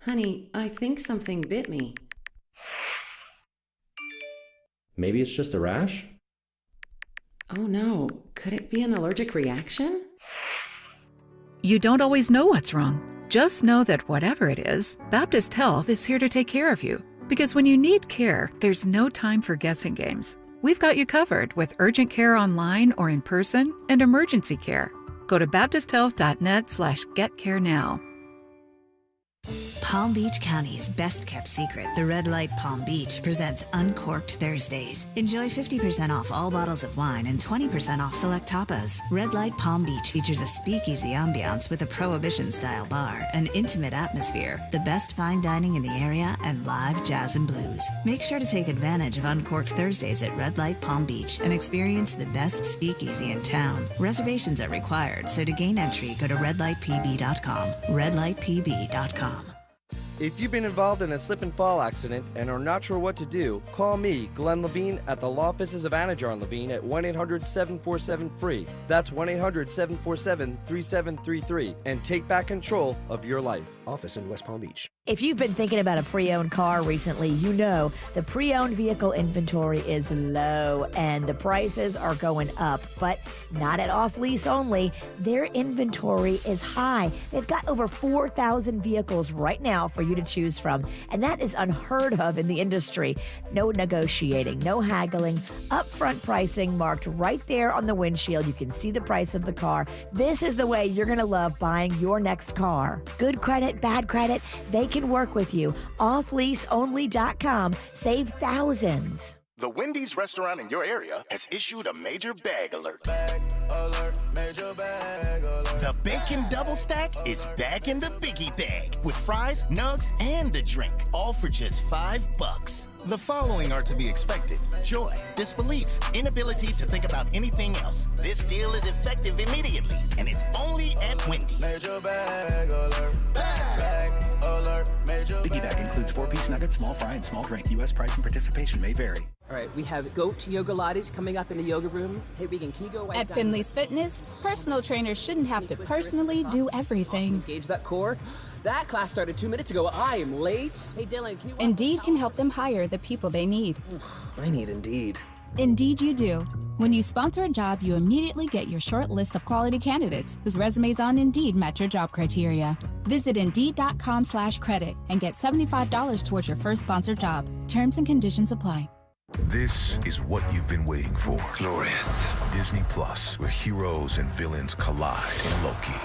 Honey, I think something bit me. Maybe it's just a rash? Oh no, could it be an allergic reaction? You don't always know what's wrong. Just know that whatever it is, Baptist Health is here to take care of you. Because when you need care, there's no time for guessing games. We've got you covered with urgent care online or in person and emergency care. Go to baptisthealth.net/getcarenow. Palm Beach County's best-kept secret, the Red Light Palm Beach, presents Uncorked Thursdays. Enjoy 50% off all bottles of wine and 20% off select tapas. Red Light Palm Beach features a speakeasy ambiance with a prohibition-style bar, an intimate atmosphere, the best fine dining in the area, and live jazz and blues. Make sure to take advantage of Uncorked Thursdays at Red Light Palm Beach and experience the best speakeasy in town. Reservations are required, so to gain entry, go to redlightpb.com. redlightpb.com. If you've been involved in a slip and fall accident and are not sure what to do, call me, Glenn Levine, at the law offices of Anajar and Levine at 1-800-747-FREE. That's 1-800-747-3733, and take back control of your life. Office in West Palm Beach. If you've been thinking about a pre-owned car recently, you know the pre-owned vehicle inventory is low and the prices are going up, but not at Off Lease Only. Their inventory is high. They've got over 4,000 vehicles right now for you to choose from, and that is unheard of in the industry. No negotiating, no haggling, upfront pricing marked right there on the windshield. You can see the price of the car. This is the way you're going to love buying your next car. Good credit, bad credit, they can work with you. OffLeaseOnly.com. Save thousands. The Wendy's restaurant in your area has issued a major bag alert. Major bag alert. The bacon double stack is back in the biggie bag with fries, nugs, and a drink, all for just $5. The following are to be expected: joy, disbelief, inability to think about anything else. This deal is effective immediately, and it's only at Wendy's. Major bag alert. Bag alert. Major Biggie bag includes 4-piece nuggets, small fry, and small drink. U.S. price and participation may vary. All right, we have goat yoga lattes coming up in the yoga room. Hey, Regan, can you go At Finley's Fitness, personal trainers shouldn't have to personally do everything. Engage that core. That class started 2 minutes ago. I am late. Hey, Dylan, can you... Indeed can help them hire the people they need. I need Indeed. Indeed you do. When you sponsor a job, you immediately get your short list of quality candidates whose resumes on Indeed match your job criteria. Visit Indeed.com/credit and get $75 towards your first sponsored job. Terms and conditions apply. This is what you've been waiting for. Glorious. Disney Plus, where heroes and villains collide in Loki.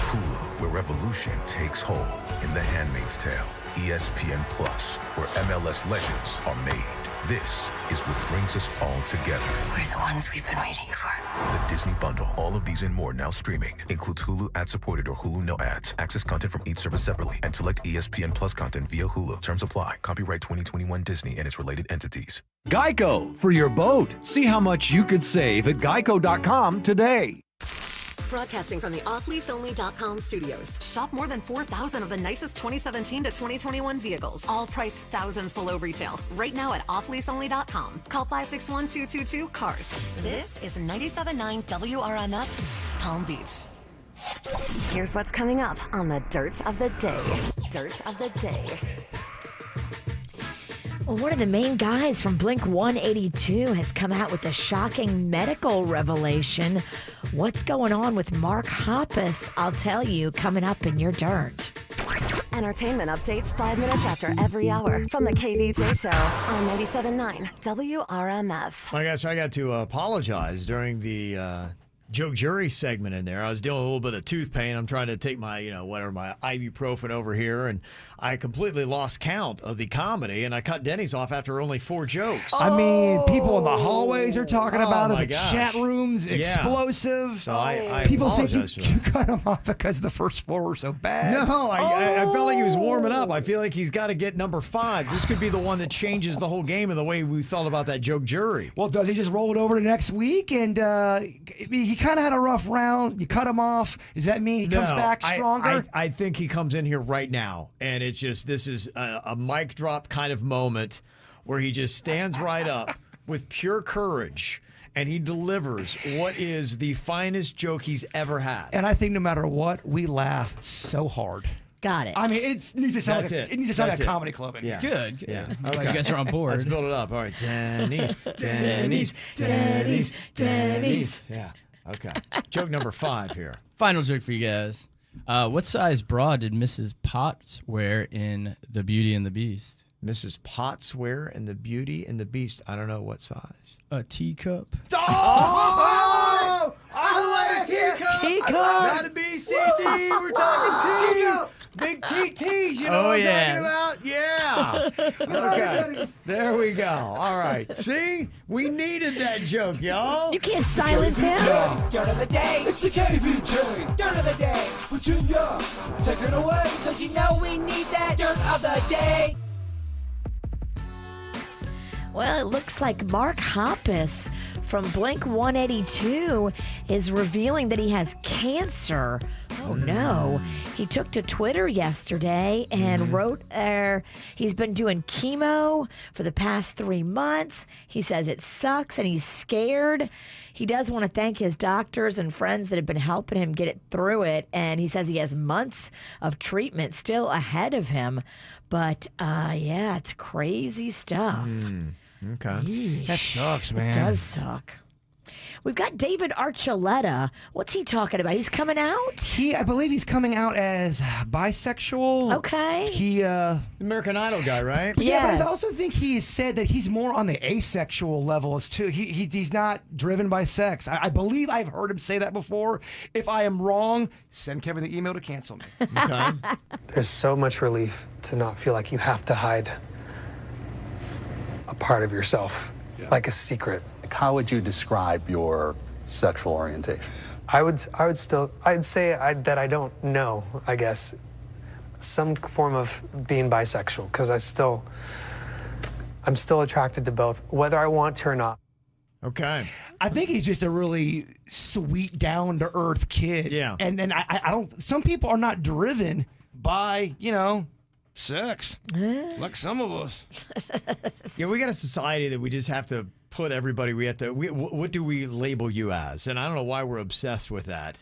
Hulu, where revolution takes hold in The Handmaid's Tale. ESPN Plus, where MLS legends are made. This is what brings us all together. We're the ones we've been waiting for. The Disney Bundle. All of these and more now streaming. Includes Hulu ad-supported or Hulu no ads. Access content from each service separately and select ESPN Plus content via Hulu. Terms apply. Copyright 2021 Disney and its related entities. Geico, for your boat. See how much you could save at geico.com today. Broadcasting from the OffLeaseOnly.com studios. Shop more than 4,000 of the nicest 2017 to 2021 vehicles, all priced thousands below retail. Right now at OffLeaseOnly.com. Call 561-222-CARS. This is 97.9 WRMF, Palm Beach. Here's what's coming up on the Dirt of the Day. Dirt of the Day. Well, one of the main guys from Blink-182 has come out with a shocking medical revelation. What's going on with Mark Hoppus? I'll tell you, coming up in your Dirt. Entertainment updates 5 minutes after every hour from the KVJ Show on 97.9 WRMF. I guess I got to apologize during the joke jury segment in there. I was dealing with a little bit of tooth pain. I'm trying to take my, my ibuprofen over here, and I completely lost count of the comedy, and I cut Denny's off after only 4 jokes. I mean, people in the hallways are talking about it. The gosh. chat rooms, explosive. So I people think apologize you cut him off because the first 4 were so bad. No, I felt like he was warming up. I feel like he's got to get number 5. This could be the one that changes the whole game of the way we felt about that joke jury. Well, does he just roll it over to next week? And he kind of had a rough round. You cut him off. Does that mean he comes back stronger? I think he comes in here right now, and it's just, this is a mic drop kind of moment where he just stands right up with pure courage, and he delivers what is the finest joke he's ever had. And I think no matter what, we laugh so hard. Got it. I mean, it needs to sound like a comedy club in here. Good. Yeah. Okay. You guys are on board. Let's build it up. All right. Denny's. Yeah. Okay. Joke number 5 here. Final joke for you guys. What size bra did Mrs. Potts wear in The Beauty and the Beast? Mrs. Potts wear in The Beauty and the Beast. I don't know what size. A teacup. Oh! I like a teacup. Teacup. Not a B, C, D. We're talking teacup. Big TTs. You know what I'm talking about? Yeah. Okay. There we go. All right. See? We needed that joke, y'all. You can't silence him. Dirt of the day. It's the KVJ. Dirt of the day. Virginia, take it away. Cause you know we need that dirt of the day. Well, it looks like Mark Hoppus from Blink-182 is revealing that he has cancer. Oh, no. He took to Twitter yesterday and wrote there he's been doing chemo for the past 3 months. He says it sucks and he's scared. He does want to thank his doctors and friends that have been helping him get it through it. And he says he has months of treatment still ahead of him. But, yeah, it's crazy stuff. Okay. Yeesh. That sucks, man. It does suck. We've got David Archuleta. What's he talking about? He's coming out? I believe he's coming out as bisexual. Okay. He American Idol guy, right? Yeah, but I also think he said that he's more on the asexual level as too. He's not driven by sex. I believe I've heard him say that before. If I am wrong, send Kevin the email to cancel me. Okay. There's so much relief to not feel like you have to hide a part of yourself, like a secret. How would you describe your sexual orientation? I'd say that I don't know, I guess. Some form of being bisexual, because I'm still attracted to both, whether I want to or not. Okay. I think he's just a really sweet, down-to-earth kid. Yeah. And I don't. Some people are not driven by sex, like some of us. Yeah, we got a society that we just have to put everybody. What do we label you as? And I don't know why we're obsessed with that.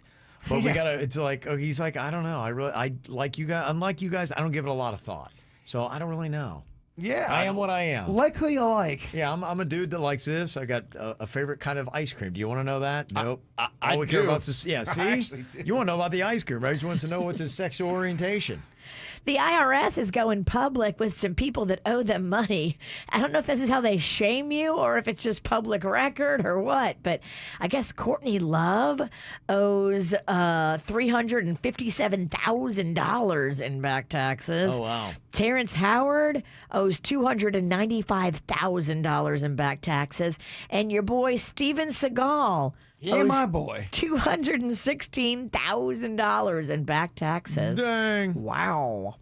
But we gotta. It's like, he's like, I don't know. I like you guys. Unlike you guys, I don't give it a lot of thought. So I don't really know. Yeah, I am what I am. Like who you like. Yeah, I'm a dude that likes this. I got a favorite kind of ice cream. Do you want to know that? Nope. I All we care do. about is yeah. See, you want to know about the ice cream, right? He wants to know what's his sexual orientation. The IRS is going public with some people that owe them money. I don't know if this is how they shame you or if it's just public record or what, but I guess Courtney Love owes $357,000 in back taxes. Oh, wow. Terrence Howard owes $295,000 in back taxes. And your boy Steven Seagal owes my boy. $216,000 in back taxes. Dang. Wow.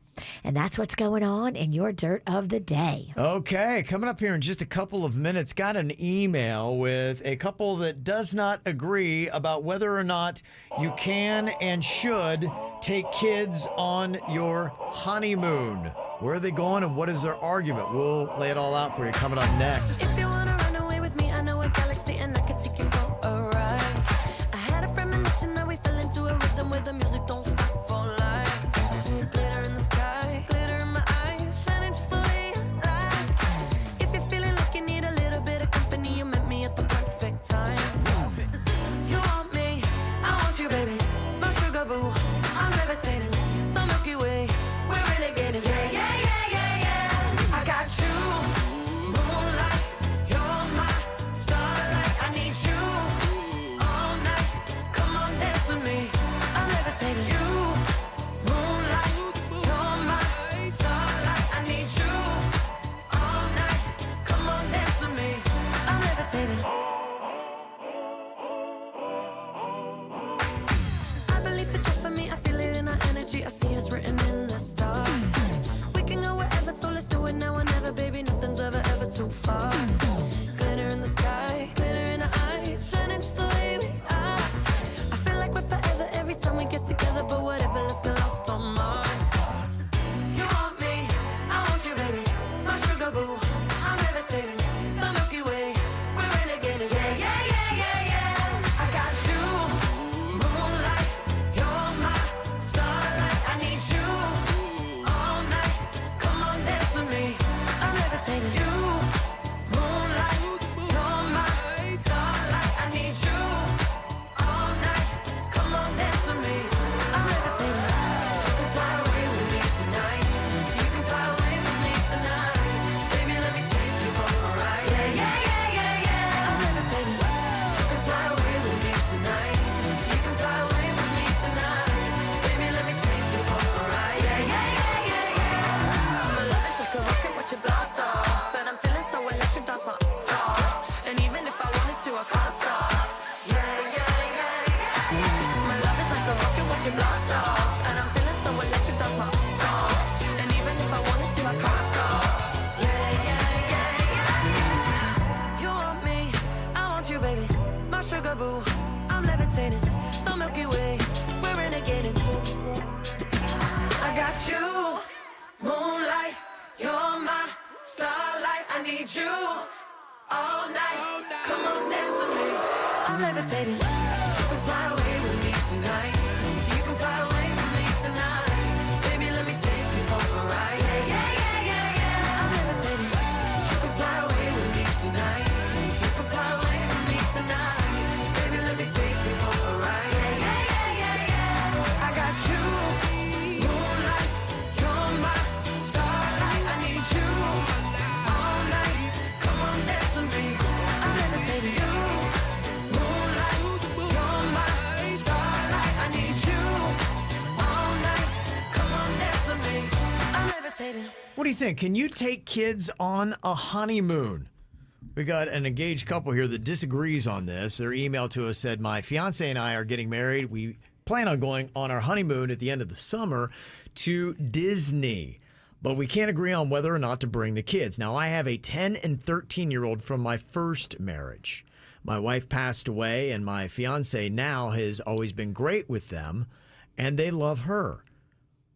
And that's what's going on in your Dirt of the Day. Okay, coming up here in just a couple of minutes, got an email with a couple that does not agree about whether or not you can and should take kids on your honeymoon. Where are they going and what is their argument? We'll lay it all out for you coming up next. If you wanna run away with me, I know a galaxy and I can take you for a ride. I had a premonition that we fell into a rhythm where the music don't stop for life. Glitter in the sky, glitter in my eyes, shining just the way I like. If you're feeling like you need a little bit of company, you met me at the perfect time. You want me, I want you, baby. My sugar boo, I'm levitating. The Milky Way, we're renegading. Yeah, yeah, yeah, yeah, yeah. I got you, moonlight. I'm levitating. The Milky Way, we're renegading. I got you, moonlight. You're my starlight. I need you all night. Come on, dance with me. I'm levitating. You can fly away with me tonight. You can fly away with me tonight. Baby, let me take you for a ride. Yeah, yeah, yeah, yeah, yeah. I'm levitating. You can fly away with me tonight. You can fly away with me tonight. Baby, let me take you for a ride. Yeah, yeah, yeah, yeah, yeah. I got you, moonlight. You're my starlight. I need you all night. Come on, dance with me. I'm levitating. You, moonlight. You're my starlight. I need you all night. Come on, dance with me. I'm levitating. What do you think? Can you take kids on a honeymoon? We got an engaged couple here that disagrees on this. Their email to us said, my fiance and I are getting married. We plan on going on our honeymoon at the end of the summer to Disney, but we can't agree on whether or not to bring the kids. Now, I have a 10 and 13-year-old from my first marriage. My wife passed away, and my fiance now has always been great with them, and they love her.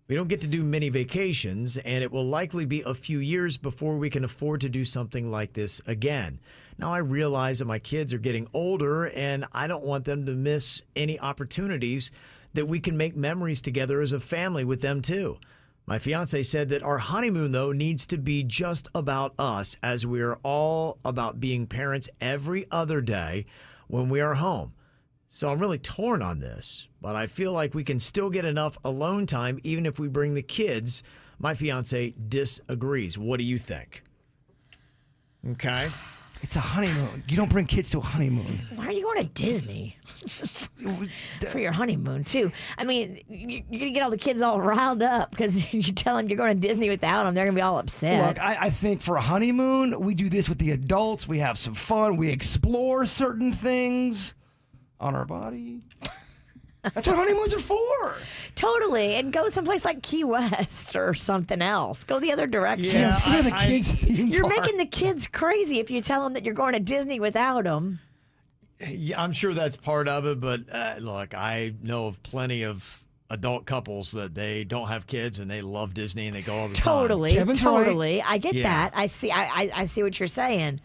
We don't get to do many vacations, and it will likely be a few years before we can afford to do something like this again. Now, I realize that my kids are getting older, and I don't want them to miss any opportunities that we can make memories together as a family with them, too. My fiance said that our honeymoon, though, needs to be just about us, as we are all about being parents every other day when we are home. So I'm really torn on this, but I feel like we can still get enough alone time even if we bring the kids. My fiance disagrees. What do you think? Okay. It's a honeymoon. You don't bring kids to a honeymoon. Why are you going to Disney? For your honeymoon, too. I mean, you're going to get all the kids all riled up because you tell them you're going to Disney without them. They're going to be all upset. Look, I think for a honeymoon, we do this with the adults. We have some fun. We explore certain things on our body. That's what honeymoons are for. Totally. And go someplace like Key West or something else. Go the other direction. Yeah, let's go to the kids' theme You're park. making the kids crazy if you tell them that you're going to Disney without them. Yeah, I'm sure that's part of it, but look, I know of plenty of adult couples that they don't have kids and they love Disney and they go all the Totally. time. Totally. I get Yeah. that. I see what you're saying.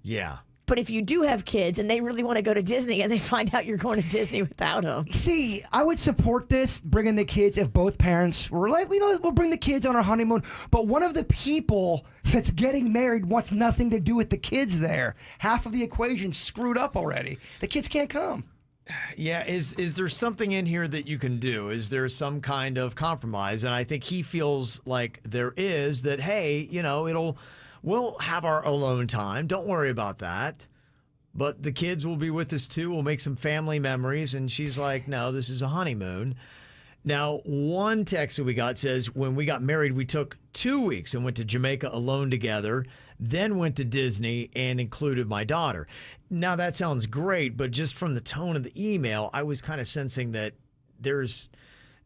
Yeah. But if you do have kids and they really want to go to Disney and they find out you're going to Disney without them. See, I would support this, bringing the kids if both parents were like, we'll bring the kids on our honeymoon. But one of the people that's getting married wants nothing to do with the kids there. Half of the equation's screwed up already. The kids can't come. Yeah, is there something in here that you can do? Is there some kind of compromise? And I think he feels like there is, that, hey, we'll have our alone time. Don't worry about that. But the kids will be with us too. We'll make some family memories. And she's like, no, this is a honeymoon. Now, one text that we got says, when we got married, we took 2 weeks and went to Jamaica alone together, then went to Disney and included my daughter. Now, that sounds great, but just from the tone of the email, I was kind of sensing that there's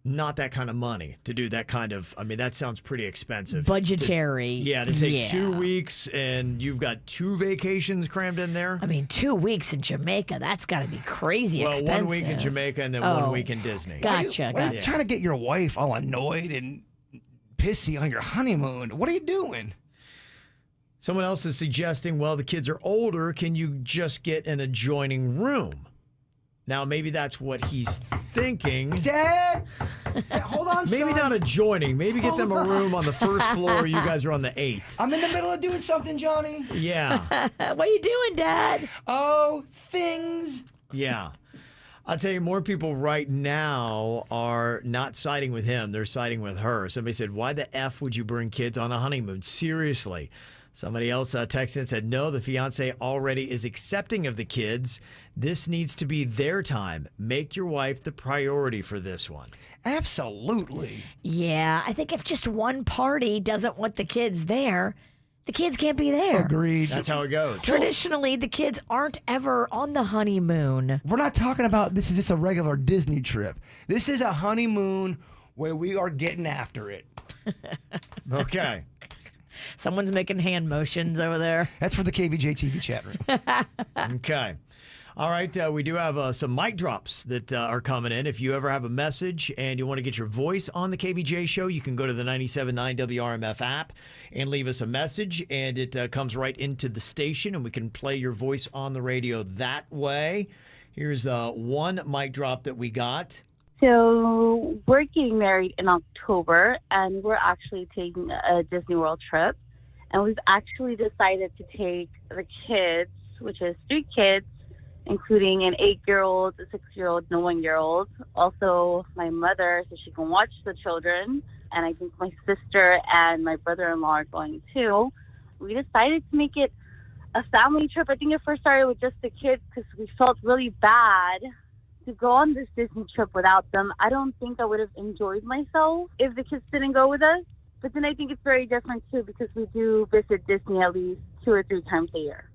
not that kind of money to do that kind of, that sounds pretty expensive. Budgetary. To take 2 weeks and you've got 2 vacations crammed in there. 2 weeks in Jamaica, that's got to be crazy expensive. 1 week in Jamaica and then 1 week in Disney. Gotcha. Why are you trying to get your wife all annoyed and pissy on your honeymoon? What are you doing? Someone else is suggesting, well, the kids are older. Can you just get an adjoining room? Now, maybe that's what he's thinking. Dad, hold on, Maybe son. not adjoining. Maybe get them a Hold on. room on the first floor. You guys are on the 8th. I'm in the middle of doing something, Johnny. Yeah. What are you doing, Dad? Oh, things. Yeah. I'll tell you, more people right now are not siding with him. They're siding with her. Somebody said, why the F would you bring kids on a honeymoon? Seriously. Somebody else texted and said, no, the fiance already is accepting of the kids. This needs to be their time. Make your wife the priority for this one. Absolutely. Yeah, I think if just one party doesn't want the kids there, the kids can't be there. Agreed. That's how it goes. Traditionally, the kids aren't ever on the honeymoon. We're not talking about this is just a regular Disney trip. This is a honeymoon where we are getting after it. Okay. Someone's making hand motions over there. That's for the KVJ TV chat room. Okay. All right, we do have some mic drops that are coming in. If you ever have a message and you want to get your voice on the KVJ show, you can go to the 97.9 WRMF app and leave us a message, and it comes right into the station, and we can play your voice on the radio that way. Here's one mic drop that we got. So we're getting married in October, and we're actually taking a Disney World trip. And we've actually decided to take the kids, which is 3 kids, including an 8-year-old, a 6-year-old, and a 1-year-old. Also, my mother, so she can watch the children. And I think my sister and my brother-in-law are going too. We decided to make it a family trip. I think it first started with just the kids because we felt really bad to go on this Disney trip without them. I don't think I would have enjoyed myself if the kids didn't go with us. But then I think it's very different too because we do visit Disney at least 2 or 3 times a year.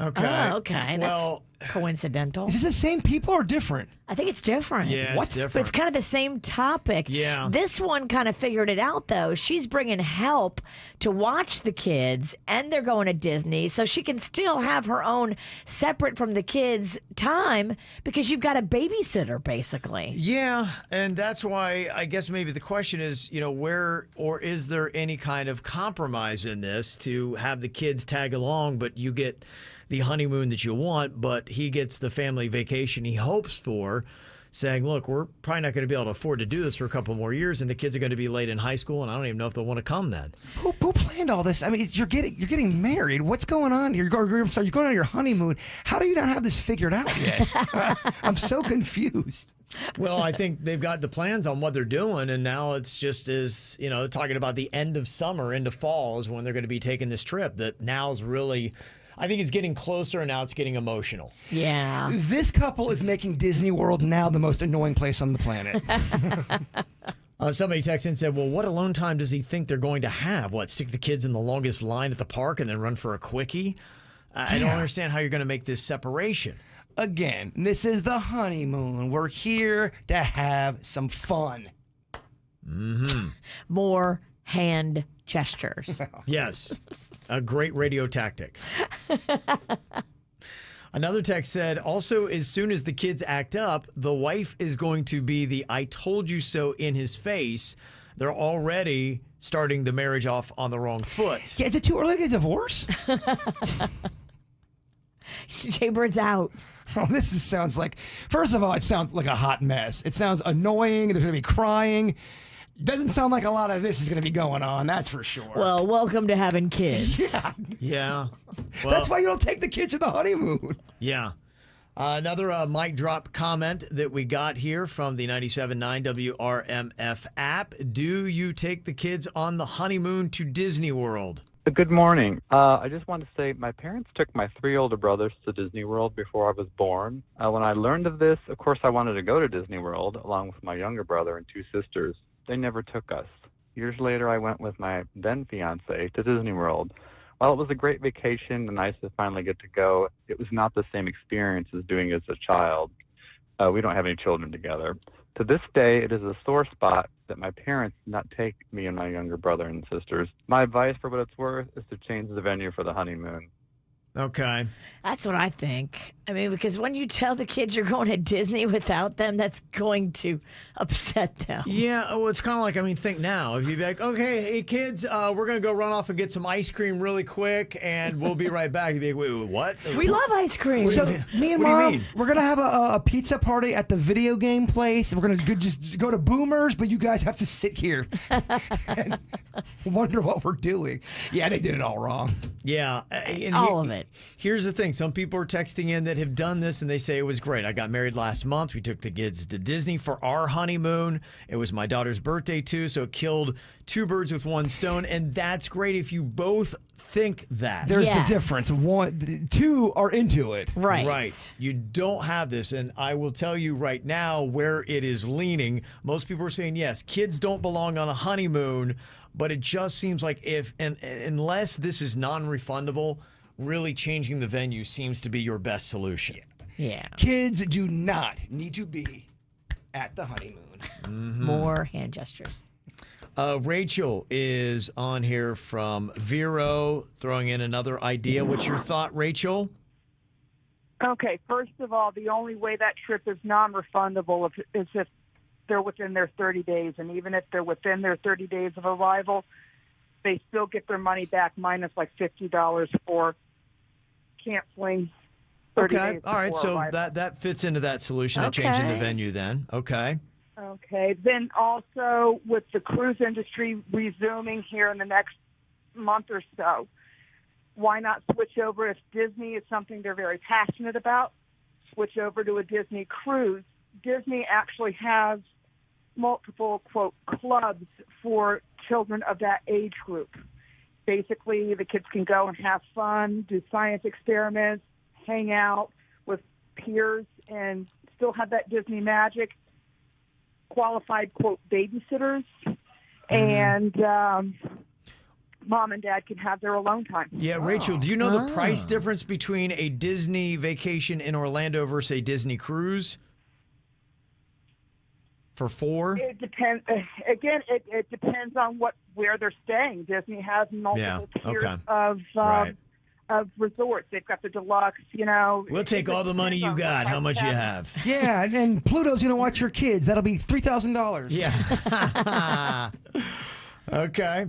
Okay. Oh, okay. Well, that's coincidental. Is this the same people or different? I think it's different. Yeah, What? it's different. But it's kind of the same topic. Yeah. This one kind of figured it out, though. She's bringing help to watch the kids, and they're going to Disney, so she can still have her own separate from the kids' time because you've got a babysitter, basically. Yeah, and that's why I guess maybe the question is, where or is there any kind of compromise in this to have the kids tag along, but you get the honeymoon that you want, but he gets the family vacation he hopes for, saying, look, we're probably not going to be able to afford to do this for a couple more years, and the kids are going to be late in high school, and I don't even know if they'll want to come then. Who planned all this? I mean, you're getting married. What's going on here? You're going on your honeymoon. How do you not have this figured out yet? I'm so confused. Well, I think they've got the plans on what they're doing, and now it's just as, talking about the end of summer into fall is when they're going to be taking this trip, that now's really... I think it's getting closer, and now it's getting emotional. Yeah. This couple is making Disney World now the most annoying place on the planet. Somebody texted and said, well, what alone time does he think they're going to have? What, stick the kids in the longest line at the park and then run for a quickie? I don't understand how you're going to make this separation. Again, this is the honeymoon. We're here to have some fun. Mm-hmm. More hand gestures. Yes. A great radio tactic. Another text said, also, as soon as the kids act up, the wife is going to be the I told you so in his face. They're already starting the marriage off on the wrong foot. Yeah, is it too early to divorce? Jay-Bird's out. Oh, sounds like, first of all, it sounds like a hot mess. It sounds annoying. There's going to be crying. Doesn't sound like a lot of this is going to be going on, that's for sure. Well, welcome to having kids. Yeah. Well, that's why you don't take the kids to the honeymoon. Yeah. Another mic drop comment that we got here from the 97.9 WRMF app. Do you take the kids on the honeymoon to Disney World? Good morning. I just want to say my parents took my 3 older brothers to Disney World before I was born. When I learned of this, of course, I wanted to go to Disney World along with my younger brother and 2 sisters. They never took us. Years later, I went with my then fiance to Disney World. While it was a great vacation and nice to finally get to go, it was not the same experience as doing it as a child. We don't have any children together. To this day, it is a sore spot that my parents did not take me and my younger brother and sisters. My advice, for what it's worth, is to change the venue for the honeymoon. Okay. That's what I think. I mean, because when you tell the kids you're going to Disney without them, that's going to upset them. Yeah, well, it's kind of like, think now. If you'd be like, okay, hey, kids, we're going to go run off and get some ice cream really quick, and we'll be right back. You'd be like, wait, what? We love ice cream. So me and Mom, we're going to have a pizza party at the video game place. We're going to just go to Boomers, but you guys have to sit here and wonder what we're doing. Yeah, they did it all wrong. Yeah. All of it. Here's the thing. Some people are texting in that have done this, and they say it was great. I got married last month. We took the kids to Disney for our honeymoon. It was my daughter's birthday, too, so it killed 2 birds with 1 stone, and that's great if you both think that. There's the difference. 2 are into it. Right. You don't have this, and I will tell you right now where it is leaning. Most people are saying, yes, kids don't belong on a honeymoon, but it just seems like unless this is non-refundable, really changing the venue seems to be your best solution. Yeah. Kids do not need to be at the honeymoon. Mm-hmm. More hand gestures. Rachel is on here from Vero, throwing in another idea. What's your thought, Rachel? Okay, first of all, the only way that trip is non-refundable is if they're within their 30 days. And even if they're within their 30 days of arrival, they still get their money back minus like $50 for canceling 30 Okay. days All right. before So arrival. that fits into that solution of changing the venue then. Okay. Okay. Then also with the cruise industry resuming here in the next month or so, why not switch over if Disney is something they're very passionate about? Switch over to a Disney cruise. Disney actually has multiple, quote, clubs for children of that age group. Basically, the kids can go and have fun, do science experiments, hang out with peers, and still have that Disney magic. Qualified, quote, babysitters. And mom and dad can have their alone time. Yeah, Rachel, do you know the price difference between a Disney vacation in Orlando versus a Disney cruise? For 4? It depends. Again, it depends on where they're staying. Disney has multiple tiers of resorts. They've got the deluxe, We'll take all the money you got. How much you have? Yeah, and Pluto's going to watch your kids. That'll be $3,000. Yeah. Okay.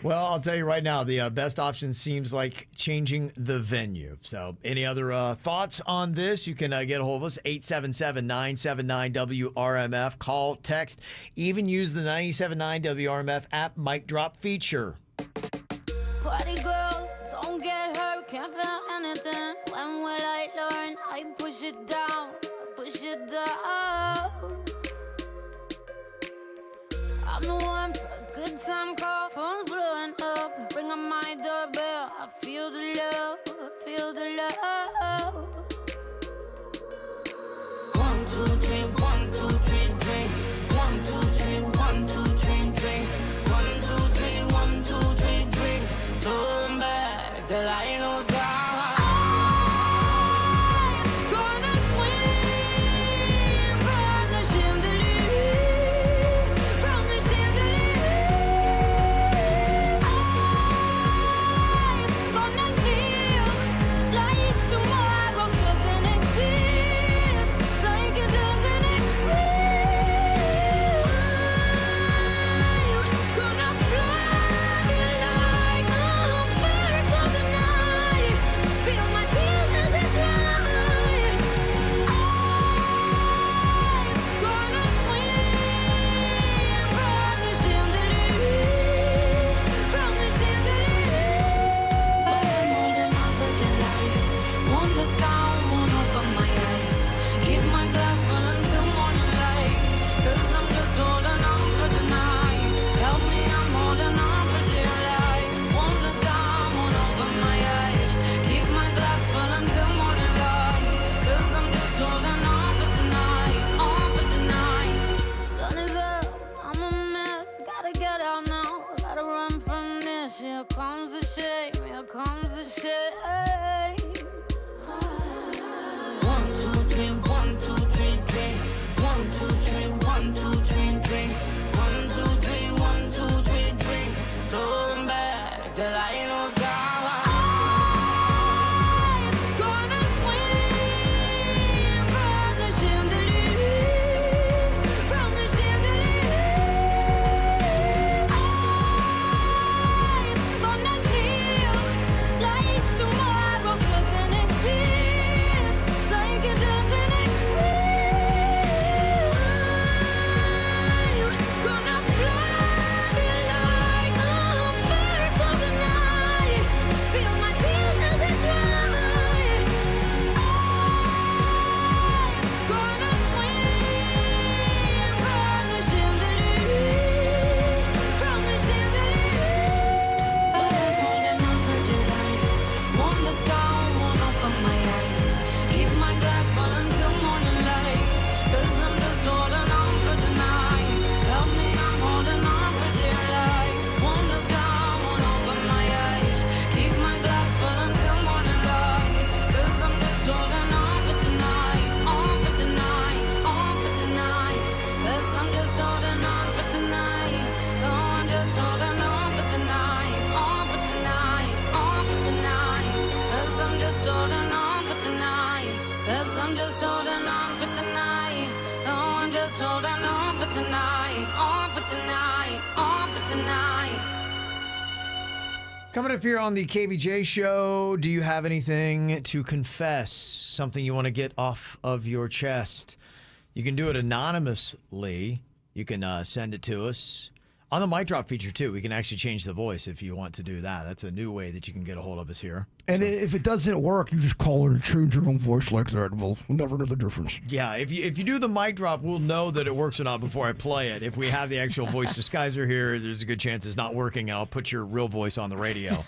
Well, I'll tell you right now, the best option seems like changing the venue. So any other thoughts on this? You can get a hold of us, 877-979-WRMF. Call, text, even use the 97.9 WRMF app mic drop feature. Party girls, don't get hurt, can't feel anything. When will I learn? I push it down, push it down. I'm the one for a good time call, phone's blowing up. Ring on my doorbell, I feel the love, feel the love. 1, 2, 3, 1, 2, 3, drink. 1, 2, 3, 1, 2, 3, drink. 1, 2, 3, 1, 2, 3, drink. Turn back till I lose God. on for tonight. Oh, just holding on for tonight. On for tonight. On for tonight. Coming up here on the KVJ show, do you have anything to confess? Something you want to get off of your chest? You can do it anonymously. You can send it to us. On the mic drop feature, too, we can actually change the voice if you want to do that. That's a new way that you can get a hold of us here. And if it doesn't work, you just call it and change your own voice like that. We'll never know the difference. Yeah, if you do the mic drop, we'll know that it works or not before I play it. If we have the actual voice disguiser here, there's a good chance it's not working, and I'll put your real voice on the radio.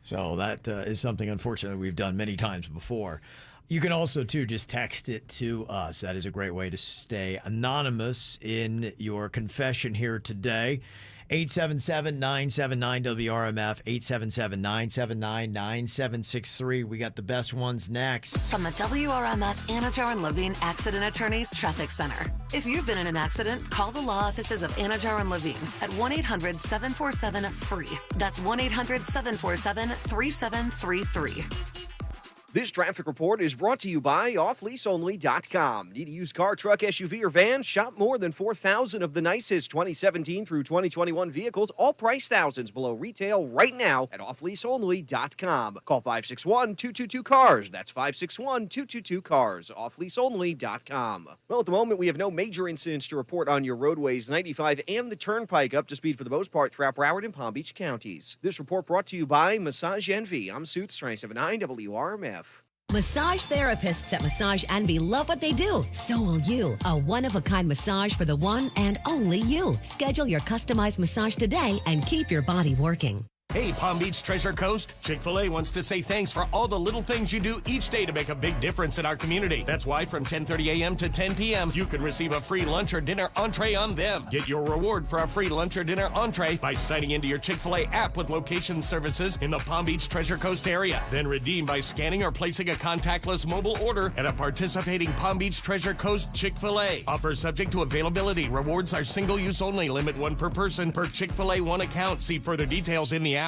So that is something, unfortunately, we've done many times before. You can also, too, just text it to us. That is a great way to stay anonymous in your confession here today. 877-979-WRMF, 877-979-9763. We got the best ones next. From the WRMF Anajar and Levine Accident Attorneys Traffic Center. If you've been in an accident, call the law offices of Anajar and Levine at 1-800-747-FREE. That's 1-800-747-3733. This traffic report is brought to you by offleaseonly.com. Need a used car, truck, SUV, or van? Shop more than 4,000 of the nicest 2017 through 2021 vehicles, all priced thousands below retail right now at offleaseonly.com. Call 561-222-CARS. That's 561-222-CARS. Offleaseonly.com. Well, at the moment, we have no major incidents to report on your roadways. 95 and the Turnpike up to speed for the most part throughout Broward and Palm Beach counties. This report brought to you by Massage Envy. I'm Suits 379 WRMF. Massage therapists at Massage Envy love what they do. So will you. A one-of-a-kind massage for the one and only you. Schedule your customized massage today and keep your body working. Hey, Palm Beach Treasure Coast. Chick-fil-A wants to say thanks for all the little things you do each day to make a big difference in our community. That's why from 10:30 a.m. to 10 p.m., you can receive a free lunch or dinner entree on them. Get your reward for a free lunch or dinner entree by signing into your Chick-fil-A app with location services in the Palm Beach Treasure Coast area. Then redeem by scanning or placing a contactless mobile order at a participating Palm Beach Treasure Coast Chick-fil-A. Offer subject to availability. Rewards are single-use only. Limit one per person per Chick-fil-A one account. See further details in the app.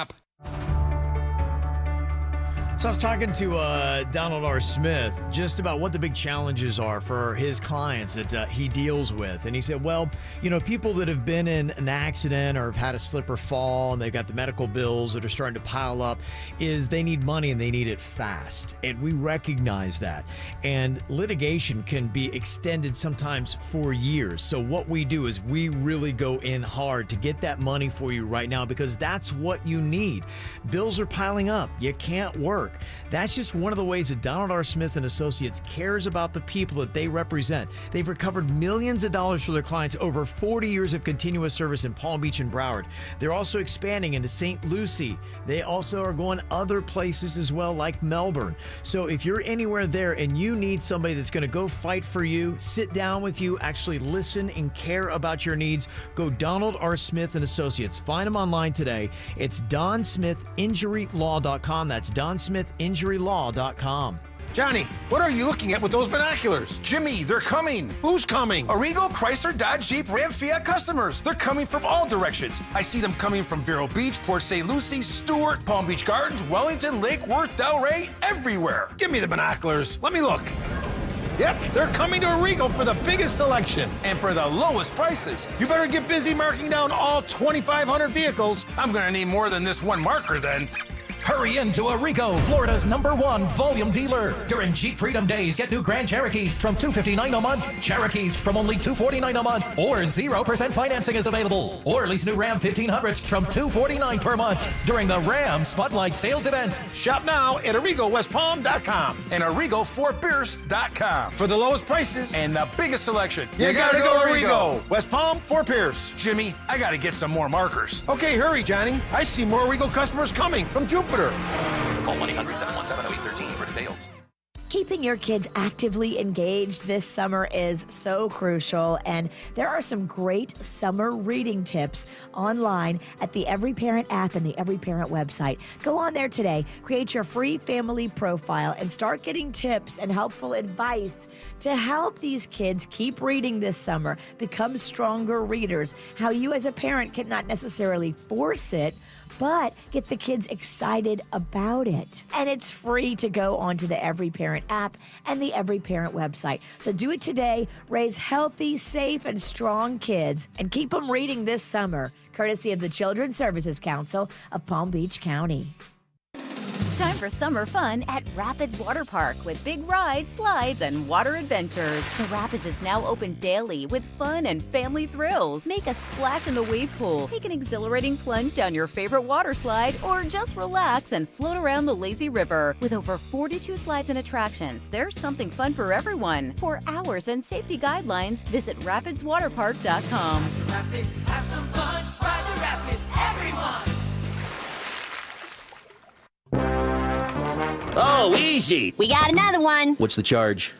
So I was talking to Donald R. Smith just about what the big challenges are for his clients that he deals with. And he said, well, you know, people that have been in an accident or have had a slip or fall and they've got the medical bills that are starting to pile up is they need money and they need it fast. And we recognize that. And litigation can be extended sometimes for years. So what we do is we really go in hard to get that money for you right now because that's what you need. Bills are piling up. You can't work. That's just one of the ways that Donald R. Smith and Associates cares about the people that they represent. They've recovered millions of dollars for their clients over 40 years of continuous service in Palm Beach and Broward. They're also expanding into St. Lucie. They also are going other places as well, like Melbourne. So if you're anywhere there and you need somebody that's going to go fight for you, sit down with you, actually listen and care about your needs, go Donald R. Smith and Associates. Find them online today. It's DonSmithInjuryLaw.com. That's DonSmithInjuryLaw.com. Johnny, what are you looking at with those binoculars? Jimmy, they're coming. Who's coming? Arrigo, Chrysler, Dodge, Jeep, Ram, Fiat customers. They're coming from all directions. I see them coming from Vero Beach, Port St. Lucie, Stewart, Palm Beach Gardens, Wellington, Lake Worth, Delray, everywhere. Give me the binoculars. Let me look. Yep, they're coming to Arrigo for the biggest selection and for the lowest prices. You better get busy marking down all 2,500 vehicles. I'm gonna need more than this one marker then. Hurry into Arrigo, Florida's #1 volume dealer. During Jeep Freedom Days, get new Grand Cherokees from $259 a month, Cherokees from only $249 a month, or 0% financing is available. Or lease new Ram 1500s from $249 per month during the Ram Spotlight Sales Event. Shop now at ArrigoWestPalm.com and ArrigoFortPierce.com for the lowest prices and the biggest selection. You gotta go Arrigo. West Palm, Fort Pierce. Jimmy, I gotta get some more markers. Okay, hurry, Johnny. I see more Arrigo customers coming from Jupiter. Call 1-800-717-0813 for details. Keeping your kids actively engaged this summer is so crucial, and there are some great summer reading tips online at the Every Parent app and the Every Parent website. Go on there today, create your free family profile, and start getting tips and helpful advice to help these kids keep reading this summer, become stronger readers, how you as a parent cannot necessarily force it, but get the kids excited about it. And it's free to go onto the Every Parent app and the Every Parent website. So do it today. Raise healthy, safe, and strong kids and keep them reading this summer, courtesy of the Children's Services Council of Palm Beach County. It's time for summer fun at Rapids Water Park with big rides, slides, and water adventures. The Rapids is now open daily with fun and family thrills. Make a splash in the wave pool, take an exhilarating plunge down your favorite water slide, or just relax and float around the lazy river. With over 42 slides and attractions, there's something fun for everyone. For hours and safety guidelines, visit rapidswaterpark.com. Rapids, have some fun. Ride the Rapids, everyone. Oh, easy. We got another one. What's the charge?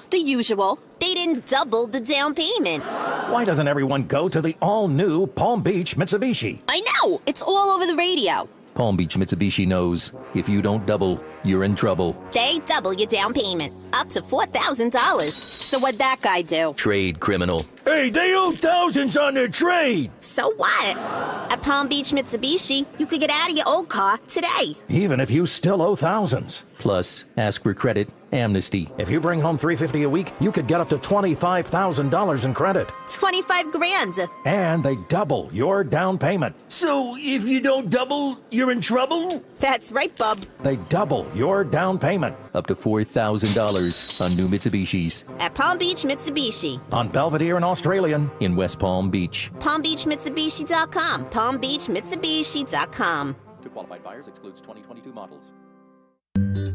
The usual. They didn't double the down payment. Why doesn't everyone go to the all-new Palm Beach Mitsubishi? I know. It's all over the radio. Palm Beach Mitsubishi knows if you don't double, you're in trouble. They double your down payment, up to $4,000. So what'd that guy do? Trade criminal. Hey, they owe thousands on their trade. So what? At Palm Beach Mitsubishi, you could get out of your old car today. Even if you still owe thousands. Plus, ask for credit, amnesty. If you bring home $350 a week, you could get up to $25,000 in credit. 25 grand. And they double your down payment. So if you don't double, you're in trouble? That's right, bub. They double your down payment. Up to $4,000 on new Mitsubishis. At Palm Beach Mitsubishi. On Belvedere and Australian in West Palm Beach. PalmBeachMitsubishi.com. PalmBeachMitsubishi.com. To qualified buyers excludes 2022 models.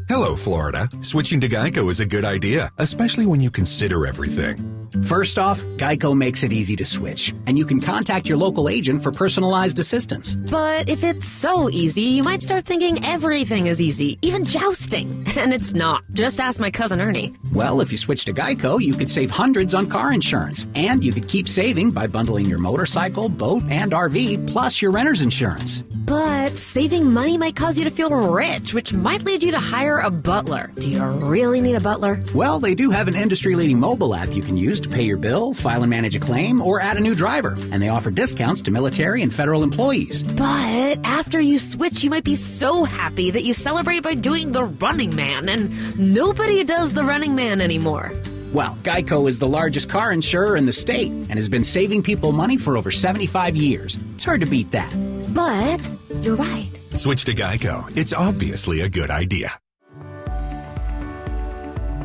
Hello, Florida. Switching to Geico is a good idea, especially when you consider everything. First off, Geico makes it easy to switch, and you can contact your local agent for personalized assistance. But if it's so easy, you might start thinking everything is easy, even jousting. And it's not. Just ask my cousin Ernie. Well, if you switch to Geico, you could save hundreds on car insurance, and you could keep saving by bundling your motorcycle, boat, and RV, plus your renter's insurance. But saving money might cause you to feel rich, which might lead you to hire a butler. Do you really need a butler? Well, they do have an industry-leading mobile app you can use to pay your bill, file and manage a claim, or add a new driver. And they offer discounts to military and federal employees. But after you switch, you might be so happy that you celebrate by doing the Running Man, and nobody does the Running Man anymore. Well, Geico is the largest car insurer in the state and has been saving people money for over 75 years. It's hard to beat that. But you're right. Switch to Geico. It's obviously a good idea.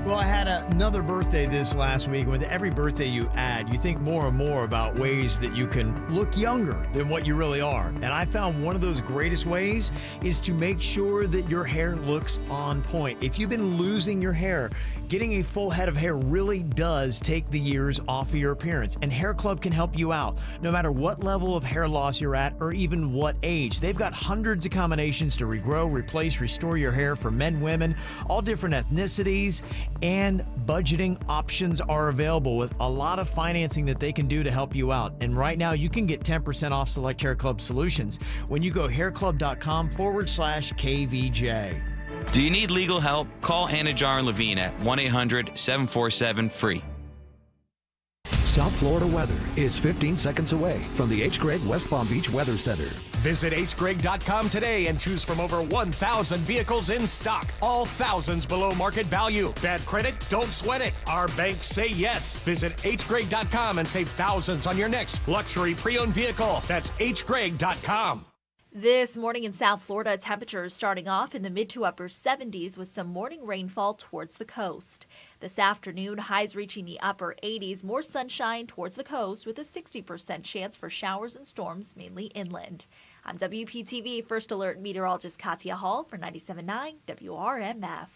Well, I had another birthday this last week. With every birthday you add, you think more and more about ways that you can look younger than what you really are. And I found one of those greatest ways is to make sure that your hair looks on point. If you've been losing your hair, getting a full head of hair really does take the years off of your appearance. And Hair Club can help you out, no matter what level of hair loss you're at or even what age. They've got hundreds of combinations to regrow, replace, restore your hair for men, women, all different ethnicities, and budgeting options are available with a lot of financing that they can do to help you out. And right now you can get 10% off select Hair Club solutions when you go hairclub.com/KVJ. Do you need legal help? Call Anna Jar Levine at 1-800-747-FREE. South Florida weather is 15 seconds away from the H. Gregg West Palm Beach Weather Center. Visit hgregg.com today and choose from over 1,000 vehicles in stock. All thousands below market value. Bad credit? Don't sweat it. Our banks say yes. Visit hgregg.com and save thousands on your next luxury pre-owned vehicle. That's hgregg.com. This morning in South Florida, temperatures starting off in the mid to upper 70s with some morning rainfall towards the coast. This afternoon, highs reaching the upper 80s, more sunshine towards the coast with a 60% chance for showers and storms, mainly inland. I'm WPTV First Alert meteorologist Katia Hall for 97.9 WRMF.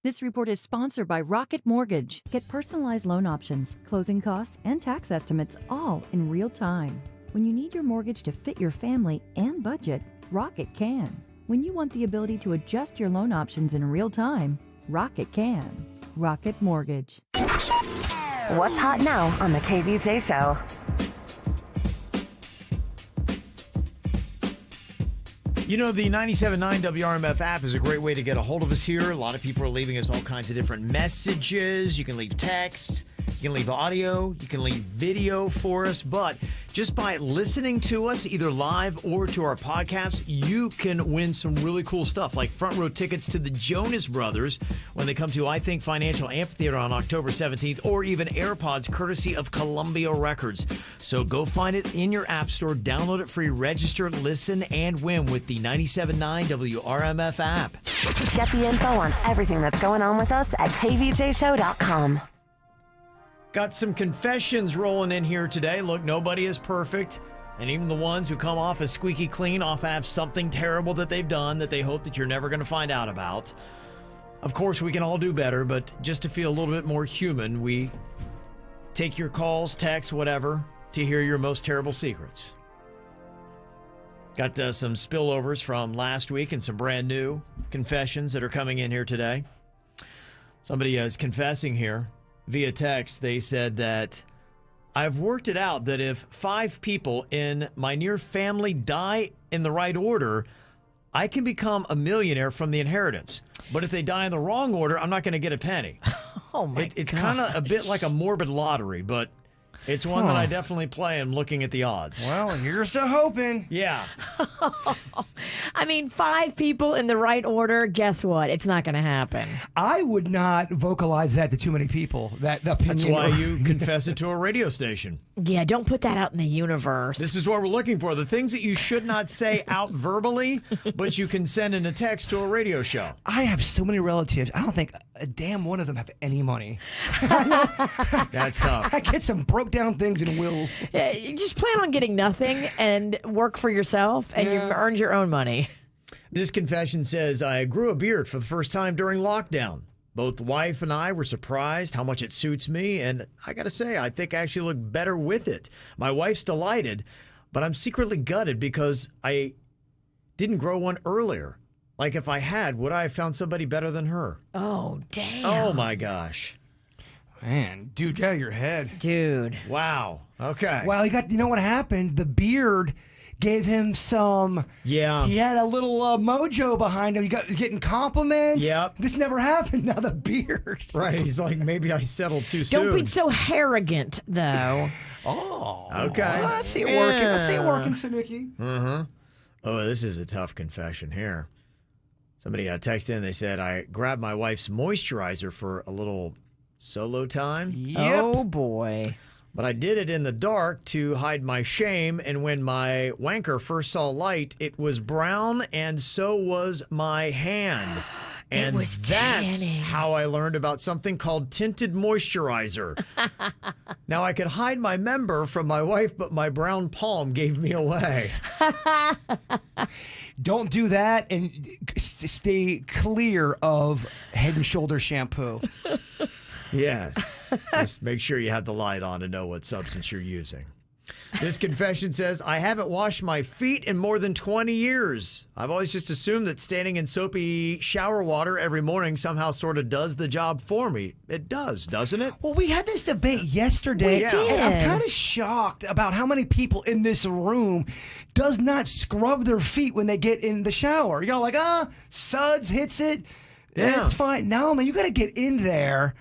This report is sponsored by Rocket Mortgage. Get personalized loan options, closing costs, and tax estimates all in real time. When you need your mortgage to fit your family and budget, Rocket can. When you want the ability to adjust your loan options in real time, Rocket can. Rocket Mortgage. What's hot now on the KVJ Show? You know, the 97.9 WRMF app is a great way to get a hold of us here. A lot of people are leaving us all kinds of different messages. You can leave text. You can leave audio, you can leave video for us, but just by listening to us, either live or to our podcast, you can win some really cool stuff, like front row tickets to the Jonas Brothers when they come to I Think Financial Amphitheater on October 17th, or even AirPods courtesy of Columbia Records. So go find it in your app store, download it free, register, listen, and win with the 97.9 WRMF app. Get the info on everything that's going on with us at kvjshow.com. Got some confessions rolling in here today. Look, nobody is perfect. And even the ones who come off as squeaky clean often have something terrible that they've done that they hope that you're never going to find out about. Of course, we can all do better, but just to feel a little bit more human, we take your calls, texts, whatever, to hear your most terrible secrets. Got some spillovers from last week and some brand new confessions that are coming in here today. Somebody is confessing here via text. They said that I've worked it out that if 5 people in my near family die in the right order, I can become a millionaire from the inheritance. But if they die in the wrong order, I'm not going to get a penny. Oh my It's kind of a bit like a morbid lottery, but it's one that I definitely play and looking at the odds. Well, here's to hoping. Yeah. I mean, 5 people in the right order, guess what? It's not going to happen. I would not vocalize that to too many people, that opinion. That's why you confess it to a radio station. Yeah, don't put that out in the universe. This is what we're looking for. The things that you should not say out verbally, but you can send in a text to a radio show. I have so many relatives. I don't think a damn one of them have any money. That's tough. I get some broke down things in wills. Yeah, you just plan on getting nothing and work for yourself, and you've earned your own money. This confession says, I grew a beard for the first time during lockdown. Both the wife and I were surprised how much it suits me, and I gotta say, I think I actually look better with it. My wife's delighted, but I'm secretly gutted because I didn't grow one earlier. Like if I had, would I have found somebody better than her? Oh, damn. Oh my gosh. Man, dude, get out of your head. Dude. Wow. Okay. Well, you know what happened? The beard gave him some. Yeah. He had a little mojo behind him. He got getting compliments. Yep. This never happened. Now the beard. Right. He's like, maybe I settled too soon. Don't be so arrogant, though. Oh. Okay. Well, I see it working. I see it working, Sanuki. Mm-hmm. Oh, this is a tough confession here. Somebody texted in. They said, I grabbed my wife's moisturizer for a little solo time. Yep. Oh, boy. But I did it in the dark to hide my shame, and when my wanker first saw light, it was brown, and so was my hand. And was that's tanning. how I learned about something called tinted moisturizer. Now, I could hide my member from my wife, but my brown palm gave me away. Don't do that, and stay clear of Head and Shoulder shampoo. Yes. Just make sure you have the light on to know what substance you're using. This confession says, I haven't washed my feet in more than 20 years. I've always just assumed that standing in soapy shower water every morning somehow sort of does the job for me. It does, doesn't it? Well, we had this debate yesterday, We did. and I'm kind of shocked about how many people in this room does not scrub their feet when they get in the shower. Y'all like, suds hits it. Yeah. It's fine. No, man, you got to get in there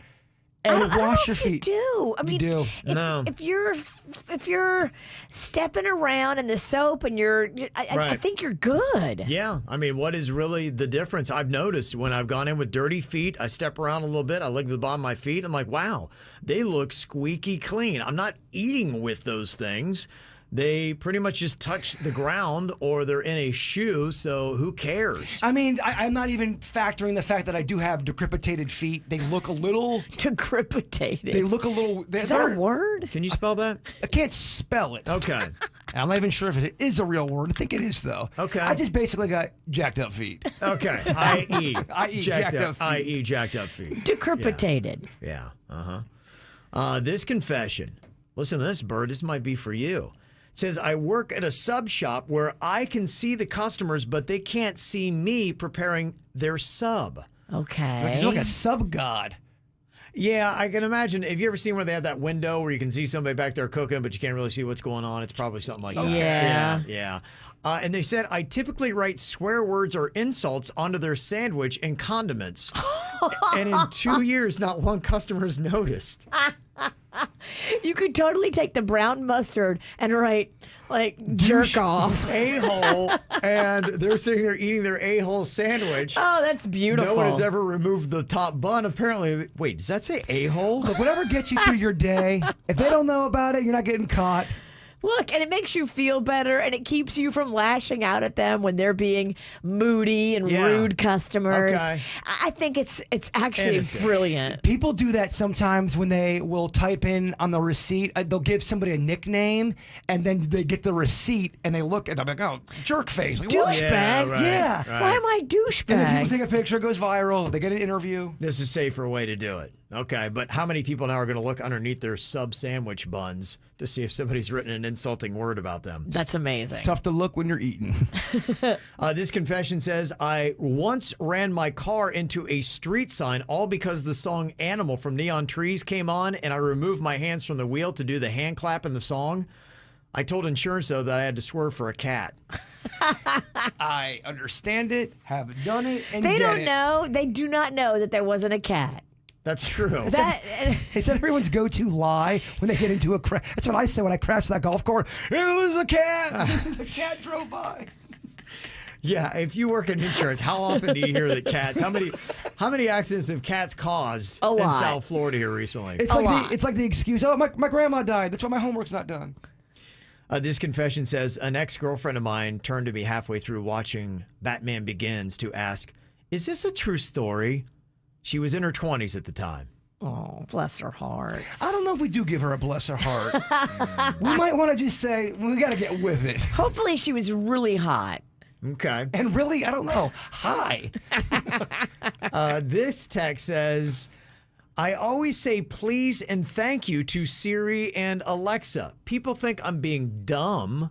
and wash your feet. You do. I mean, do. If you're stepping around in the soap and I think you're good. Yeah. I mean, what is really the difference? I've noticed when I've gone in with dirty feet, I step around a little bit, I look at the bottom of my feet, I'm like, wow, they look squeaky clean. I'm not eating with those things. They pretty much just touch the ground or they're in a shoe, so who cares? I mean, I'm not even factoring the fact that I do have decrepitated feet. They look a little... Decrepitated? They look a little... Is that a word? Can you spell that? I can't spell it. Okay. I'm not even sure if it is a real word. I think it is, though. Okay. I just basically got jacked up feet. Okay. I.e. I.e. jacked up feet. I.e. jacked up feet. Decrepitated. Yeah. This confession. Listen to this, Bird. This might be for you. It says, I work at a sub shop where I can see the customers, but they can't see me preparing their sub. Okay. You're like a sub god. Yeah, I can imagine. Have you ever seen where they have that window where you can see somebody back there cooking, but you can't really see what's going on? It's probably something like that. Yeah. Yeah. And they said, I typically write swear words or insults onto their sandwich and condiments. And in 2 years, not one customer's noticed. You could totally take the brown mustard and write, like, jerk off. A-hole, and they're sitting there eating their a-hole sandwich. Oh, that's beautiful. No one has ever removed the top bun, apparently. Wait, does that say a-hole? Look, whatever gets you through your day, if they don't know about it, you're not getting caught. Look, and it makes you feel better, and it keeps you from lashing out at them when they're being moody and rude customers. Okay. I think it's actually brilliant. People do that sometimes when they will type in on the receipt. They'll give somebody a nickname, and then they get the receipt, and they look at them like, oh, jerk face. Like, what? Douchebag? Yeah. Why am I douchebag? And then people take a picture, it goes viral, they get an interview. This is a safer way to do it. Okay, but how many people now are going to look underneath their sub sandwich buns to see if somebody's written an insulting word about them? That's amazing. It's tough to look when you're eating. This confession says, I once ran my car into a street sign all because the song Animal from Neon Trees came on, and I removed my hands from the wheel to do the hand clap in the song. I told insurance, though, that I had to swerve for a cat. I understand it, have done it, and They get don't it. know. They do not know that there wasn't a cat. That's true. Is that everyone's go-to lie when they get into a crash? That's what I say when I crash that golf course. It was a cat. The cat drove by. Yeah, if you work in insurance, how often do you hear that cats? How many accidents have cats caused in South Florida here recently? It's like the excuse. Oh, my grandma died. That's why my homework's not done. This confession says, an ex-girlfriend of mine turned to me halfway through watching Batman Begins to ask, is this a true story? She was in her 20s at the time. Oh, bless her heart. I don't know if we do give her a bless her heart. We might want to just say, we got to get with it. Hopefully she was really hot. Okay. And really, I don't know, hi. This text says, I always say please and thank you to Siri and Alexa. People think I'm being dumb,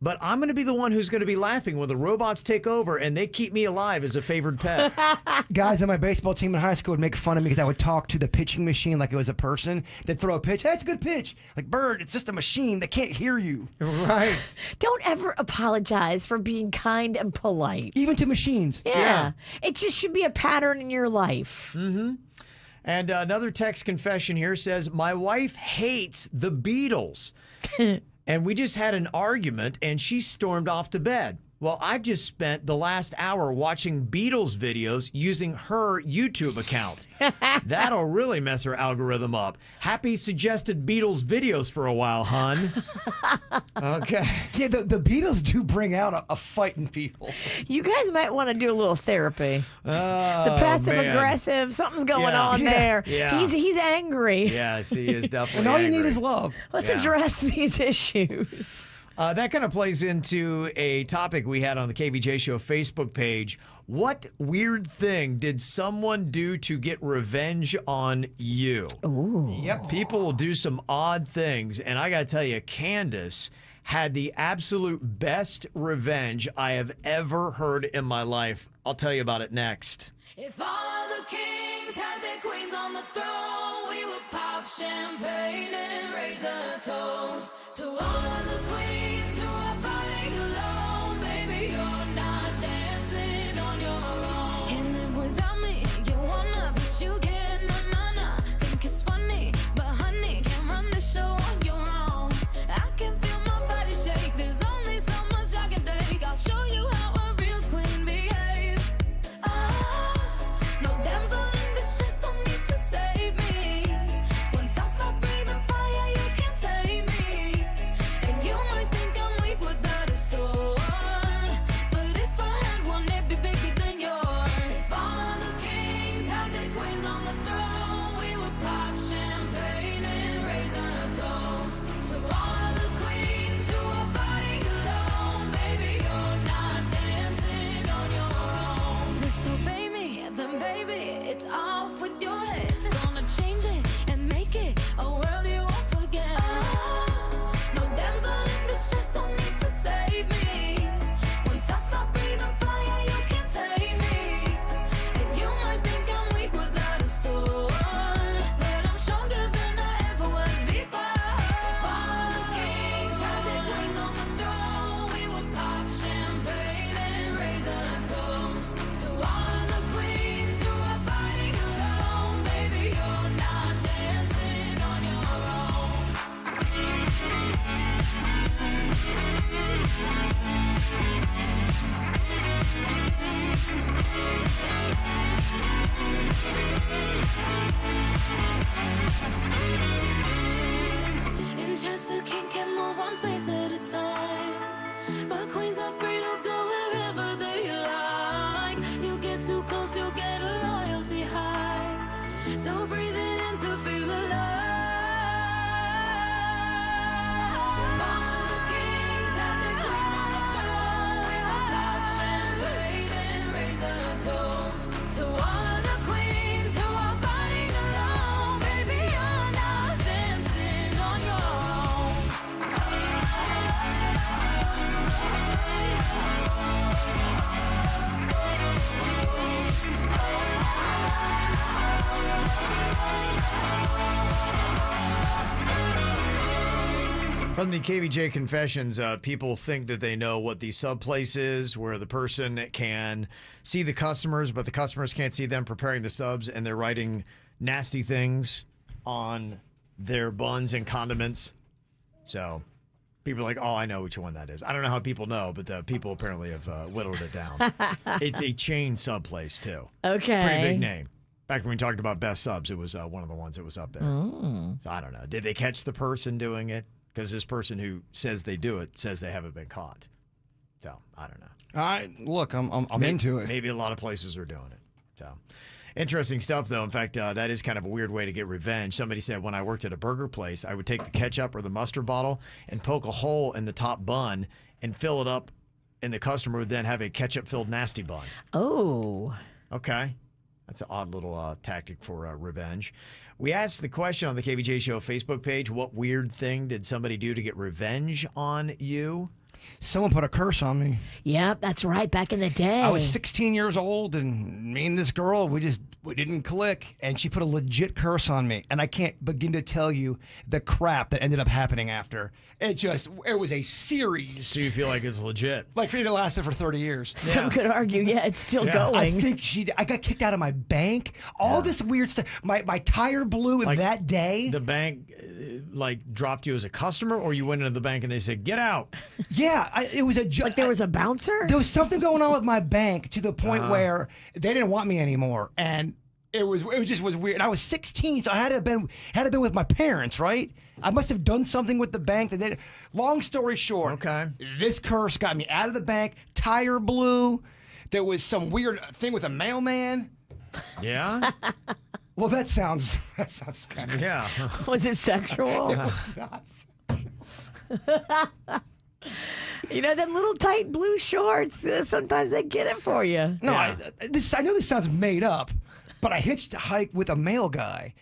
but I'm going to be the one who's going to be laughing when the robots take over and they keep me alive as a favored pet. Guys on my baseball team in high school would make fun of me because I would talk to the pitching machine like it was a person. They'd throw a pitch. Hey, it's a good pitch. Like, Bird, it's just a machine. They can't hear you. Right. Don't ever apologize for being kind and polite. Even to machines. Yeah. It just should be a pattern in your life. Mm-hmm. And another text confession here says, my wife hates the Beatles. And we just had an argument, and she stormed off to bed. Well, I've just spent the last hour watching Beatles videos using her YouTube account. That'll really mess her algorithm up. Happy suggested Beatles videos for a while, hun. Okay. Yeah, the Beatles do bring out a fight in people. You guys might want to do a little therapy. Oh, the passive aggressive, something's going on there. Yeah. He's angry. Yes, he is definitely And all you angry. need is love. Let's address these issues. That kind of plays into a topic we had on the KVJ Show Facebook page. What weird thing did someone do to get revenge on you? Ooh. Yep. People will do some odd things, and I got to tell you, Candace had the absolute best revenge I have ever heard in my life. I'll tell you about it next. If all of the kings had their queens on the throne, we would pop champagne and raise a toast to all of the queens who are fighting alone. Baby, you're not dancing on your own. Can't live without me, you wanna, but you get na. Think it's funny, but honey, can't run the show on your own. I can feel my body shake, there's only so much I can take. I'll show you how a real queen behaves. No damsel in distress, don't need to save me. Once I stop breathing fire, you can't tame me. And you might think men can move one space at a time, but queens are free to go wherever they like. You get too close, you'll get a royalty high. So breathe it in to feel alive. All the kings have their queens on the throne. We will pop champagne and raise a toast to all of the queens who are fighting alone. Baby, you're not dancing on your own. From the KVJ Confessions, people think that they know what the sub place is, where the person can see the customers, but the customers can't see them preparing the subs, and they're writing nasty things on their buns and condiments. So people are like, oh, I know which one that is. I don't know how people know, but people apparently have whittled it down. It's a chain sub place, too. Okay. Pretty big name. Back when we talked about best subs, it was one of the ones that was up there. Oh. So I don't know. Did they catch the person doing it? Because this person who says they do it says they haven't been caught. So I don't know. Look, I'm into it. Maybe a lot of places are doing it. So interesting stuff, though. In fact, that is kind of a weird way to get revenge. Somebody said when I worked at a burger place, I would take the ketchup or the mustard bottle and poke a hole in the top bun and fill it up, and the customer would then have a ketchup-filled nasty bun. Oh. Okay. That's an odd little tactic for revenge. We asked the question on the KVJ Show Facebook page, what weird thing did somebody do to get revenge on you? Someone put a curse on me. Yep, that's right. Back in the day. I was 16 years old, and me and this girl, we didn't click, and she put a legit curse on me. And I can't begin to tell you the crap that ended up happening after. It was a series. So you feel like it's legit? Like it lasted for 30 years. Some could argue, it's still going. I think I got kicked out of my bank. All this weird stuff. My tire blew that day. The bank dropped you as a customer, or you went into the bank and they said, get out? Yeah, it was there was a bouncer? There was something going on with my bank to the point where they didn't want me anymore. And it was weird. And I was 16, so I had to have been with my parents, right? I must have done something with the bank that did. Long story short, this curse got me out of the bank. Tire blew. There was some weird thing with a mailman. Yeah. Well, that sounds kind of. Yeah. Was it sexual? It was not sexual. You know, them little tight blue shorts, sometimes they get it for you. No, I know this sounds made up, but I hitched a hike with a male guy,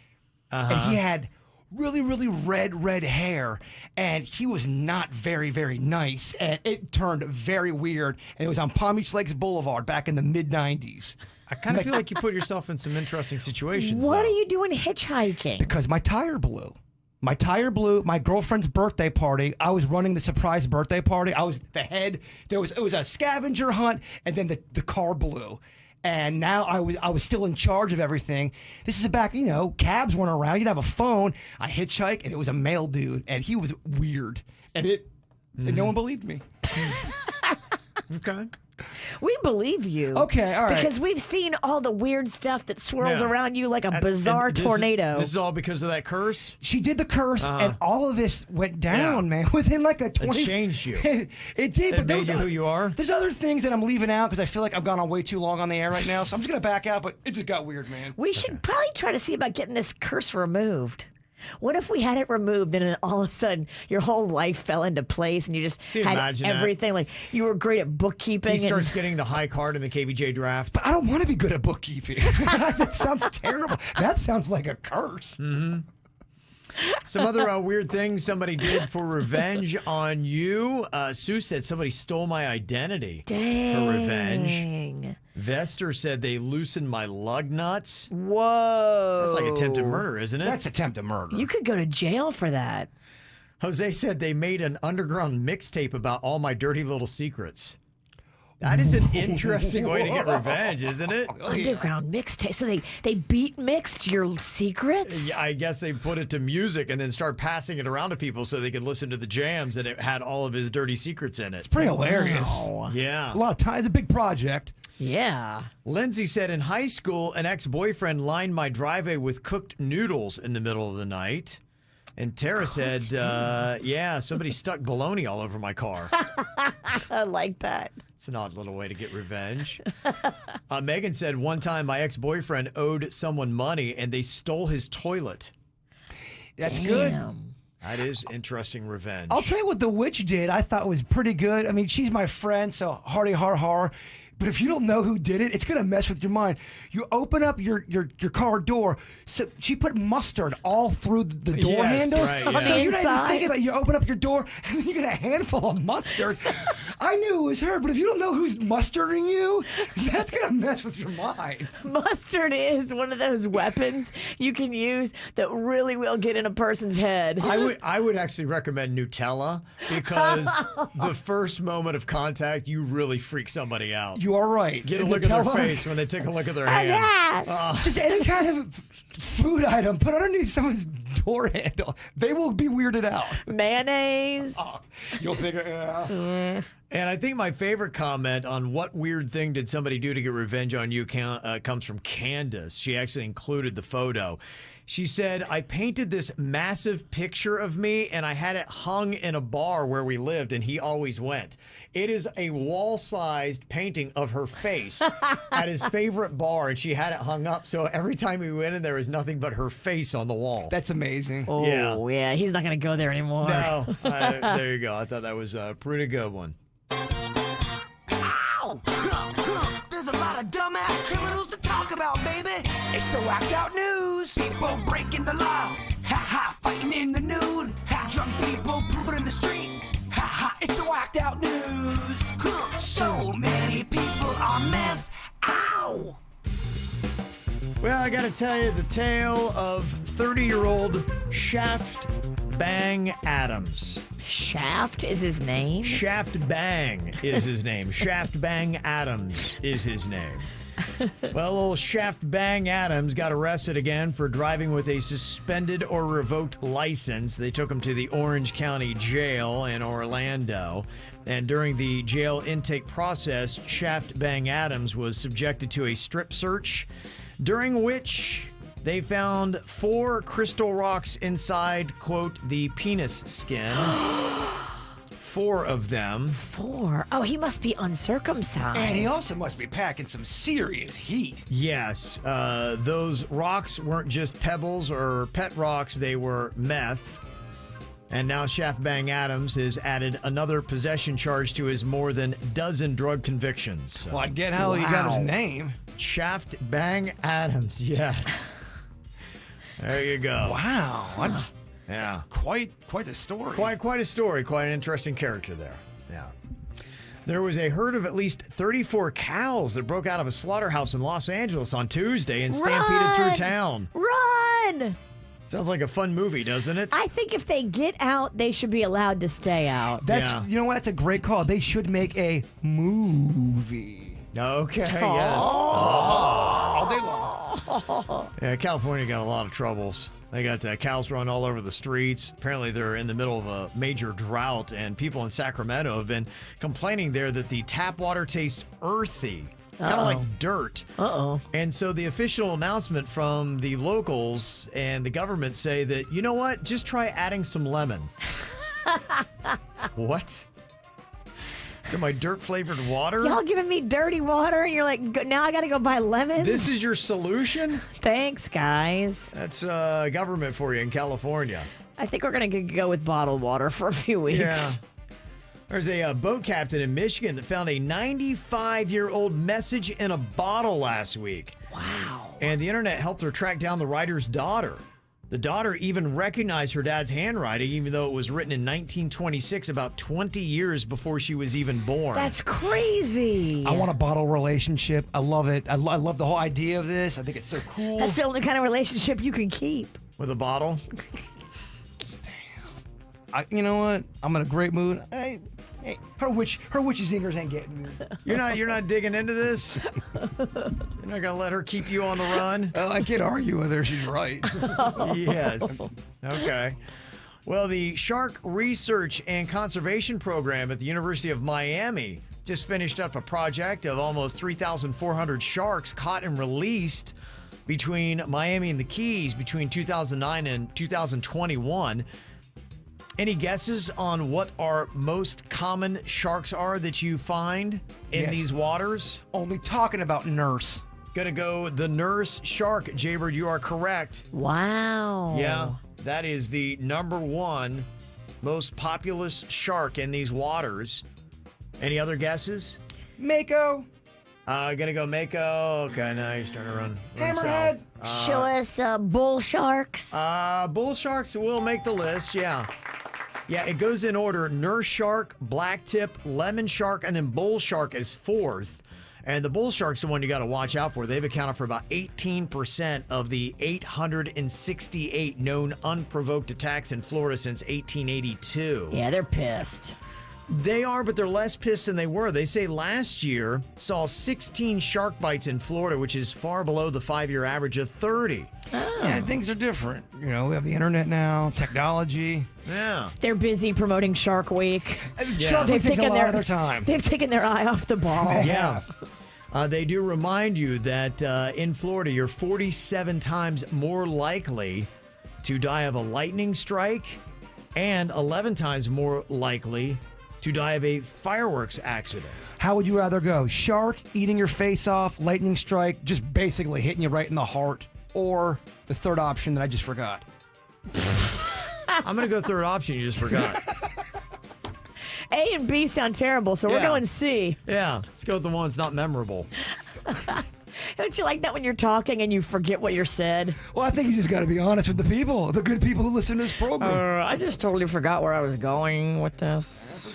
and he had really, really red hair, and he was not very, very nice, and it turned very weird, and it was on Palm Beach Lakes Boulevard back in the mid-'90s. I kind of feel like you put yourself in some interesting situations. What are you doing hitchhiking? Because my tire blew. My tire blew. My girlfriend's birthday party. I was running the surprise birthday party. I was the head. It was a scavenger hunt, and then the car blew. And now I was still in charge of everything. This is back, cabs weren't around. You'd have a phone. I hitchhiked, and it was a male dude, and he was weird. And and no one believed me. Okay. We believe you. Okay, all right. Because we've seen all the weird stuff that swirls around you like a bizarre tornado. This is all because of that curse? She did the curse, and all of this went down, man. Within like a 20... It changed you. It did, but made you who you are? There's other things that I'm leaving out because I feel like I've gone on way too long on the air right now, so I'm just going to back out, but it just got weird, man. We should probably try to see about getting this curse removed. What if we had it removed and then all of a sudden your whole life fell into place and you just had everything? Like you were great at bookkeeping. He starts getting the high card in the KVJ draft. But I don't want to be good at bookkeeping. That sounds terrible. That sounds like a curse. Mm-hmm. Some other weird things somebody did for revenge on you. Sue said somebody stole my identity for revenge. Vester said they loosened my lug nuts. Whoa. That's like attempted murder, isn't it? That's attempted murder. You could go to jail for that. Jose said they made an underground mixtape about all my dirty little secrets. That is an interesting way to get revenge, isn't it? Underground mixtape. So they beat mixed your secrets? Yeah, I guess they put it to music and then start passing it around to people so they could listen to the jams, and it had all of his dirty secrets in it. It's pretty hilarious. Yeah. A lot of time. It's a big project. Yeah. Lindsay said in high school, an ex-boyfriend lined my driveway with cooked noodles in the middle of the night. And Tara said, yeah, somebody stuck bologna all over my car. I like that. It's an odd little way to get revenge. Megan said, one time my ex-boyfriend owed someone money and they stole his toilet. That's good. That is interesting revenge. I'll tell you what the witch did. I thought was pretty good. I mean, she's my friend, so hardy har har. But if you don't know who did it, it's gonna mess with your mind. You open up your car door. So she put mustard all through the door handle. Right, yeah. So you're not even thinking about it. You open up your door and then you get a handful of mustard. I knew it was her, but if you don't know who's mustarding you, that's gonna mess with your mind. Mustard is one of those weapons you can use that really will get in a person's head. I would actually recommend Nutella because the first moment of contact, you really freak somebody out. You are right. Get a look at their face when they take a look at their hand. Just any kind of food item, put underneath someone's door handle. They will be weirded out. Mayonnaise. You'll figure it out. And I think my favorite comment on what weird thing did somebody do to get revenge on you comes from Candace. She actually included the photo. She said, I painted this massive picture of me and I had it hung in a bar where we lived and he always went. It is a wall-sized painting of her face at his favorite bar and she had it hung up. So every time we went in, there was nothing but her face on the wall. That's amazing. Oh, yeah. He's not going to go there anymore. No. There you go. I thought that was a pretty good one. Ow! There's a lot of dumbass criminals to talk about, baby. It's the whacked out news. People breaking the law. Ha ha, fighting in the nude. Ha, drunk people pooping in the street. Ha ha, it's the whacked out news. So many people on meth. Ow! Well, I got to tell you the tale of 30-year-old Shaft Bang Adams. Shaft is his name? Shaft Bang is his name. Shaft Bang Adams is his name. Well, old Shaft Bang Adams got arrested again for driving with a suspended or revoked license. They took him to the Orange County Jail in Orlando. And during the jail intake process, Shaft Bang Adams was subjected to a strip search, during which they found 4 crystal rocks inside, quote, the penis skin. 4 of them. 4? Oh, he must be uncircumcised. And he also must be packing some serious heat. Yes. Those rocks weren't just pebbles or pet rocks. They were meth. And now Shaft Bang Adams has added another possession charge to his more than dozen drug convictions. So. Well, I get how he got his name. Shaft Bang Adams, yes. There you go. Wow. That's yeah. Quite the story. Quite a story. Quite an interesting character there. Yeah. There was a herd of at least 34 cows that broke out of a slaughterhouse in Los Angeles on Tuesday and stampeded through town. Run! Sounds like a fun movie, doesn't it? I think if they get out, they should be allowed to stay out. You know what? That's a great call. They should make a movie. Okay, yes. All day long. Yeah, California got a lot of troubles. They got cows run all over the streets. Apparently, they're in the middle of a major drought, and people in Sacramento have been complaining there that the tap water tastes earthy, kind of like dirt. And so the official announcement from the locals and the government say that, you know what, just try adding some lemon. What? To my dirt-flavored water? Y'all giving me dirty water, and you're like, now I got to go buy lemons? This is your solution? Thanks, guys. That's government for you in California. I think we're going to go with bottled water for a few weeks. Yeah. There's a boat captain in Michigan that found a 95-year-old message in a bottle last week. Wow. And the internet helped her track down the writer's daughter. The daughter even recognized her dad's handwriting, even though it was written in 1926, about 20 years before she was even born. That's crazy. I want a bottle relationship. I love it. I love the whole idea of this. I think it's so cool. That's the only kind of relationship you can keep. With a bottle? You know what? I'm in a great mood. Hey, her witchy zingers ain't getting me. You're not digging into this? You're not gonna let her keep you on the run? Well, I can't argue with her. She's right. Yes. Okay. Well, the Shark Research and Conservation Program at the University of Miami just finished up a project of almost 3,400 sharks caught and released between Miami and the Keys between 2009 and 2021. Any guesses on what our most common sharks are that you find in these waters? Only talking about nurse. Gonna go the nurse shark. Jaybird, you are correct. Wow. Yeah, that is the number one most populous shark in these waters. Any other guesses? Mako. Gonna go Mako. Okay, now you're starting to run Hammerhead. south. Show us bull sharks. Bull sharks will make the list, yeah. Yeah, it goes in order. Nurse shark, blacktip, lemon shark, and then bull shark is fourth. And the bull shark's the one you got to watch out for. They've accounted for about 18% of the 868 known unprovoked attacks in Florida since 1882. Yeah, they're pissed. They are, but they're less pissed than they were. They say last year saw 16 shark bites in Florida, which is far below the 5-year average of 30. Yeah, things are different. You know, we have the internet now, technology. Yeah. They're busy promoting Shark Week. Shark Week takes a lot of their time. They've taken their eye off the ball. Yeah. They do remind you that in Florida, you're 47 times more likely to die of a lightning strike and 11 times more likely to die of a fireworks accident. How would you rather go? Shark eating your face off, lightning strike, just basically hitting you right in the heart, or the third option that I just forgot? I'm going to go third option you just forgot. A and B sound terrible, so we're going C. Yeah, let's go with the one that's not memorable. Don't you like that when you're talking and you forget what you said? Well, I think you just got to be honest with the people, the good people who listen to this program. I just totally forgot where I was going with this.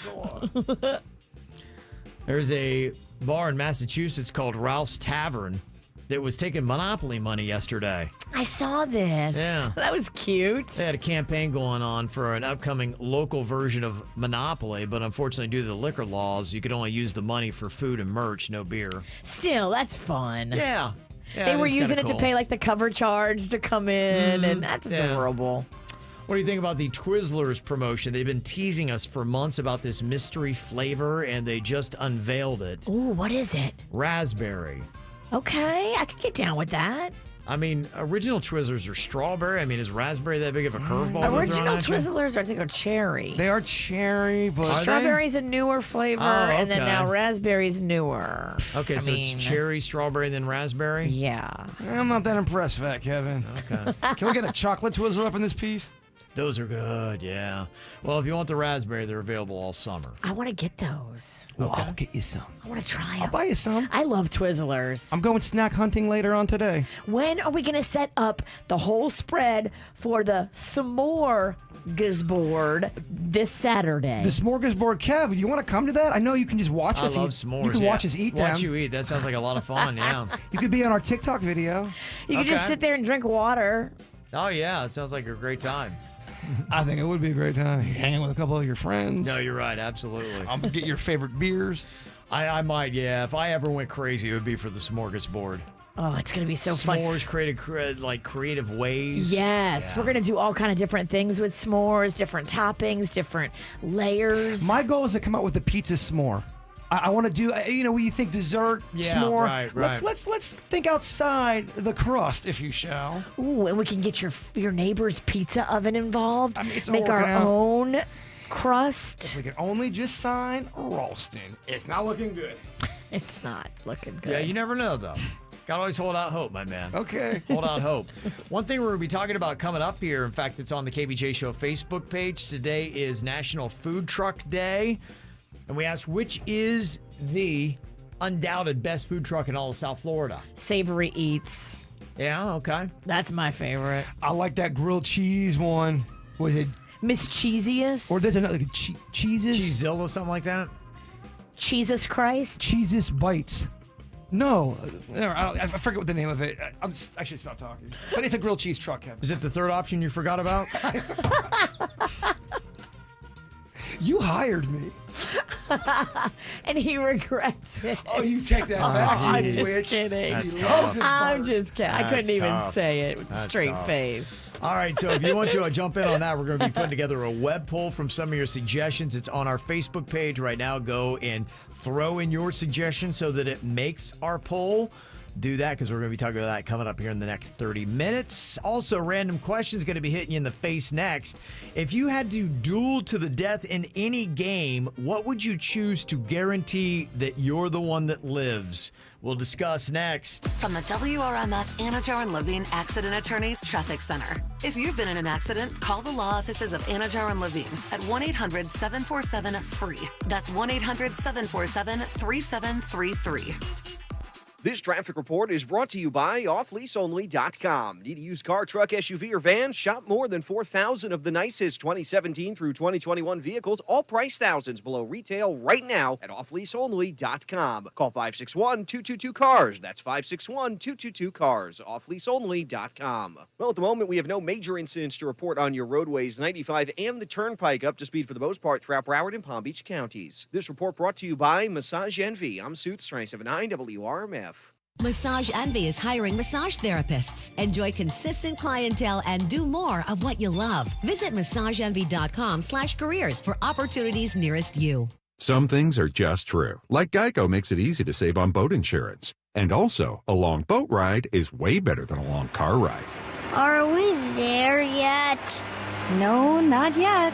There's a bar in Massachusetts called Ralph's Tavern that was taking Monopoly money yesterday. I saw this. Yeah. That was cute. They had a campaign going on for an upcoming local version of Monopoly, but unfortunately, due to the liquor laws, you could only use the money for food and merch, no beer. Still, that's fun. Yeah. They were using it to pay like the cover charge to come in, and that's adorable. What do you think about the Twizzlers promotion? They've been teasing us for months about this mystery flavor, and they just unveiled it. Ooh, what is it? Raspberry. Okay, I could get down with that. I mean, original Twizzlers are strawberry. I mean, is raspberry that big of a curveball? Original Twizzlers, I think, are cherry. They are cherry, but strawberry's a newer flavor, and then now raspberry's newer. Okay, it's cherry, strawberry, then raspberry? Yeah. I'm not that impressed, Fat Kevin. Okay. Can we get a chocolate Twizzler up in this piece? Those are good, yeah. Well, if you want the raspberry, they're available all summer. I want to get those. Well, I'll get you some. I want to try them. I'll buy you some. I love Twizzlers. I'm going snack hunting later on today. When are we going to set up the whole spread for the smorgasbord this Saturday? The smorgasbord, Kev, you want to come to that? I know you can just watch us eat. I love s'mores. You can watch us eat them. Watch you eat. That sounds like a lot of fun, yeah. You could be on our TikTok video. You could just sit there and drink water. Oh, yeah. It sounds like a great time. I think it would be a great time. Hanging with a couple of your friends. No, you're right. Absolutely. I'm going to get your favorite beers. I might, yeah. If I ever went crazy, it would be for the smorgasbord. Oh, it's going to be so fun. S'mores created like creative ways. Yes. We're going to do all kind of different things with s'mores, different toppings, different layers. My goal is to come out with a pizza s'more. I want to do, when you think dessert, s'more. Right. Let's think outside the crust, if you shall. Ooh, and we can get your neighbor's pizza oven involved. I mean, it's make our own crust. If we can only just sign Ralston. It's not looking good. It's not looking good. Yeah, you never know, though. Gotta always hold out hope, my man. Okay. Hold out hope. One thing we're going to be talking about coming up here, in fact, it's on the KVJ Show Facebook page. Today is National Food Truck Day. And we asked, which is the undoubted best food truck in all of South Florida? Savory Eats. Yeah, okay. That's my favorite. I like that grilled cheese one. Was it Miss Cheesiest? Or there's another Cheeses? Cheezilla, something like that? Jesus Christ? Cheeses Bites. No, I forget what the name of it. I should stop talking. But it's a grilled cheese truck, Kevin. Is it the third option you forgot about? You hired me. And he regrets it. Oh, you take that back, I'm you just witch. kidding. I'm just kidding. I couldn't even say it with a straight face. All right, so if you want to jump in on that, we're going to be putting together a web poll from some of your suggestions. It's on our Facebook page right now. Go and throw in your suggestions so that it makes our poll. do that because we're going to be talking about that coming up here in the next 30 minutes. Also, random questions going to be hitting you in the face next. If you had to duel to the death in any game, what would you choose to guarantee that you're the one that lives? We'll discuss next. From the WRMF Anajar and Levine Accident Attorneys Traffic Center. If you've been in an accident, call the law offices of Anajar and Levine at 1-800-747-FREE. That's 1-800-747-3733. This traffic report is brought to you by offleaseonly.com. Need a used car, truck, SUV, or van? Shop more than 4,000 of the nicest 2017 through 2021 vehicles, all price thousands below retail right now at offleaseonly.com. Call 561-222-CARS. That's 561-222-CARS. Offleaseonly.com. Well, at the moment, we have no major incidents to report on your roadways. 95 and the Turnpike up to speed for the most part throughout Broward and Palm Beach counties. This report brought to you by Massage Envy. I'm Suits 279 WRMF. Massage Envy is hiring massage therapists. Enjoy consistent clientele and do more of what you love. Visit massageenvy.com/careers for opportunities nearest you. Some things are just true. Like Geico makes it easy to save on boat insurance. And also, a long boat ride is way better than a long car ride. Are we there yet? No, not yet.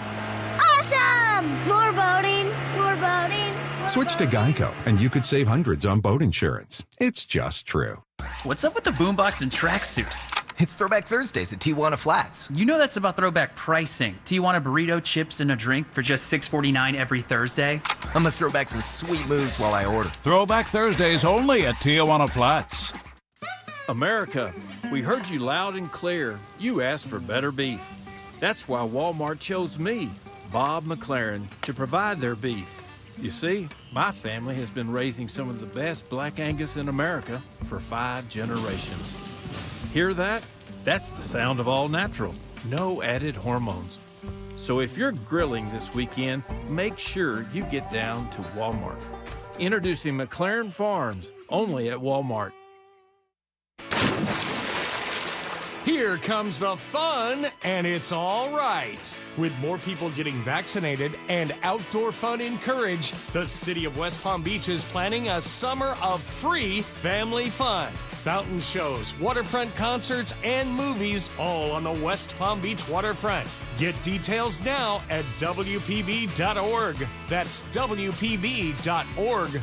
Awesome! More boating, more boating. Switch to Geico, and you could save hundreds on boat insurance. It's just true. What's up with the boombox and tracksuit? It's Throwback Thursdays at Tijuana Flats. You know that's about throwback pricing. Tijuana burrito, chips, and a drink for just $6.49 every Thursday. I'm gonna throw back some sweet moves while I order. Throwback Thursdays only at Tijuana Flats. America, we heard you loud and clear. You asked for better beef. That's why Walmart chose me, Bob McLaren, to provide their beef. You see, my family has been raising some of the best Black Angus in America for 5 generations. Hear that? That's the sound of all natural, no added hormones. So if you're grilling this weekend, make sure you get down to Walmart. Introducing McLaren Farms, only at Walmart. Here comes the fun, and it's all right. With more people getting vaccinated and outdoor fun encouraged, the city of West Palm Beach is planning a summer of free family fun. Fountain shows, waterfront concerts, and movies, all on the West Palm Beach waterfront. Get details now at WPB.org. That's WPB.org.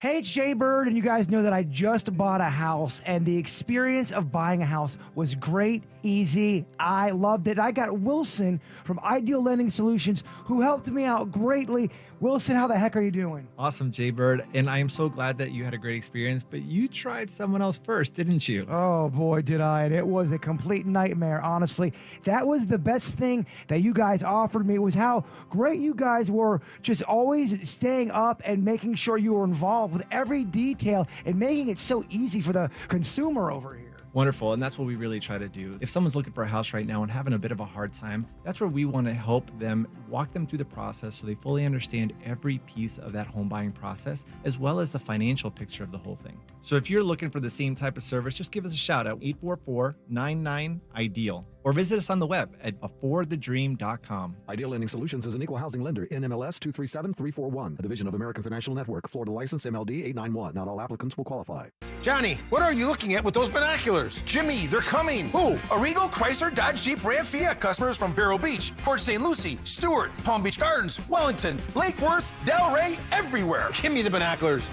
Hey, it's Jay Bird, and you guys know that I just bought a house, and the experience of buying a house was great, easy. I loved it. I got Wilson from Ideal Lending Solutions, who helped me out greatly. Wilson, how the heck are you doing? Awesome, Jay Bird, and I am so glad that you had a great experience, but you tried someone else first, didn't you? Oh, boy, did I, and it was a complete nightmare, honestly. That was the best thing that you guys offered me, was how great you guys were, just always staying up and making sure you were involved with every detail and making it so easy for the consumer over here. Wonderful, and that's what we really try to do. If someone's looking for a house right now and having a bit of a hard time, that's where we want to help them, walk them through the process so they fully understand every piece of that home buying process, as well as the financial picture of the whole thing. So if you're looking for the same type of service, just give us a shout at 844-99-IDEAL or visit us on the web at affordthedream.com. Ideal Lending Solutions is an equal housing lender. NMLS 237341, a division of American Financial Network. Florida license MLD 891. Not all applicants will qualify. Johnny, what are you looking at with those binoculars? Jimmy, they're coming. Who? Arrigo, Chrysler, Dodge, Jeep, Ram, Fiat customers from Vero Beach, Port St. Lucie, Stewart, Palm Beach Gardens, Wellington, Lake Worth, Delray, everywhere. Give me the binoculars.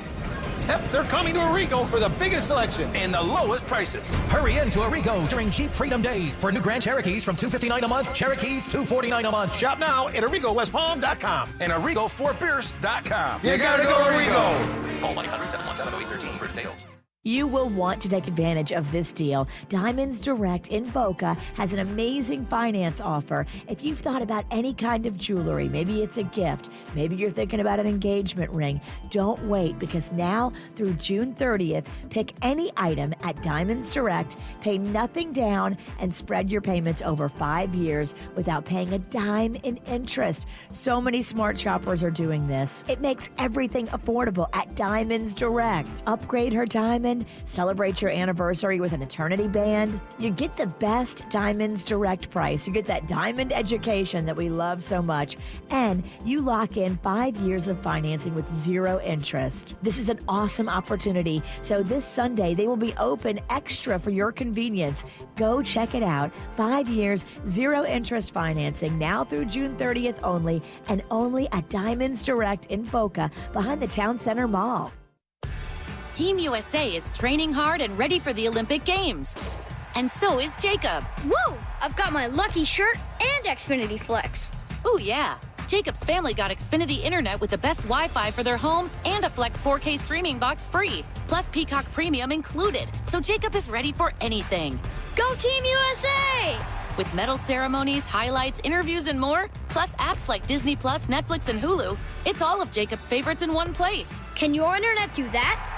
Yep, they're coming to Arrigo for the biggest selection and the lowest prices. Hurry into Arrigo during Jeep Freedom Days for new Grand Cherokees from $259 a month, Cherokees $249 a month. Shop now at ArrigoWestPalm.com and ArrigoFortPierce.com. You gotta go Arrigo. Call 1-800-717-0813 for details. You will want to take advantage of this deal. Diamonds Direct in Boca has an amazing finance offer. If you've thought about any kind of jewelry, maybe it's a gift, maybe you're thinking about an engagement ring, don't wait, because now through June 30th, pick any item at Diamonds Direct, pay nothing down, and spread your payments over 5 years without paying a dime in interest. So many smart shoppers are doing this. It makes everything affordable at Diamonds Direct. Upgrade her diamond diamond? Celebrate your anniversary with an eternity band? You get the best Diamonds Direct price. You get that diamond education that we love so much. And you lock in 5 years of financing with zero interest. This is an awesome opportunity. So this Sunday, they will be open extra for your convenience. Go check it out. 5 years, zero interest financing now through June 30th only, and only at Diamonds Direct in Boca behind the Town Center Mall. Team USA is training hard and ready for the Olympic Games. And so is Jacob. Whoa! I've got my lucky shirt and Xfinity Flex. Ooh, yeah. Jacob's family got Xfinity Internet with the best Wi-Fi for their home and a Flex 4K streaming box free, plus Peacock Premium included. So Jacob is ready for anything. Go Team USA! With medal ceremonies, highlights, interviews, and more, plus apps like Disney Plus, Netflix, and Hulu, it's all of Jacob's favorites in one place. Can your internet do that?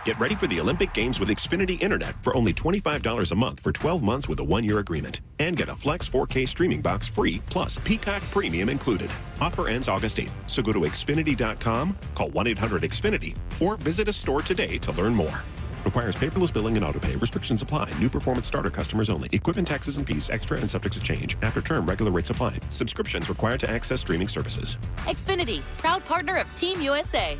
Get ready for the Olympic Games with Xfinity Internet for only $25 a month for 12 months with a 1-year agreement. And get a Flex 4K streaming box free, plus Peacock Premium included. Offer ends August 8th, so go to Xfinity.com, call 1-800-XFINITY, or visit a store today to learn more. Requires paperless billing and autopay. Restrictions apply. New performance starter customers only. Equipment taxes and fees extra and subject to change. After term, regular rates apply. Subscriptions required to access streaming services. Xfinity, proud partner of Team USA.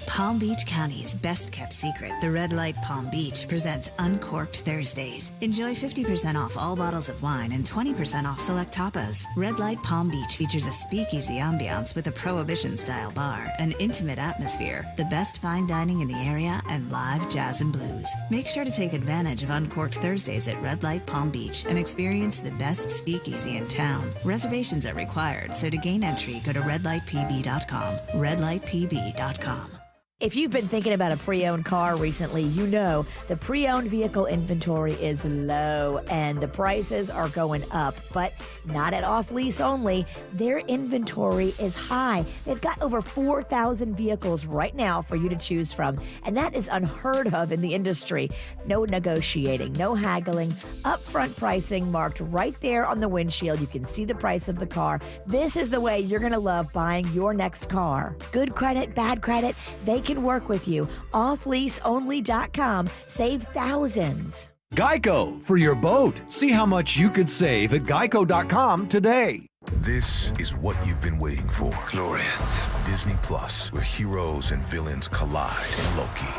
Palm Beach County's best-kept secret, the Red Light Palm Beach, presents Uncorked Thursdays. Enjoy 50% off all bottles of wine and 20% off select tapas. Red Light Palm Beach features a speakeasy ambiance with a prohibition-style bar, an intimate atmosphere, the best fine dining in the area, and live jazz and blues. Make sure to take advantage of Uncorked Thursdays at Red Light Palm Beach and experience the best speakeasy in town. Reservations are required, so to gain entry, go to redlightpb.com. redlightpb.com. If you've been thinking about a pre-owned car recently, you know the pre-owned vehicle inventory is low and the prices are going up, but not at off-lease only. Their inventory is high. They've got over 4,000 vehicles right now for you to choose from, and that is unheard of in the industry. No negotiating, no haggling, upfront pricing marked right there on the windshield. You can see the price of the car. This is the way you're going to love buying your next car. Good credit, bad credit, they can work with you. Offleaseonly.com. Save thousands. Geico for your boat. See how much you could save at geico.com today. This is what you've been waiting for. Glorious. Disney Plus, where heroes and villains collide in Loki.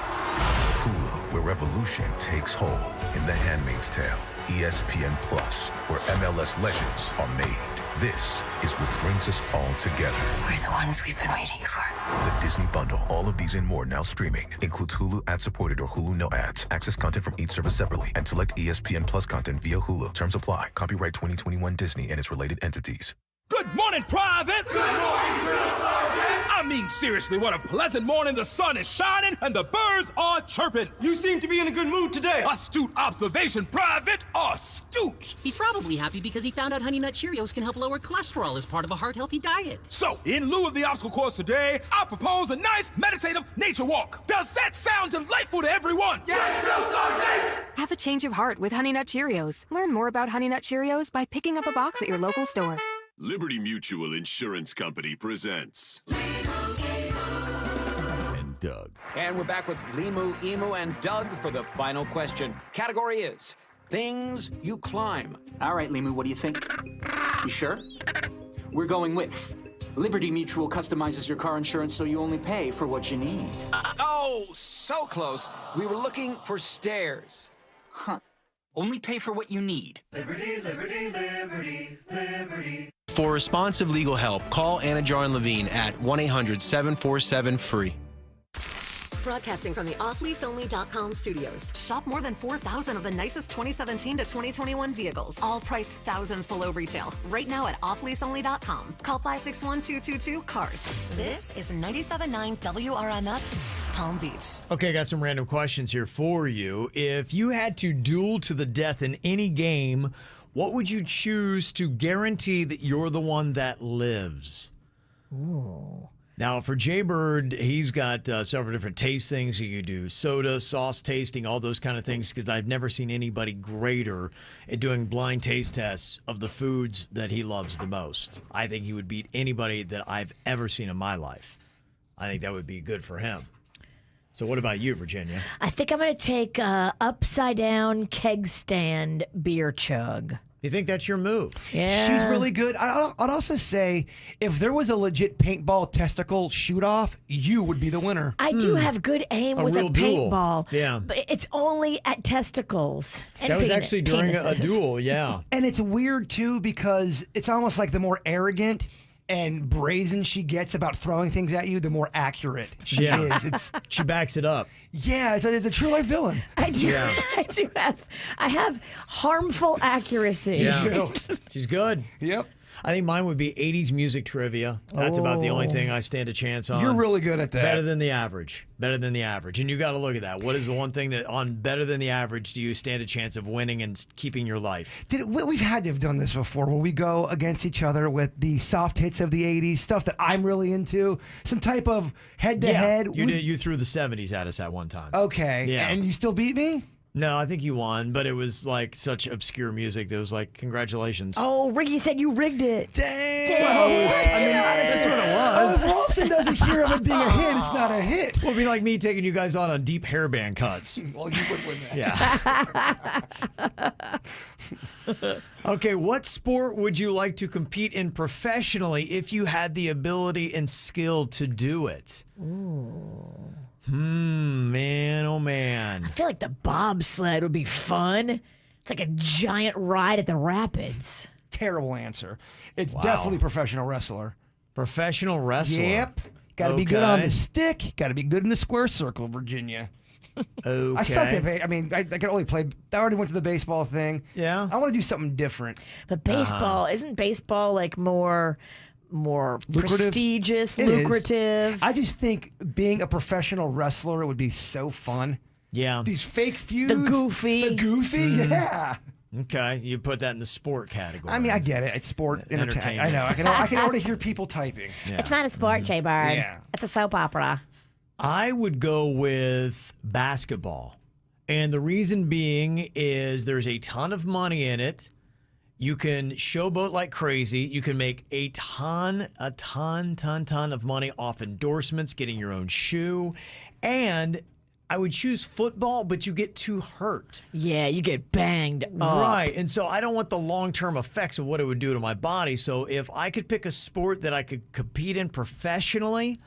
Hulu, where revolution takes hold in The Handmaid's Tale. ESPN Plus, where MLS legends are made. This is what brings us all together. We're the ones we've been waiting for. The Disney Bundle. All of these and more now streaming. Includes Hulu ad-supported or Hulu no ads. Access content from each service separately. And select ESPN Plus content via Hulu. Terms apply. Copyright 2021 Disney and its related entities. Good morning, privates! Good morning, Drill Sergeant! I mean, seriously, what a pleasant morning. The sun is shining and the birds are chirping. You seem to be in a good mood today. Astute observation, Private. Astute. He's probably happy because he found out Honey Nut Cheerios can help lower cholesterol as part of a heart-healthy diet. So, in lieu of the obstacle course today, I propose a nice meditative nature walk. Does that sound delightful to everyone? Yes, Drill Sergeant! Have a change of heart with Honey Nut Cheerios. Learn more about Honey Nut Cheerios by picking up a box at your local store. Liberty Mutual Insurance Company presents and Doug. And we're back with Limu, Emu, and Doug for the final question. Category is things you climb. All right, Limu, what do you think? You sure? We're going with Liberty Mutual customizes your car insurance so you only pay for what you need. Oh, so close. We were looking for stairs. Huh. Only pay for what you need. Liberty, liberty, liberty, liberty. For responsive legal help, call Anna Jar and Levine at 1-800-747-FREE. Broadcasting from the offleaseonly.com studios. Shop more than 4,000 of the nicest 2017 to 2021 vehicles, all priced thousands below retail. Right now at offleaseonly.com. Call 561-222-CARS. This is 97.9 WRMF, Palm Beach. Okay, got some random questions here for you. If you had to duel to the death in any game, what would you choose to guarantee that you're the one that lives? Ooh. Now, for Jaybird, he's got several different taste things. You could do soda, sauce tasting, all those kind of things, because I've never seen anybody greater at doing blind taste tests of the foods that he loves the most. I think he would beat anybody that I've ever seen in my life. I think that would be good for him. So what about you, Virginia? I think I'm going to take upside down keg stand beer chug. You think that's your move? Yeah. She's really good. I'd also say if there was a legit paintball testicle shoot-off, you would be the winner. I do have good aim with a real duel. paintball. Yeah. But it's only at testicles. And That was actually during a penises. duel, yeah. And it's weird, too, because it's almost like the more arrogant and brazen she gets about throwing things at you, the more accurate she is. She backs it up. Yeah, it's a true life villain. I do. Yeah. I have harmful accuracy. Yeah. She's good. Yep. I think mine would be 80s music trivia. That's about the only thing I stand a chance on. You're really good at that. Better than the average. Better than the average. And you got to look at that. What is the one thing that on better than the average do you stand a chance of winning and keeping your life? We've had to have done this before where we go against each other with the soft hits of the 80s, stuff that I'm really into, some type of head-to-head. You threw the 70s at us at one time. Okay. Yeah. And you still beat me? No, I think you won, but it was like such obscure music that was like, congratulations. Oh, Ricky said you rigged it. Dang. Well, that's what it was. If Ralston doesn't hear of it being a hit, it's not a hit. Well, it'd be like me taking you guys on deep hairband cuts. Well, you would win that. Yeah. Okay, what sport would you like to compete in professionally if you had the ability and skill to do it? Ooh. Man, oh man. I feel like the bobsled would be fun. It's like a giant ride at the rapids. Terrible answer. It's definitely professional wrestler. Professional wrestler? Yep. Got to be good on the stick. Got to be good in the square circle, Virginia. Okay. I sucked at I can only play. I already went to the baseball thing. Yeah. I want to do something different. But baseball, isn't baseball like more prestigious, lucrative? I just think being a professional wrestler would be so fun. Yeah. These fake feuds. The goofy. Yeah. Okay, you put that in the sport category. I mean, I get it. It's sport entertainment. I know. I can already hear people typing. Yeah. It's not a sport, Jay Bard. Yeah. It's a soap opera. I would go with basketball. And the reason being is there's a ton of money in it. You can showboat like crazy. You can make a ton of money off endorsements, getting your own shoe. And I would choose football, but you get too hurt. Yeah, you get banged up. Right. And so I don't want the long-term effects of what it would do to my body. So if I could pick a sport that I could compete in professionally,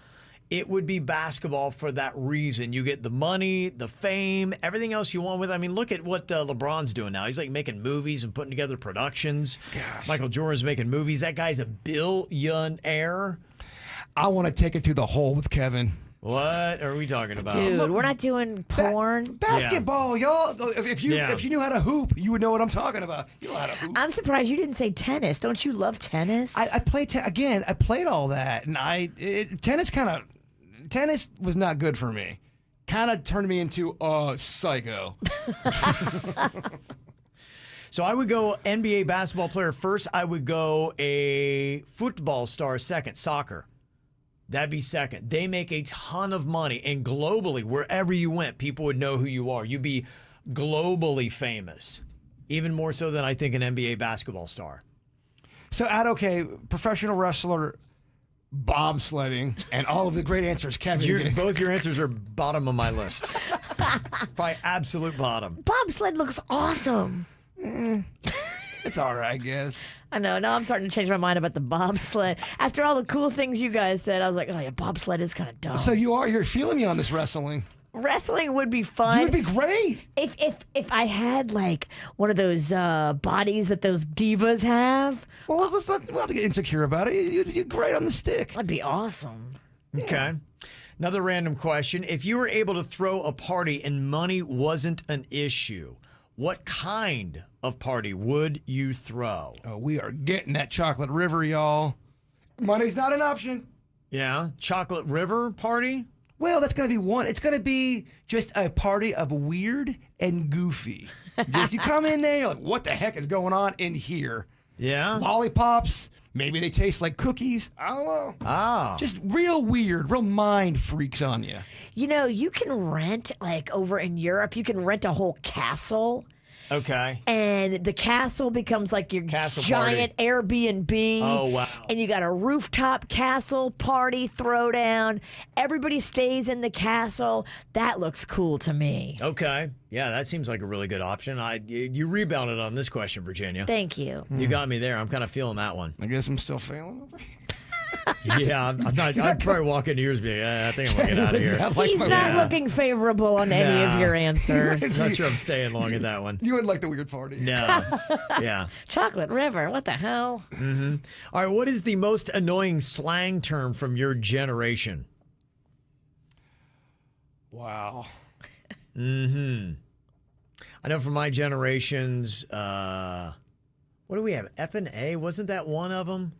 it would be basketball for that reason. You get the money, the fame, everything else you want with it. I mean, look at what LeBron's doing now. He's like making movies and putting together productions. Gosh. Michael Jordan's making movies. That guy's a billionaire. I want to take it to the hole with Kevin. What are we talking about? Dude, we're not doing porn. Basketball, y'all. If you knew how to hoop, you would know what I'm talking about. You know how to hoop. I'm surprised you didn't say tennis. Don't you love tennis? I played again. I played all that, and tennis was not good for me. Kind of turned me into a psycho. So I would go NBA basketball player first. I would go a football star second, soccer. That'd be second. They make a ton of money, and globally, wherever you went, people would know who you are. You'd be globally famous, even more so than I think an NBA basketball star. So, professional wrestler, bobsledding, and all of the great answers Kevin. Both your answers are bottom of my list. Probably absolute bottom. Bobsled looks awesome. It's all right, I guess. I know. Now I'm starting to change my mind about the bobsled. After all the cool things you guys said, I was like, oh yeah, bobsled is kind of dumb. So you're feeling me on this wrestling. Wrestling would be fun. You would be great. If I had like one of those bodies that those divas have. Well, let's not have to get insecure about it. You're great on the stick. That'd be awesome. Okay. Another random question. If you were able to throw a party and money wasn't an issue, what kind of party would you throw? Oh, we are getting that chocolate river, y'all. Money's not an option. Yeah? Chocolate river party? Well, that's going to be one. It's going to be just a party of weird and goofy. Just you come in there, you're like, what the heck is going on in here? Yeah? Lollipops. Maybe they taste like cookies. I don't know. Ah. Just real weird, real mind freaks on you. You know, you can rent, like over in Europe, you can rent a whole castle Okay. And the castle becomes like your Castle giant Airbnb. Oh, wow. And you got a rooftop castle party throwdown. Everybody stays in the castle. That looks cool to me. Okay. Yeah, that seems like a really good option. You rebounded on this question, Virginia. Thank you. You got me there. I'm kind of feeling that one. I guess I'm still failing over here. Yeah, I'm not. I'd probably walk into yours and be like, I think I'm going to get out of here. He's not looking favorable on any of your answers. Not sure I'm staying long at that one. You wouldn't like the weird party. No. Yeah. Chocolate River. What the hell? Mm-hmm. All right. What is the most annoying slang term from your generation? Wow. Mm-hmm. I know from my generations, what do we have? F and A? Wasn't that one of them?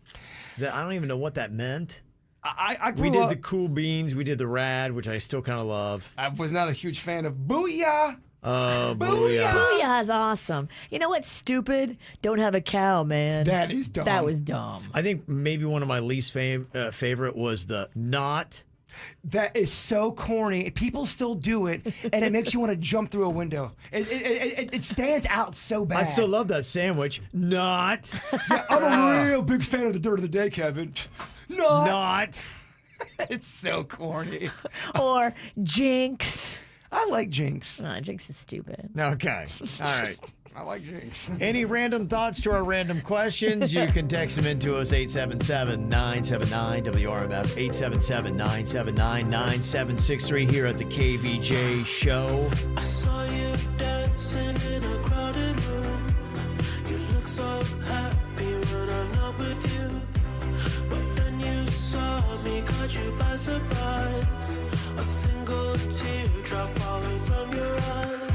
That I don't even know what that meant. I we grew did up, the cool beans. We did the rad, which I still kind of love. I was not a huge fan of Booyah. Booyah. Booyah is awesome. You know what's stupid? Don't have a cow, man. That is dumb. That was dumb. I think maybe one of my least favorite was the not. That is so corny. People still do it, and it makes you want to jump through a window. It stands out so bad. I still love that sandwich. Not. Yeah, I'm a real big fan of the dirt of the day, Kevin. Not. It's so corny. Or Jinx. I like Jinx. Jinx is stupid. Okay. All right. I like Jinx. Any random thoughts to our random questions? You can text them into us 877-979-WRMF, 877-979-9763 here at the KVJ Show. I saw you dancing in a crowded room. You look so happy when I'm not with you. But then you saw me, caught you by surprise. A single teardrop falling from your eye.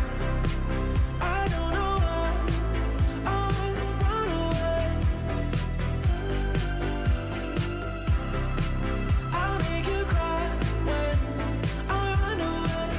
I don't know why I run away. I'll make you cry when I run away.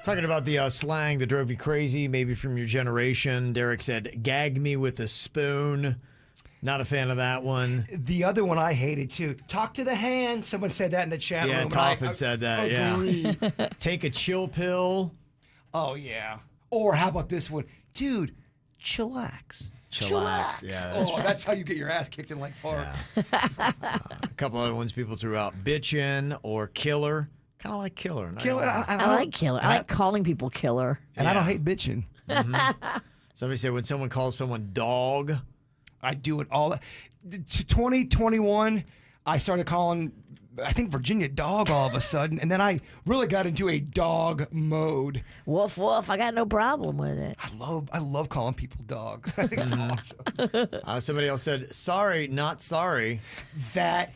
Talking about the slang that drove you crazy, maybe from your generation. Derek said, gag me with a spoon. Not a fan of that one. The other one I hated too. Talk to the hand. Someone said that in the chat room. Yeah, Toffin said that. Agree. Yeah. Take a chill pill. Oh, yeah. Or how about this one? Dude, chillax. Chillax. Yeah. That's how you get your ass kicked in Lake Park. Yeah. A couple other ones people threw out. Bitchin' or killer. Kind of like killer. Killer. I like killer. I like calling people killer. And I don't hate bitching. Mm-hmm. Somebody said when someone calls someone dog. I do it all. 2021, I started calling, I think, Virginia dog all of a sudden. And then I really got into a dog mode. Woof, woof. I got no problem with it. I love calling people dog. I think it's awesome. Somebody else said, sorry, not sorry. That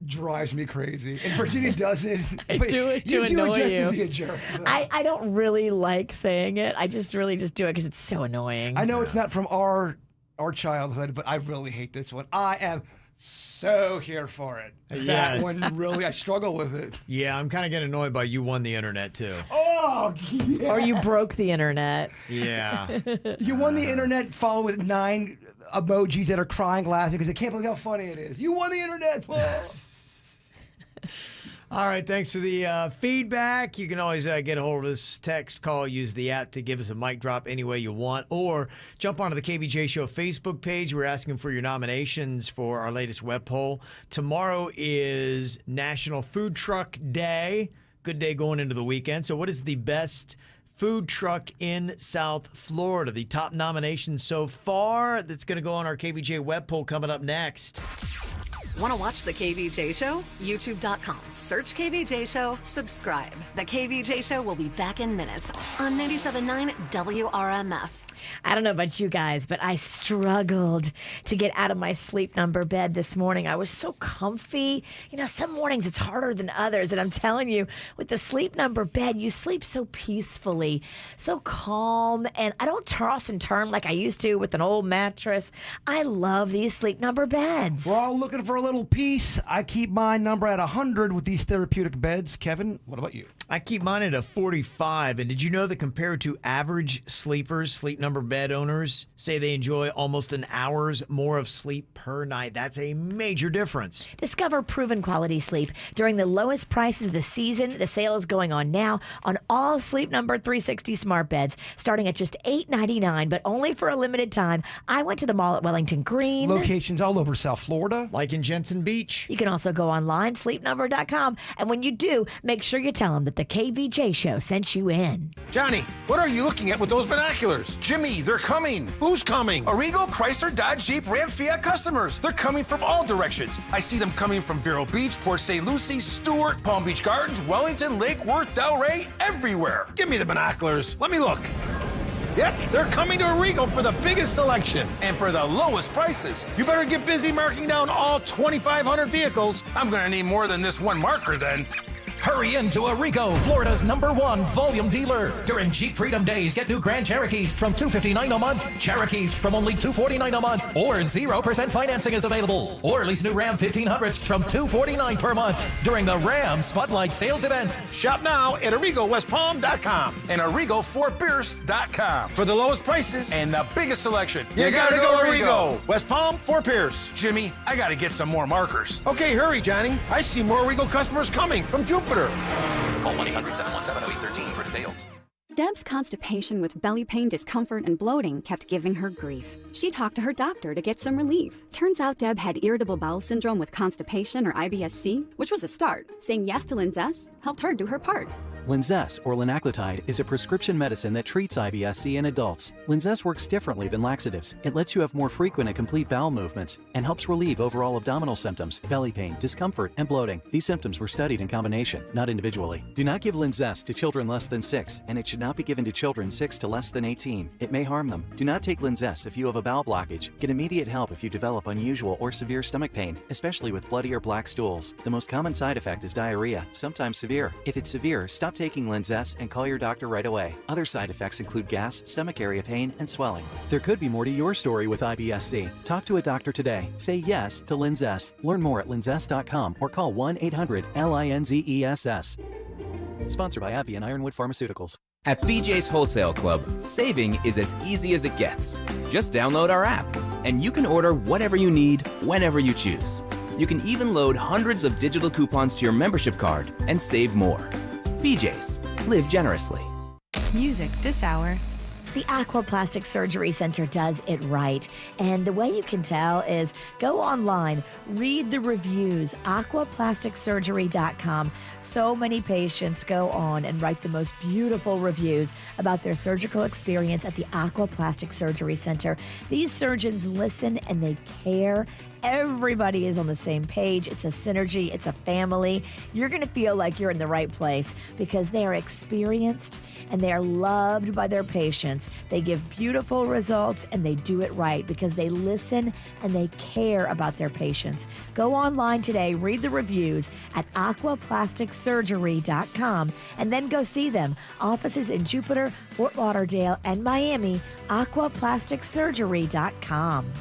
drives me crazy. And Virginia does it. I do it to annoy just you. to be a jerk. I don't really like saying it. I just really just do it because it's so annoying. I know it's not from our childhood, but I really hate this one. I am so here for it. That one really, I struggle with it. Yeah, I'm kind of getting annoyed by you won the internet too. Oh, yeah. Or you broke the internet. Yeah. You won the internet, followed with 9 emojis that are crying, laughing because they can't believe how funny it is. You won the internet. All right, thanks for the feedback. You can always get a hold of us, text, call, use the app to give us a mic drop any way you want, or jump onto the KVJ Show Facebook page. We're asking for your nominations for our latest web poll. Tomorrow is National Food Truck Day. Good day going into the weekend. So what is the best food truck in South Florida? The top nominations so far that's going to go on our KVJ web poll coming up next. Want to watch The KVJ Show? YouTube.com. Search KVJ Show, subscribe. The KVJ Show will be back in minutes on 97.9 WRMF. I don't know about you guys, but I struggled to get out of my Sleep Number bed this morning. I was so comfy. You know, some mornings it's harder than others. And I'm telling you, with the Sleep Number bed, you sleep so peacefully, so calm. And I don't toss and turn like I used to with an old mattress. I love these Sleep Number beds. We're all looking for a little peace. I keep my number at 100 with these therapeutic beds. Kevin, what about you? I keep mine at a 45. And did you know that compared to average sleepers, Sleep Number bed owners say they enjoy almost an hour's more of sleep per night? That's a major difference. Discover proven quality sleep during the lowest prices of the season. The sale is going on now on all Sleep Number 360 smart beds, starting at just $8.99, but only for a limited time. I went to the mall at Wellington Green. Locations all over South Florida. Like in Jensen Beach. You can also go online, sleepnumber.com. And when you do, make sure you tell them that the KVJ Show sent you in. Johnny, what are you looking at with those binoculars? Jimmy, they're coming. Who's coming? Arrigo, Chrysler, Dodge, Jeep, Ram, Fiat customers. They're coming from all directions. I see them coming from Vero Beach, Port St. Lucie, Stewart, Palm Beach Gardens, Wellington, Lake Worth, Delray, everywhere. Give me the binoculars. Let me look. Yep, they're coming to Arrigo for the biggest selection. And for the lowest prices. You better get busy marking down all 2,500 vehicles. I'm gonna need more than this one marker then. Hurry into Arrigo, Florida's #1 volume dealer. During Jeep Freedom Days, get new Grand Cherokees from $259 a month, Cherokees from only $249 a month, or 0% financing is available. Or lease new Ram 1500s from $249 per month during the Ram Spotlight Sales Event. Shop now at ArrigoWestPalm.com and ArrigoFortPierce.com for the lowest prices and the biggest selection. You gotta go Arrigo. West Palm, Fort Pierce. Jimmy, I gotta get some more markers. Okay, hurry, Johnny. I see more Arrigo customers coming from Jupiter. Call 1-800-717-0813 for details. Deb's constipation with belly pain, discomfort, and bloating kept giving her grief. She talked to her doctor to get some relief. Turns out Deb had irritable bowel syndrome with constipation, or IBS-C, which was a start. Saying yes to Linzess helped her do her part. Linzess, or linaclotide, is a prescription medicine that treats IBS-C in adults. Linzess works differently than laxatives. It lets you have more frequent and complete bowel movements and helps relieve overall abdominal symptoms, belly pain, discomfort, and bloating. These symptoms were studied in combination, not individually. Do not give Linzess to children less than 6, and it should not be given to children 6 to less than 18. It may harm them. Do not take Linzess if you have a bowel blockage. Get immediate help if you develop unusual or severe stomach pain, especially with bloody or black stools. The most common side effect is diarrhea, sometimes severe. If it's severe, stop taking Linzess and call your doctor right away. Other side effects include gas, stomach area pain, and swelling. There could be more to your story with IBS-C. Talk to a doctor today. Say yes to Linzess. Learn more at linzess.com or call 1-800-LINZESS. Sponsored by AbbVie and Ironwood Pharmaceuticals. At BJ's Wholesale Club, saving is as easy as it gets. Just download our app, and you can order whatever you need, whenever you choose. You can even load hundreds of digital coupons to your membership card and save more. BJ's. Live generously. Music this hour. The Aquaplastic Surgery Center does it right. And the way you can tell is go online, read the reviews, aquaplasticsurgery.com. So many patients go on and write the most beautiful reviews about their surgical experience at the Aquaplastic Surgery Center. These surgeons listen and they care. Everybody is on the same page. It's a synergy. It's a family. You're going to feel like you're in the right place because they are experienced and they are loved by their patients. They give beautiful results and they do it right because they listen and they care about their patients. Go online today, read the reviews at aquaplasticsurgery.com and then go see them. Offices in Jupiter, Fort Lauderdale, and Miami, aquaplasticsurgery.com.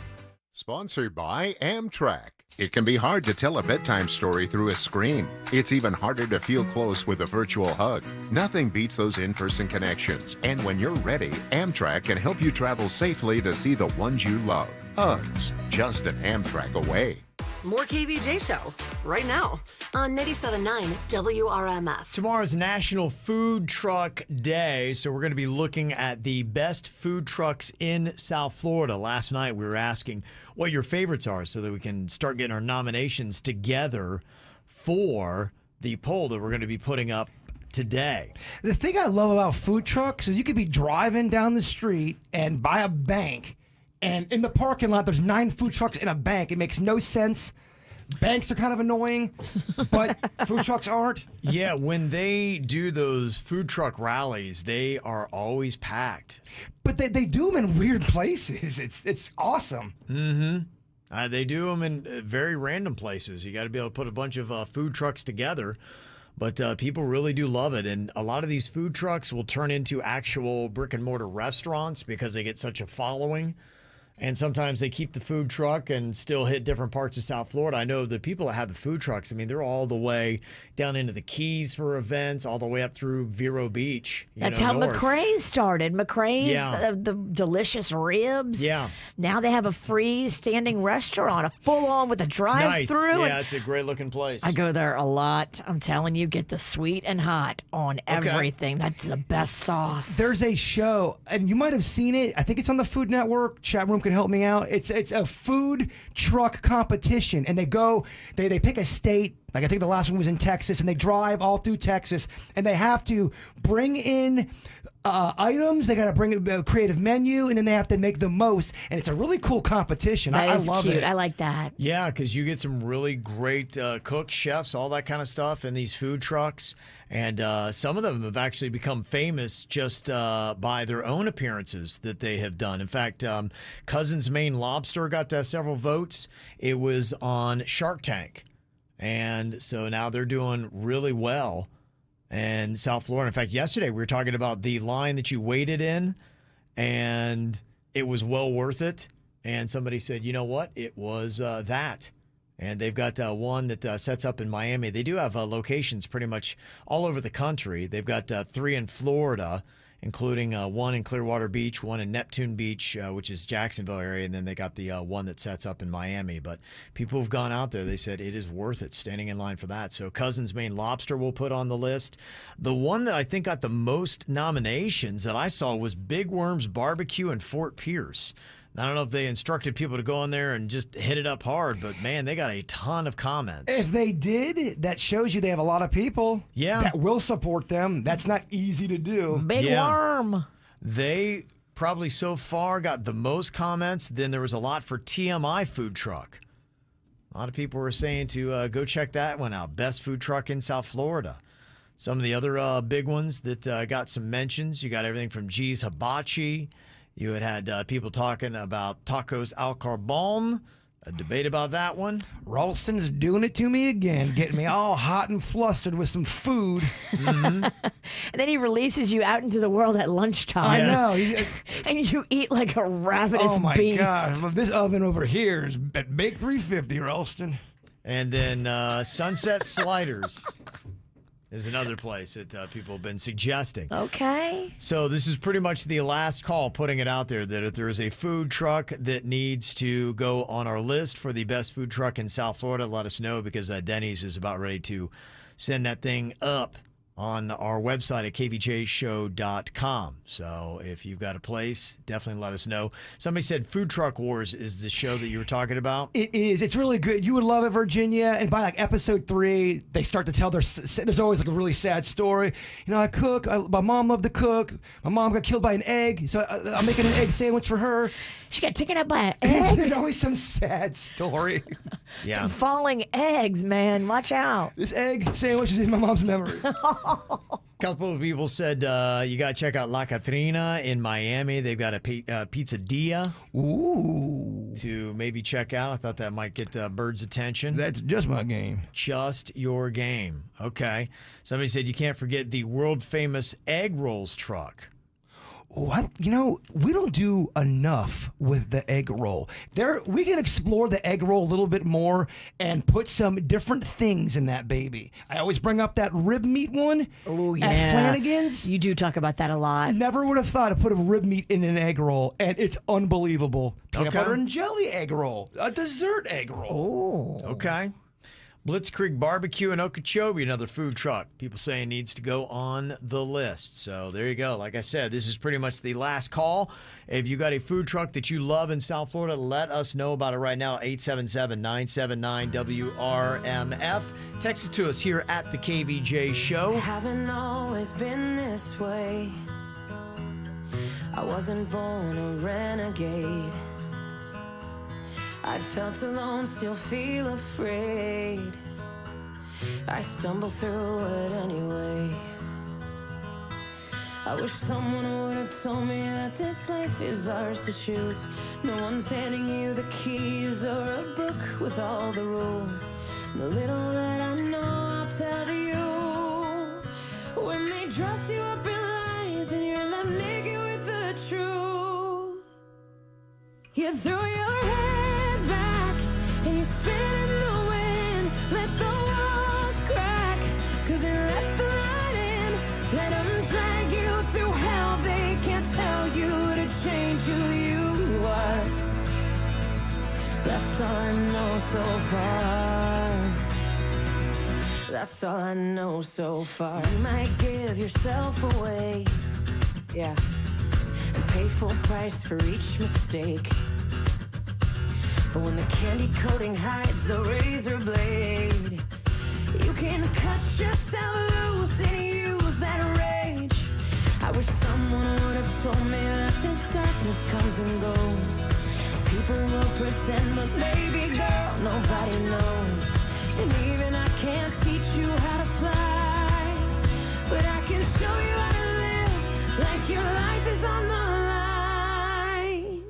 Sponsored by Amtrak. It can be hard to tell a bedtime story through a screen. It's even harder to feel close with a virtual hug. Nothing beats those in-person connections. And when you're ready, Amtrak can help you travel safely to see the ones you love. Hugs, just an Amtrak away. More KVJ Show right now on 97.9 WRMF. Tomorrow's National Food Truck Day, so we're going to be looking at the best food trucks in South Florida. Last night we were asking what your favorites are so that we can start getting our nominations together for the poll that we're going to be putting up today. The thing I love about food trucks is you could be driving down the street and by a bank, and in the parking lot, there's 9 food trucks in a bank. It makes no sense. Banks are kind of annoying, but food trucks aren't. Yeah, when they do those food truck rallies, they are always packed. But they do them in weird places. It's awesome. Mm-hmm. They do them in very random places. You got to be able to put a bunch of food trucks together. But people really do love it. And a lot of these food trucks will turn into actual brick and mortar restaurants because they get such a following. And sometimes they keep the food truck and still hit different parts of South Florida. I know the people that have the food trucks, I mean, they're all the way down into the Keys for events, all the way up through Vero Beach. That's how north. McRae's started. McRae's, Yeah. the delicious ribs. Yeah. Now they have a freestanding restaurant, a full-on with a It's drive-through. nice. Yeah, it's a great looking place. I go there a lot. I'm telling you, get the sweet and hot on everything. That's the best sauce. There's a show, and you might have seen it. I think it's on the Food Network. Chat room can help me out. It's a food truck competition, and they pick a state. Like I think the last one was in Texas, and they drive all through Texas, and they have to bring in items. They got to bring a creative menu, and then they have to make the most. And it's a really cool competition. That I is love cute. it. I like that. Yeah, because you get some really great cooks, chefs, all that kind of stuff in these food trucks. And some of them have actually become famous just by their own appearances that they have done. In fact, Cousin's Maine Lobster got several votes. It was on Shark Tank. And so now they're doing really well in South Florida. In fact, yesterday we were talking about the line that you waited in, and it was well worth it. And somebody said, you know what? It was that. And they've got one that sets up in Miami. They do have locations pretty much all over the country. They've got 3 in Florida, including one in Clearwater Beach, one in Neptune Beach, which is Jacksonville area, and then they got the one that sets up in Miami. But people have gone out there. They said it is worth it standing in line for that. So Cousin's Maine Lobster will put on the list. The one that I think got the most nominations that I saw was Big Worms Barbecue in Fort Pierce. I don't know if they instructed people to go in there and just hit it up hard, but man, they got a ton of comments. If they did, that shows you they have a lot of people that will support them. That's not easy to do. Big worm. They probably so far got the most comments. Then there was a lot for TMI food truck. A lot of people were saying to go check that one out. Best food truck in South Florida. Some of the other big ones that got some mentions, you got everything from G's Hibachi. You had people talking about Tacos Al Carbon, a debate about that one. Ralston's doing it to me again, getting me all hot and flustered with some food. Mm-hmm. And then he releases you out into the world at lunchtime. I know. And you eat like a ravenous Oh, my beast. God. This oven over here is at Bake 350, Ralston. And then Sunset Sliders. is another place that people have been suggesting. Okay. So this is pretty much the last call, putting it out there that if there is a food truck that needs to go on our list for the best food truck in South Florida, let us know, because Denny's is about ready to send that thing up on our website at kvjshow.com. So if you've got a place, definitely let us know. Somebody said Food Truck Wars is the show that you were talking about. It is. It's really good. You would love it, Virginia. And by like episode 3, they start to tell there's always like a really sad story. You know, I cook. My mom loved to cook. My mom got killed by an egg, so I'm making an egg sandwich for her. She got taken up by an egg? There's always some sad story. Yeah. Falling eggs, man. Watch out. This egg sandwich is in my mom's memory. A couple of people said you got to check out La Catrina in Miami. They've got a pizzeria to maybe check out. I thought that might get Bird's attention. That's just my game. Just your game. Okay. Somebody said you can't forget the world-famous egg rolls truck. What? You know, we don't do enough with the egg roll. We can explore the egg roll a little bit more and put some different things in that baby. I always bring up that rib meat one at Flanagan's. You do talk about that a lot. Never would have thought to put a rib meat in an egg roll, and it's unbelievable. Peanut Okay. butter and jelly egg roll, a dessert egg roll. Okay. Blitzkrieg Barbecue in Okeechobee, another food truck. People saying needs to go on the list. So there you go. Like I said, this is pretty much the last call. If you got a food truck that you love in South Florida, let us know about it right now. 877-979-WRMF. Text it to us here at the KVJ Show. Haven't always been this way. I wasn't born a renegade. I felt alone, still feel afraid. I stumble through it anyway. I wish someone would have told me that this life is ours to choose. No one's handing you the keys or a book with all the rules. The little that I know, I'll tell to you. When they dress you up in lies and you're left naked with the truth, you throw your head back and you spin in the wind. Let the walls crack, 'cause it lets the light in. Let them drag you through hell. They can't tell you to change who you are. That's all I know so far. That's all I know so far. So you might give yourself away, yeah, and pay full price for each mistake. But when the candy coating hides the razor blade, you can cut yourself loose and use that rage. I wish someone would have told me that this darkness comes and goes. People will pretend, but baby girl, nobody knows. And even I can't teach you how to fly, but I can show you how to live like your life is on the line.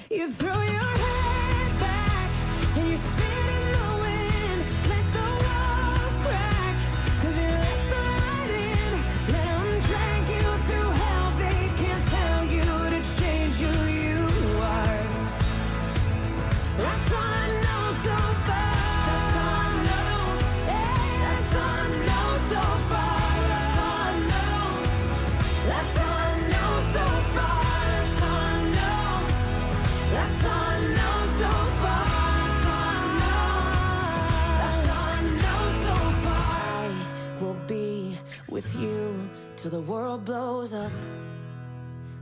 You throw your head back and you spin in the wind. Let the walls crack, 'cause it lets the light in. Let them drag you through hell. They can't tell you to change who you are. That's all I know so far. That's all I know. Hey, that's all I know so far. That's all I know. That's all I know so far. That's all I know. That's all I know so far. That's all I know so far. I will be with you till the world blows up.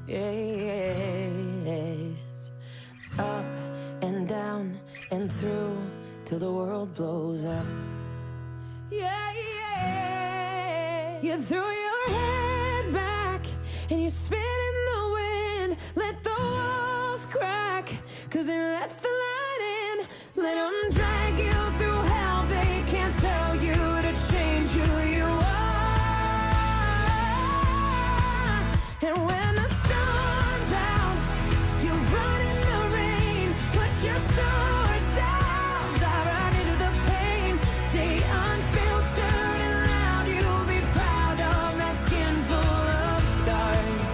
Yes. Up and down and through till the world blows up. Yeah, yeah. You threw your head back and you spin in the wind. Let the walls crack, 'cause it lets the light in. Let them drag you through hell. They can't tell you to change who you are. And when the sun's out, you run in the rain. Put your sword down, dive right into the pain. Stay unfiltered and loud. You'll be proud of that skin full of scars.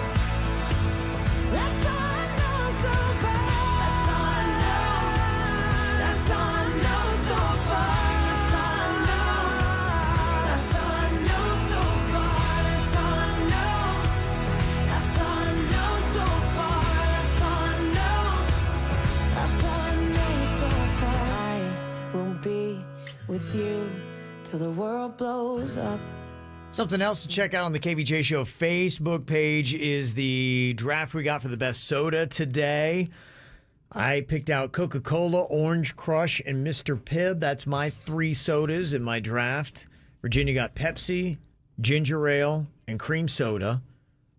That's all I know so far. That's all I know. That's all I with you till the world blows up. Something else to check out on the KVJ Show Facebook page is the draft we got for the best soda today. I picked out Coca-Cola, Orange Crush, and Mr. Pibb. That's my 3 sodas in my draft. Virginia got Pepsi, ginger ale, and cream soda.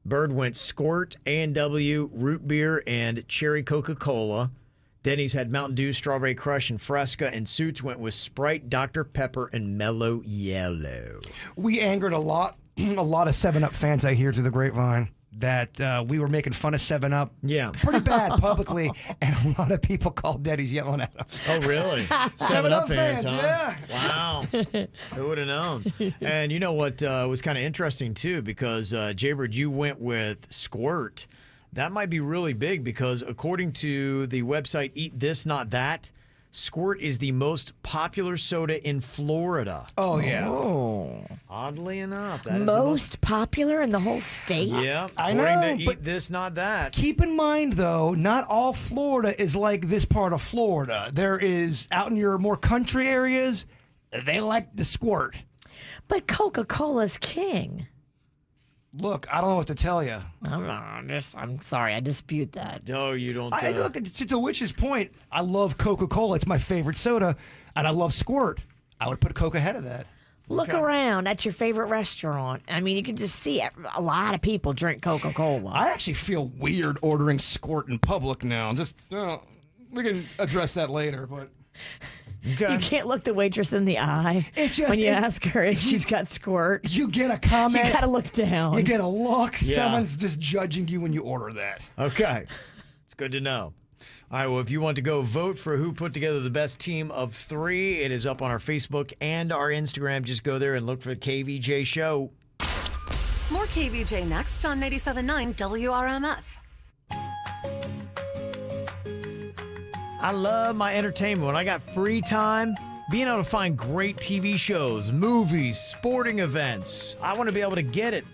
Bird went Squirt, A&W, root beer, and cherry Coca-Cola. Denny's had Mountain Dew, Strawberry Crush, and Fresca, and Suits went with Sprite, Dr. Pepper, and Mellow Yellow. We angered a lot of 7-Up fans I hear through the grapevine that we were making fun of 7-Up. Yeah. Pretty bad publicly, and a lot of people called Denny's yelling at us. Oh, really? 7-Up fans, huh? yeah. Wow. Who would have known? And you know what was kind of interesting, too, because, Jaybird, you went with Squirt. That might be really big because according to the website Eat This Not That, Squirt is the most popular soda in Florida. Oh, yeah. Oh. Oddly enough. That is Most popular in the whole state? Yeah, I according know, to but Eat This Not That. Keep in mind, though, not all Florida is like this part of Florida. There is, out in your more country areas, they like the Squirt. But Coca-Cola's king. Look, I don't know what to tell you. I'm sorry, I dispute that. No, you don't. Look, to the witch's point, I love Coca-Cola. It's my favorite soda, and I love Squirt. I would put Coke ahead of that. Look around at your favorite restaurant. I mean, you can just see it. A lot of people drink Coca-Cola. I actually feel weird ordering Squirt in public now. We can address that later, but... Okay. You can't look the waitress in the eye when you ask her if she's got Squirt. You get a comment. You gotta look down. You get a look. Yeah. Someone's just judging you when you order that. Okay. It's good to know. All right, well, if you want to go vote for who put together the best team of 3, it is up on our Facebook and our Instagram. Just go there and look for the KVJ Show. More KVJ next on 97.9 WRMF. I love my entertainment. When I got free time, being able to find great TV shows, movies, sporting events, I want to be able to get it.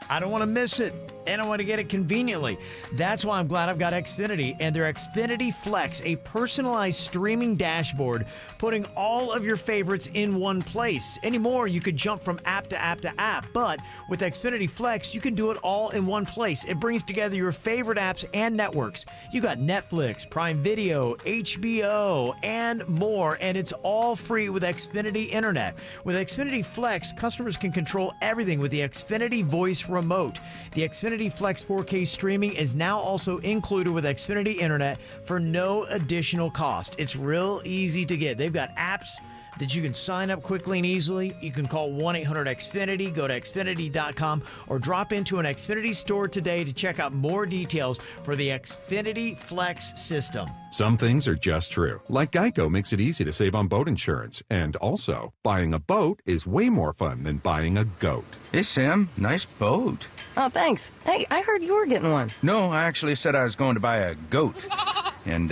I don't want to miss it, and I want to get it conveniently. That's why I'm glad I've got Xfinity and their Xfinity Flex, a personalized streaming dashboard, putting all of your favorites in one place. Anymore, you could jump from app to app to app, but with Xfinity Flex, you can do it all in one place. It brings together your favorite apps and networks. You got Netflix, Prime Video, HBO, and more, and it's all free with Xfinity Internet. With Xfinity Flex, customers can control everything with the Xfinity Voice Remote. The Xfinity Flex 4K streaming is now also included with Xfinity Internet for no additional cost. It's real easy to get. They've got apps that you can sign up quickly and easily. You can call 1-800-XFINITY, go to Xfinity.com, or drop into an Xfinity store today to check out more details for the Xfinity Flex system. Some things are just true. Like Geico makes it easy to save on boat insurance. And also, buying a boat is way more fun than buying a goat. Hey, Sam. Nice boat. Oh, thanks. Hey, I heard you were getting one. No, I actually said I was going to buy a goat. And,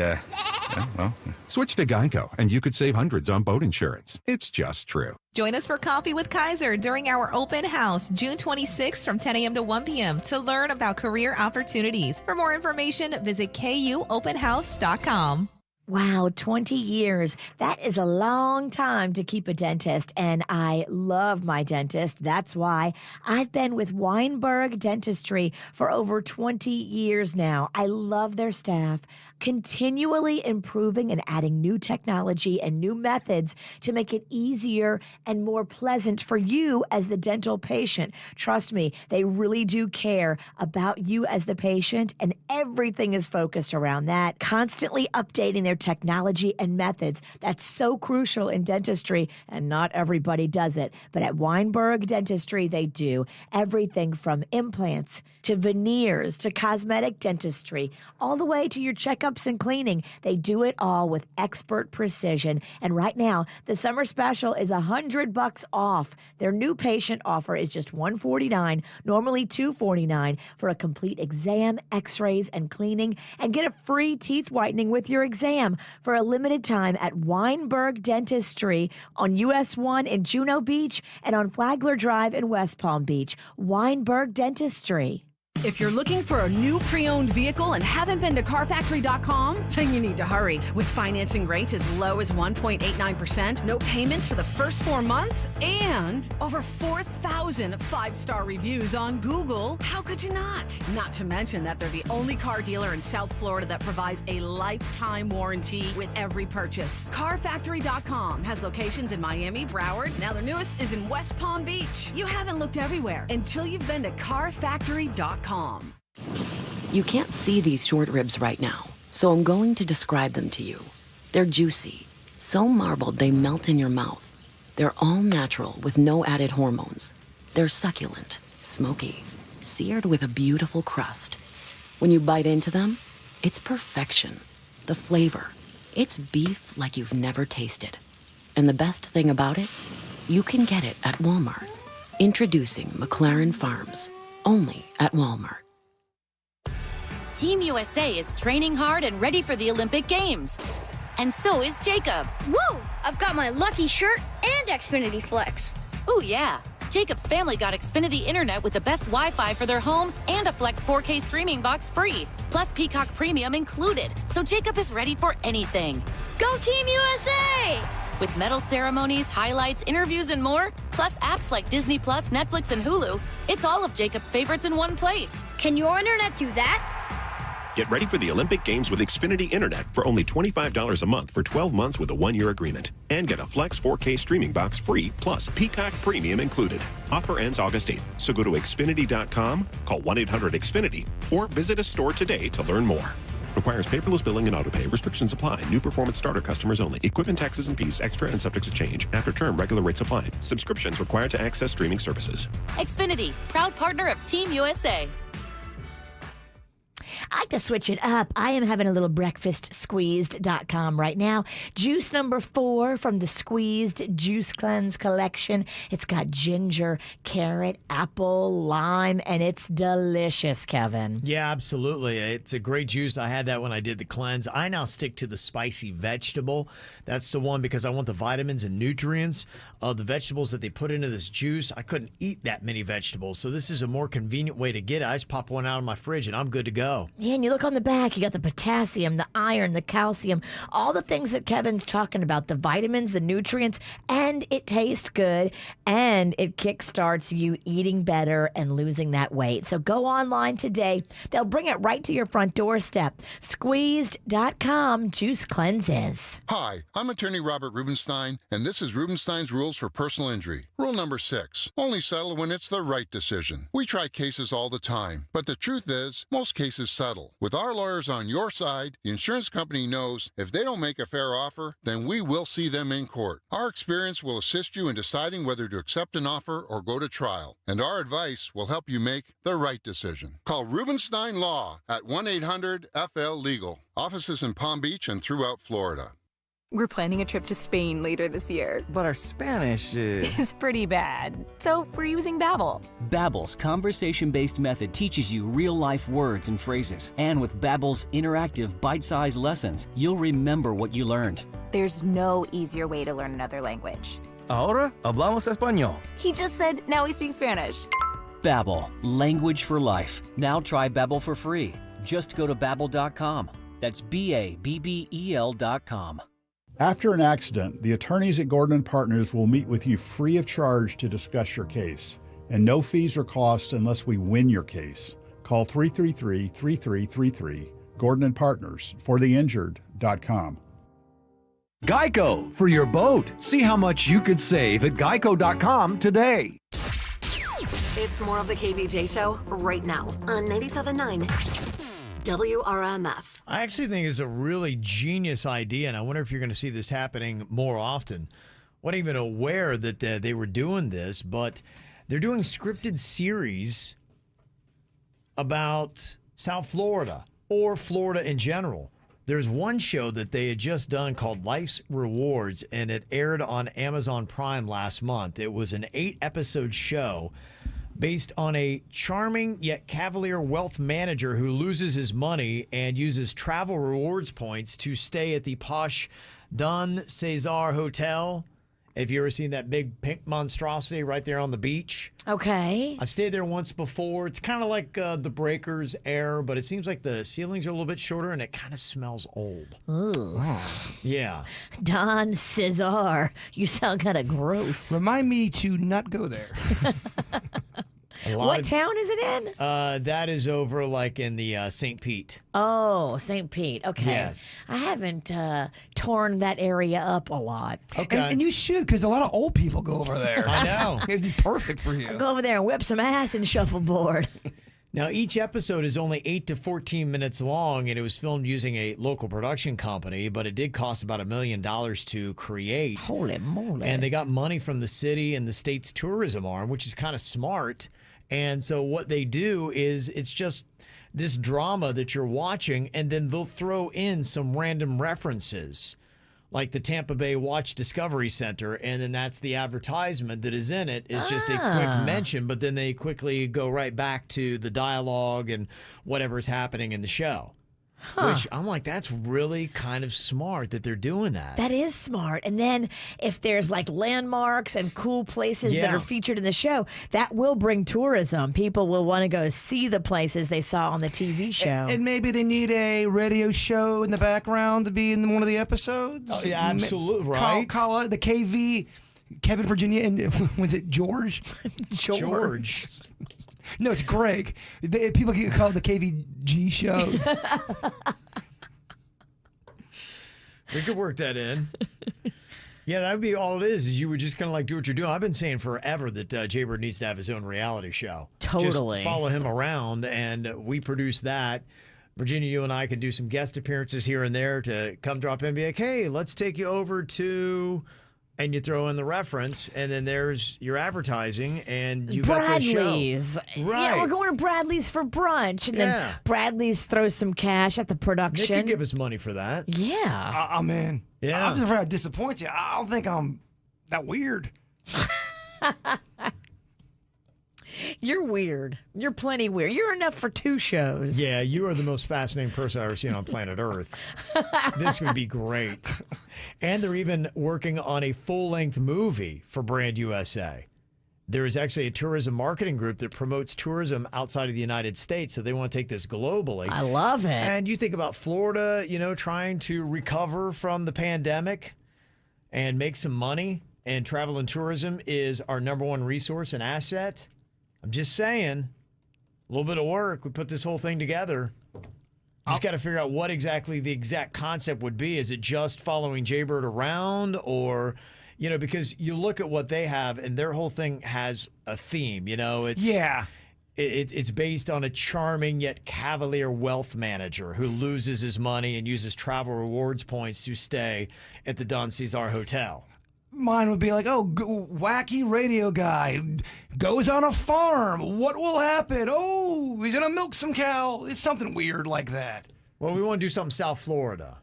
well. Switch to Geico, and you could save hundreds on boat insurance. It's just true. Join us for Coffee with Kaiser during our open house, June 26th from 10 a.m. to 1 p.m. to learn about career opportunities. For more information, visit kuopenhouse.com. Wow, 20 years. That is a long time to keep a dentist, and I love my dentist. That's why I've been with Weinberg Dentistry for over 20 years now. I love their staff, continually improving and adding new technology and new methods to make it easier and more pleasant for you as the dental patient. Trust me, they really do care about you as the patient, and everything is focused around that, constantly updating their technology and methods. That's so crucial in dentistry, and not everybody does it. But at Weinberg Dentistry, they do everything from implants to veneers to cosmetic dentistry, all the way to your checkups and cleaning. They do it all with expert precision. And right now, the summer special is $100 off. Their new patient offer is just $149, normally $249, for a complete exam, x-rays, and cleaning, and get a free teeth whitening with your exam for a limited time at Weinberg Dentistry on US 1 in Juno Beach and on Flagler Drive in West Palm Beach. Weinberg Dentistry. If you're looking for a new pre-owned vehicle and haven't been to carfactory.com, then you need to hurry. With financing rates as low as 1.89%, no payments for the first 4 months, and over 4,000 5-star reviews on Google, how could you not? Not to mention that they're the only car dealer in South Florida that provides a lifetime warranty with every purchase. Carfactory.com has locations in Miami, Broward. Now their newest is in West Palm Beach. You haven't looked everywhere until you've been to carfactory.com. You can't see these short ribs right now, so I'm going to describe them to you. They're juicy, so marbled they melt in your mouth. They're all natural with no added hormones. They're succulent, smoky, seared with a beautiful crust. When you bite into them, it's perfection. The flavor, it's beef like you've never tasted. And the best thing about it, you can get it at Walmart. Introducing McLaren Farms. Only at Walmart. Team USA is training hard and ready for the Olympic Games. And so is Jacob. Whoa! I've got my lucky shirt and Xfinity Flex. Ooh, yeah. Jacob's family got Xfinity Internet with the best Wi-Fi for their home and a Flex 4K streaming box free, plus Peacock Premium included. So Jacob is ready for anything. Go Team USA! With medal ceremonies, highlights, interviews, and more, plus apps like Disney+, Netflix, and Hulu, it's all of Jacob's favorites in one place. Can your internet do that? Get ready for the Olympic Games with Xfinity Internet for only $25 a month for 12 months with a 1-year agreement. And get a Flex 4K streaming box free, plus Peacock Premium included. Offer ends August 8th, so go to Xfinity.com, call 1-800-XFINITY, or visit a store today to learn more. Requires paperless billing and autopay. Restrictions apply. New performance starter customers only. Equipment taxes and fees extra and subject to change. After term, regular rates apply. Subscriptions required to access streaming services. Xfinity, proud partner of Team USA. I like to switch it up. I am having a little breakfast squeezed.com right now. Juice number 4 from the Squeezed Juice Cleanse collection. It's got ginger, carrot, apple, lime, and it's delicious, Kevin. Yeah, absolutely. It's a great juice. I had that when I did the cleanse. I now stick to the spicy vegetable. That's the one because I want the vitamins and nutrients of the vegetables that they put into this juice. I couldn't eat that many vegetables, so this is a more convenient way to get it. I just pop one out of my fridge and I'm good to go. Yeah, and you look on the back, you got the potassium, the iron, the calcium, all the things that Kevin's talking about, the vitamins, the nutrients, and it tastes good, and it kickstarts you eating better and losing that weight. So go online today. They'll bring it right to your front doorstep. Squeezed.com Juice Cleanses. Hi, I'm attorney Robert Rubenstein, and this is Rubenstein's Rules for Personal Injury. Rule number 6, only settle when it's the right decision. We try cases all the time, but the truth is, most cases settle. With our lawyers on your side, the insurance company knows if they don't make a fair offer, then we will see them in court. Our experience will assist you in deciding whether to accept an offer or go to trial, and our advice will help you make the right decision. Call Rubenstein Law at 1-800-FL-LEGAL. Offices in Palm Beach and throughout Florida. We're planning a trip to Spain later this year. But our Spanish is pretty bad. So we're using Babbel. Babbel's conversation-based method teaches you real-life words and phrases. And with Babbel's interactive, bite-sized lessons, you'll remember what you learned. There's no easier way to learn another language. Ahora hablamos español. He just said, now we speak Spanish. Babbel, language for life. Now try Babbel for free. Just go to Babbel.com. That's Babbel.com. After an accident, the attorneys at Gordon & Partners will meet with you free of charge to discuss your case, and no fees or costs unless we win your case. Call 333-3333, Gordon & Partners, fortheinjured.com. Geico, for your boat. See how much you could save at geico.com today. It's more of the KVJ Show right now on 97.9 WRMF. I actually think it's a really genius idea, and I wonder if you're going to see this happening more often. Wasn't even aware that they were doing this, but they're doing scripted series about South Florida or Florida in general. There's one show that they had just done called Life's Rewards, and it aired on Amazon Prime last month. It was an 8-episode show based on a charming yet cavalier wealth manager who loses his money and uses travel rewards points to stay at the posh Don Cesar Hotel Have you ever seen that big pink monstrosity right there on the beach? Okay. I stayed there once before. It's kind of like the Breakers Air, but it seems like the ceilings are a little bit shorter and it kind of smells old. Ooh. Yeah. Don Cesar, you sound kind of gross. Remind me to not go there. What town is it in? That is over like in the St. Pete. Oh, St. Pete. Okay. Yes. I haven't torn that area up a lot. Okay. And you should, because a lot of old people go over there. I know. It'd be perfect for you. I'll go over there and whip some ass and shuffleboard. Now, each episode is only 8 to 14 minutes long, and it was filmed using a local production company, but it did cost about $1 million to create. Holy moly. And they got money from the city and the state's tourism arm, which is kind of smart. And so what they do is it's just this drama that you're watching, and then they'll throw in some random references, like the Tampa Bay Watch Discovery Center, and then that's the advertisement that is in it. It's just a quick mention, but then they quickly go right back to the dialogue and whatever's happening in the show. Which I'm like, that's really kind of smart that they're doing that. That is smart. And then if there's like landmarks and cool places that are featured in the show, that will bring tourism. People will want to go see the places they saw on the TV show. And maybe they need a radio show in the background to be in one of the episodes. Oh, yeah, absolutely, right. Call the KV, Kevin, Virginia, and was it George? George. No, it's Greg. People get called the KVG show. We could work that in. Yeah, that would be all it is you would just kind of like do what you're doing. I've been saying forever that Jaybird needs to have his own reality show. Totally. Just follow him around, and we produce that. Virginia, you and I can do some guest appearances here and there to come drop in and be like, hey, let's take you over to... And you throw in the reference, and then there's your advertising, and you got the show. Bradley's. Right. Yeah, we're going to Bradley's for brunch. And then Bradley's throws some cash at the production. They could give us money for that. Yeah. I'm in. Yeah. I'm just afraid to disappoint you. I don't think I'm that weird. You're weird. You're plenty weird. You're enough for 2 shows. Yeah, you are the most fascinating person I've ever seen on planet Earth. This would be great. And they're even working on a full-length movie for Brand USA. There is actually a tourism marketing group that promotes tourism outside of the United States, so they want to take this globally. I love it. And you think about Florida, you know, trying to recover from the pandemic and make some money, and travel and tourism is our #1 resource and asset. I'm just saying, a little bit of work. We put this whole thing together. Just got to figure out what exactly the exact concept would be. Is it just following Jaybird around, or, you know, because you look at what they have and their whole thing has a theme, you know, it's it's based on a charming yet cavalier wealth manager who loses his money and uses travel rewards points to stay at the Don Cesar Hotel. Mine would be like, wacky radio guy goes on a farm. What will happen? Oh, he's going to milk some cow. It's something weird like that. Well, we want to do something South Florida.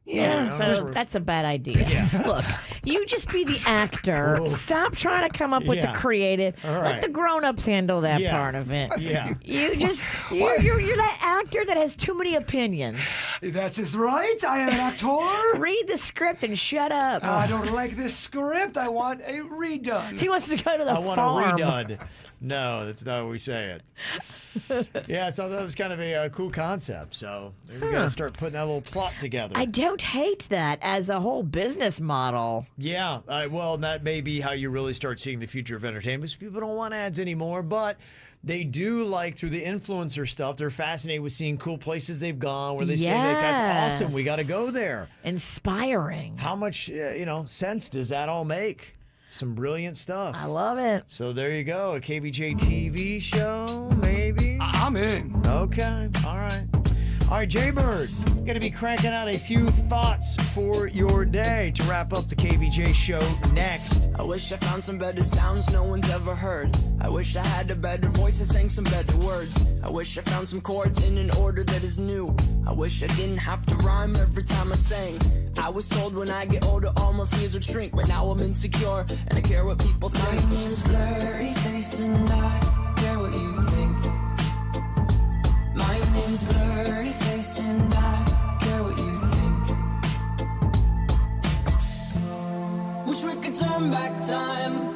Yeah, so that's a bad idea. Look, you just be the actor. Stop trying to come up with the creative. Let the grown-ups handle that part of it. Yeah. You just, you're that actor that has too many opinions. That's his right. I am an actor. Read the script and shut up. I don't like this script. I want a redone. He wants to go to the farm. I want a redone. No, that's not how we say it. Yeah, so that was kind of a cool concept. So maybe we got to start putting that little plot together. I don't hate that as a whole business model. Yeah, well, that may be how you really start seeing the future of entertainment. Because people don't want ads anymore, but they do like through the influencer stuff. They're fascinated with seeing cool places they've gone where they stay. Like, that's awesome. We got to go there. Inspiring. How much sense does that all make? Some brilliant stuff. I love it. So there you go. A KVJ TV show, maybe? I'm in. Okay. All right. All right, Jaybird, going to be cranking out a few thoughts for your day to wrap up the KVJ show next. I wish I found some better sounds no one's ever heard. I wish I had a better voice and sang some better words. I wish I found some chords in an order that is new. I wish I didn't have to rhyme every time I sang. I was told when I get older all my fears would shrink, but now I'm insecure and I care what people think. My name's Blurry Face and I care what you think. My name's Blurry Face and I care what you think. Wish Wish we could turn back time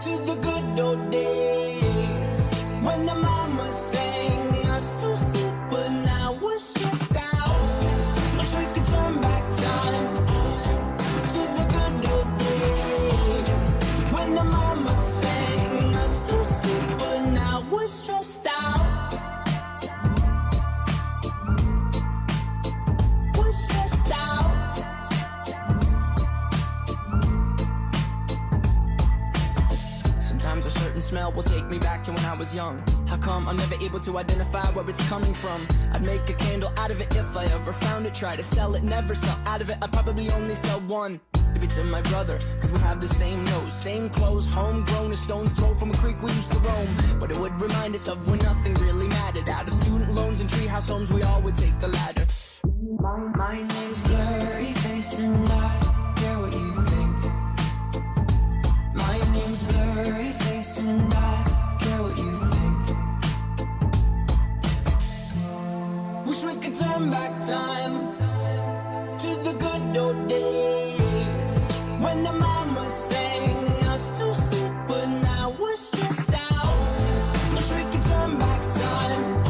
to the good old days when the mama sang us to sleep, but now we're stressed out. Wish we could turn back time to the good old days when the mama sang us to sleep, but now we're stressed out. We're stressed out. Sometimes a certain smell will take me back to when I was young. How come I'm never able to identify where it's coming from? I'd make a candle out of it if I ever found it. Try to sell it, never sell out of it. I'd probably only sell one. Maybe to my brother, cause we have the same nose, same clothes, homegrown, a stone's throw from a creek we used to roam. But it would remind us of when nothing really mattered. Out of student loans and treehouse homes, we all would take the ladder. My name's Blurry Face and I care what you think. My name's Blurry Face and I care what you think. Wish we could turn back time to the good old days when the mama sang us to sleep, but now we're stressed out. Wish we could turn back time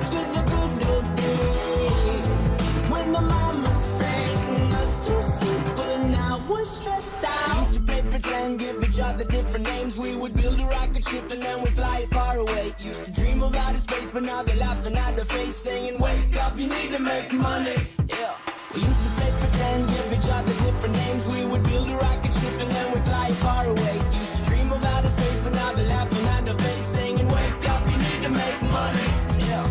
to the good old days when the mama sang us to sleep, but now we're stressed out. Used to play pretend, give each other different names. We would build a rocket ship and then we'd fly far away. Used to dream of outer space, but now they're laughing at the face, saying, wake up, you need to make money. Yeah. We used to play pretend, give each other different names. We would build a rocket ship and then we'd fly far away. Used to dream of outer space, but now they're laughing at the face, saying, wake up, you need to make money. Yeah.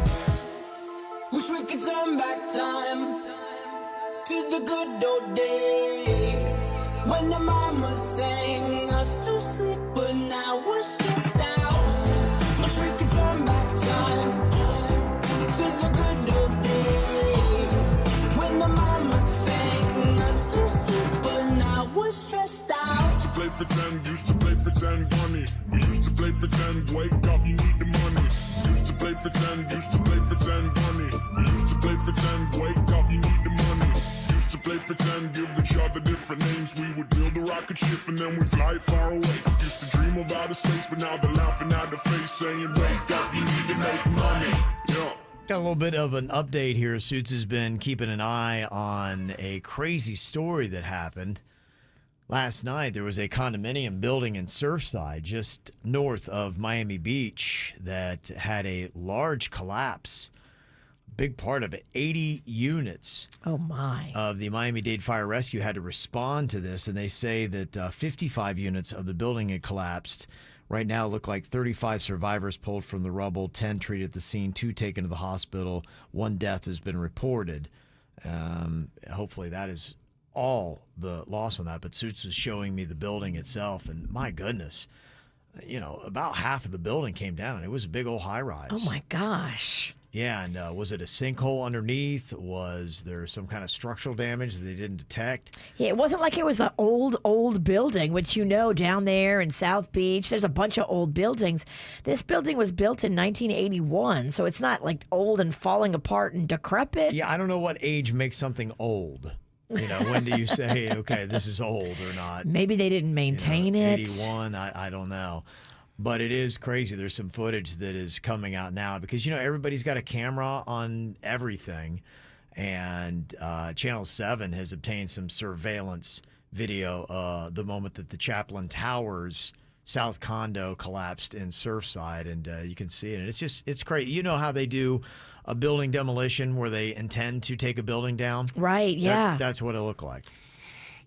Wish we could turn back time to the good old days when the mama sang us to sleep, but now we're stressed out. Wish we could turn back time to the good old days when the mama sang us to sleep, but now we're stressed out. Used to play pretend, bunny. We used to play pretend, wake up, you need the money. Used to play pretend, bunny. We used to play pretend, wake up, you need the money. Used to play pretend, give each other different names. We would build a rocket ship and then we fly far away. Used to dream of outer space, but now they're laughing at the face, saying, wake up, you need to make money. Yeah. Got a little bit of an update here. Suits has been keeping an eye on a crazy story that happened. Last night, there was a condominium building in Surfside, just north of Miami Beach, that had a large collapse. Big part of it, 80 units. Oh, my. Of the Miami-Dade Fire Rescue had to respond to this, and they say that 55 units of the building had collapsed. Right now, look like 35 survivors pulled from the rubble, 10 treated at the scene, 2 taken to the hospital. 1 death has been reported. Hopefully that is all the loss on that. But Suits was showing me the building itself, and my goodness, about half of the building came down. It was a big old high-rise. Oh, my gosh. Yeah, and was it a sinkhole underneath? Was there some kind of structural damage that they didn't detect? Yeah, it wasn't like it was an old building, which down there in South Beach, there's a bunch of old buildings. This building was built in 1981, so it's not like old and falling apart and decrepit. Yeah, I don't know what age makes something old. When do you say, okay, this is old or not? Maybe they didn't maintain it. 81, I don't know. But it is crazy. There's some footage that is coming out now because, everybody's got a camera on everything. And Channel 7 has obtained some surveillance video the moment that the Chaplin Towers South condo collapsed in Surfside. And you can see it. And it's crazy. You know how they do a building demolition where they intend to take a building down? Right, yeah. That's what it looked like.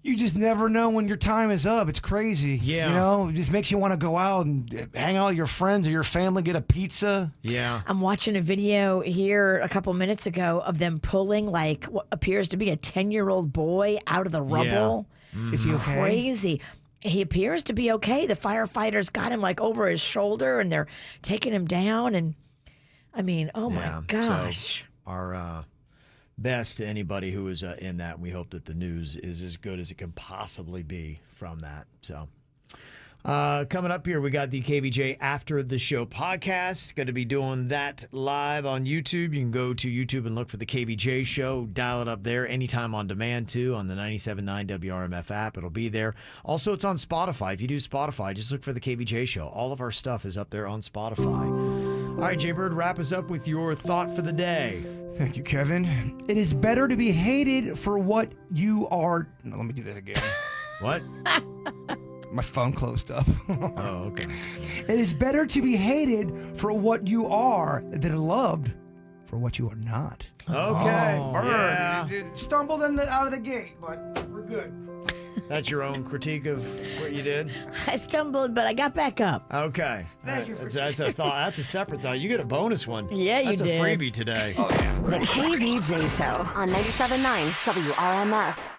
You just never know when your time is up. It's crazy. Yeah. It just makes you want to go out and hang out with your friends or your family, get a pizza. Yeah. I'm watching a video here a couple minutes ago of them pulling like what appears to be a 10-year-old boy out of the rubble. Yeah. Mm-hmm. Is he okay? Crazy. He appears to be okay. The firefighters got him like over his shoulder and they're taking him down. And oh my gosh. So our best to anybody who is in that. We hope that the news is as good as it can possibly be from that. So, Coming up here, we got the KVJ After the Show podcast. Going to be doing that live on YouTube. You can go to YouTube and look for the KVJ Show. Dial it up there anytime on demand, too, on the 97.9 WRMF app. It'll be there. Also, it's on Spotify. If you do Spotify, just look for the KVJ Show. All of our stuff is up there on Spotify. All right, Jay-Bird, wrap us up with your thought for the day. Thank you, Kevin. It is better to be hated for what you are. No, let me do that again. What? My phone closed up. Oh, okay. It is better to be hated for what you are than loved for what you are not. Okay. Bird. Yeah. It stumbled out of the gate, but we're good. That's your own critique of what you did? I stumbled, but I got back up. Okay. Thank you. That's a thought. That's a separate thought. You get a bonus one. Yeah, you That's did. a freebie today. The KVJ Show on 97.9 WRMF.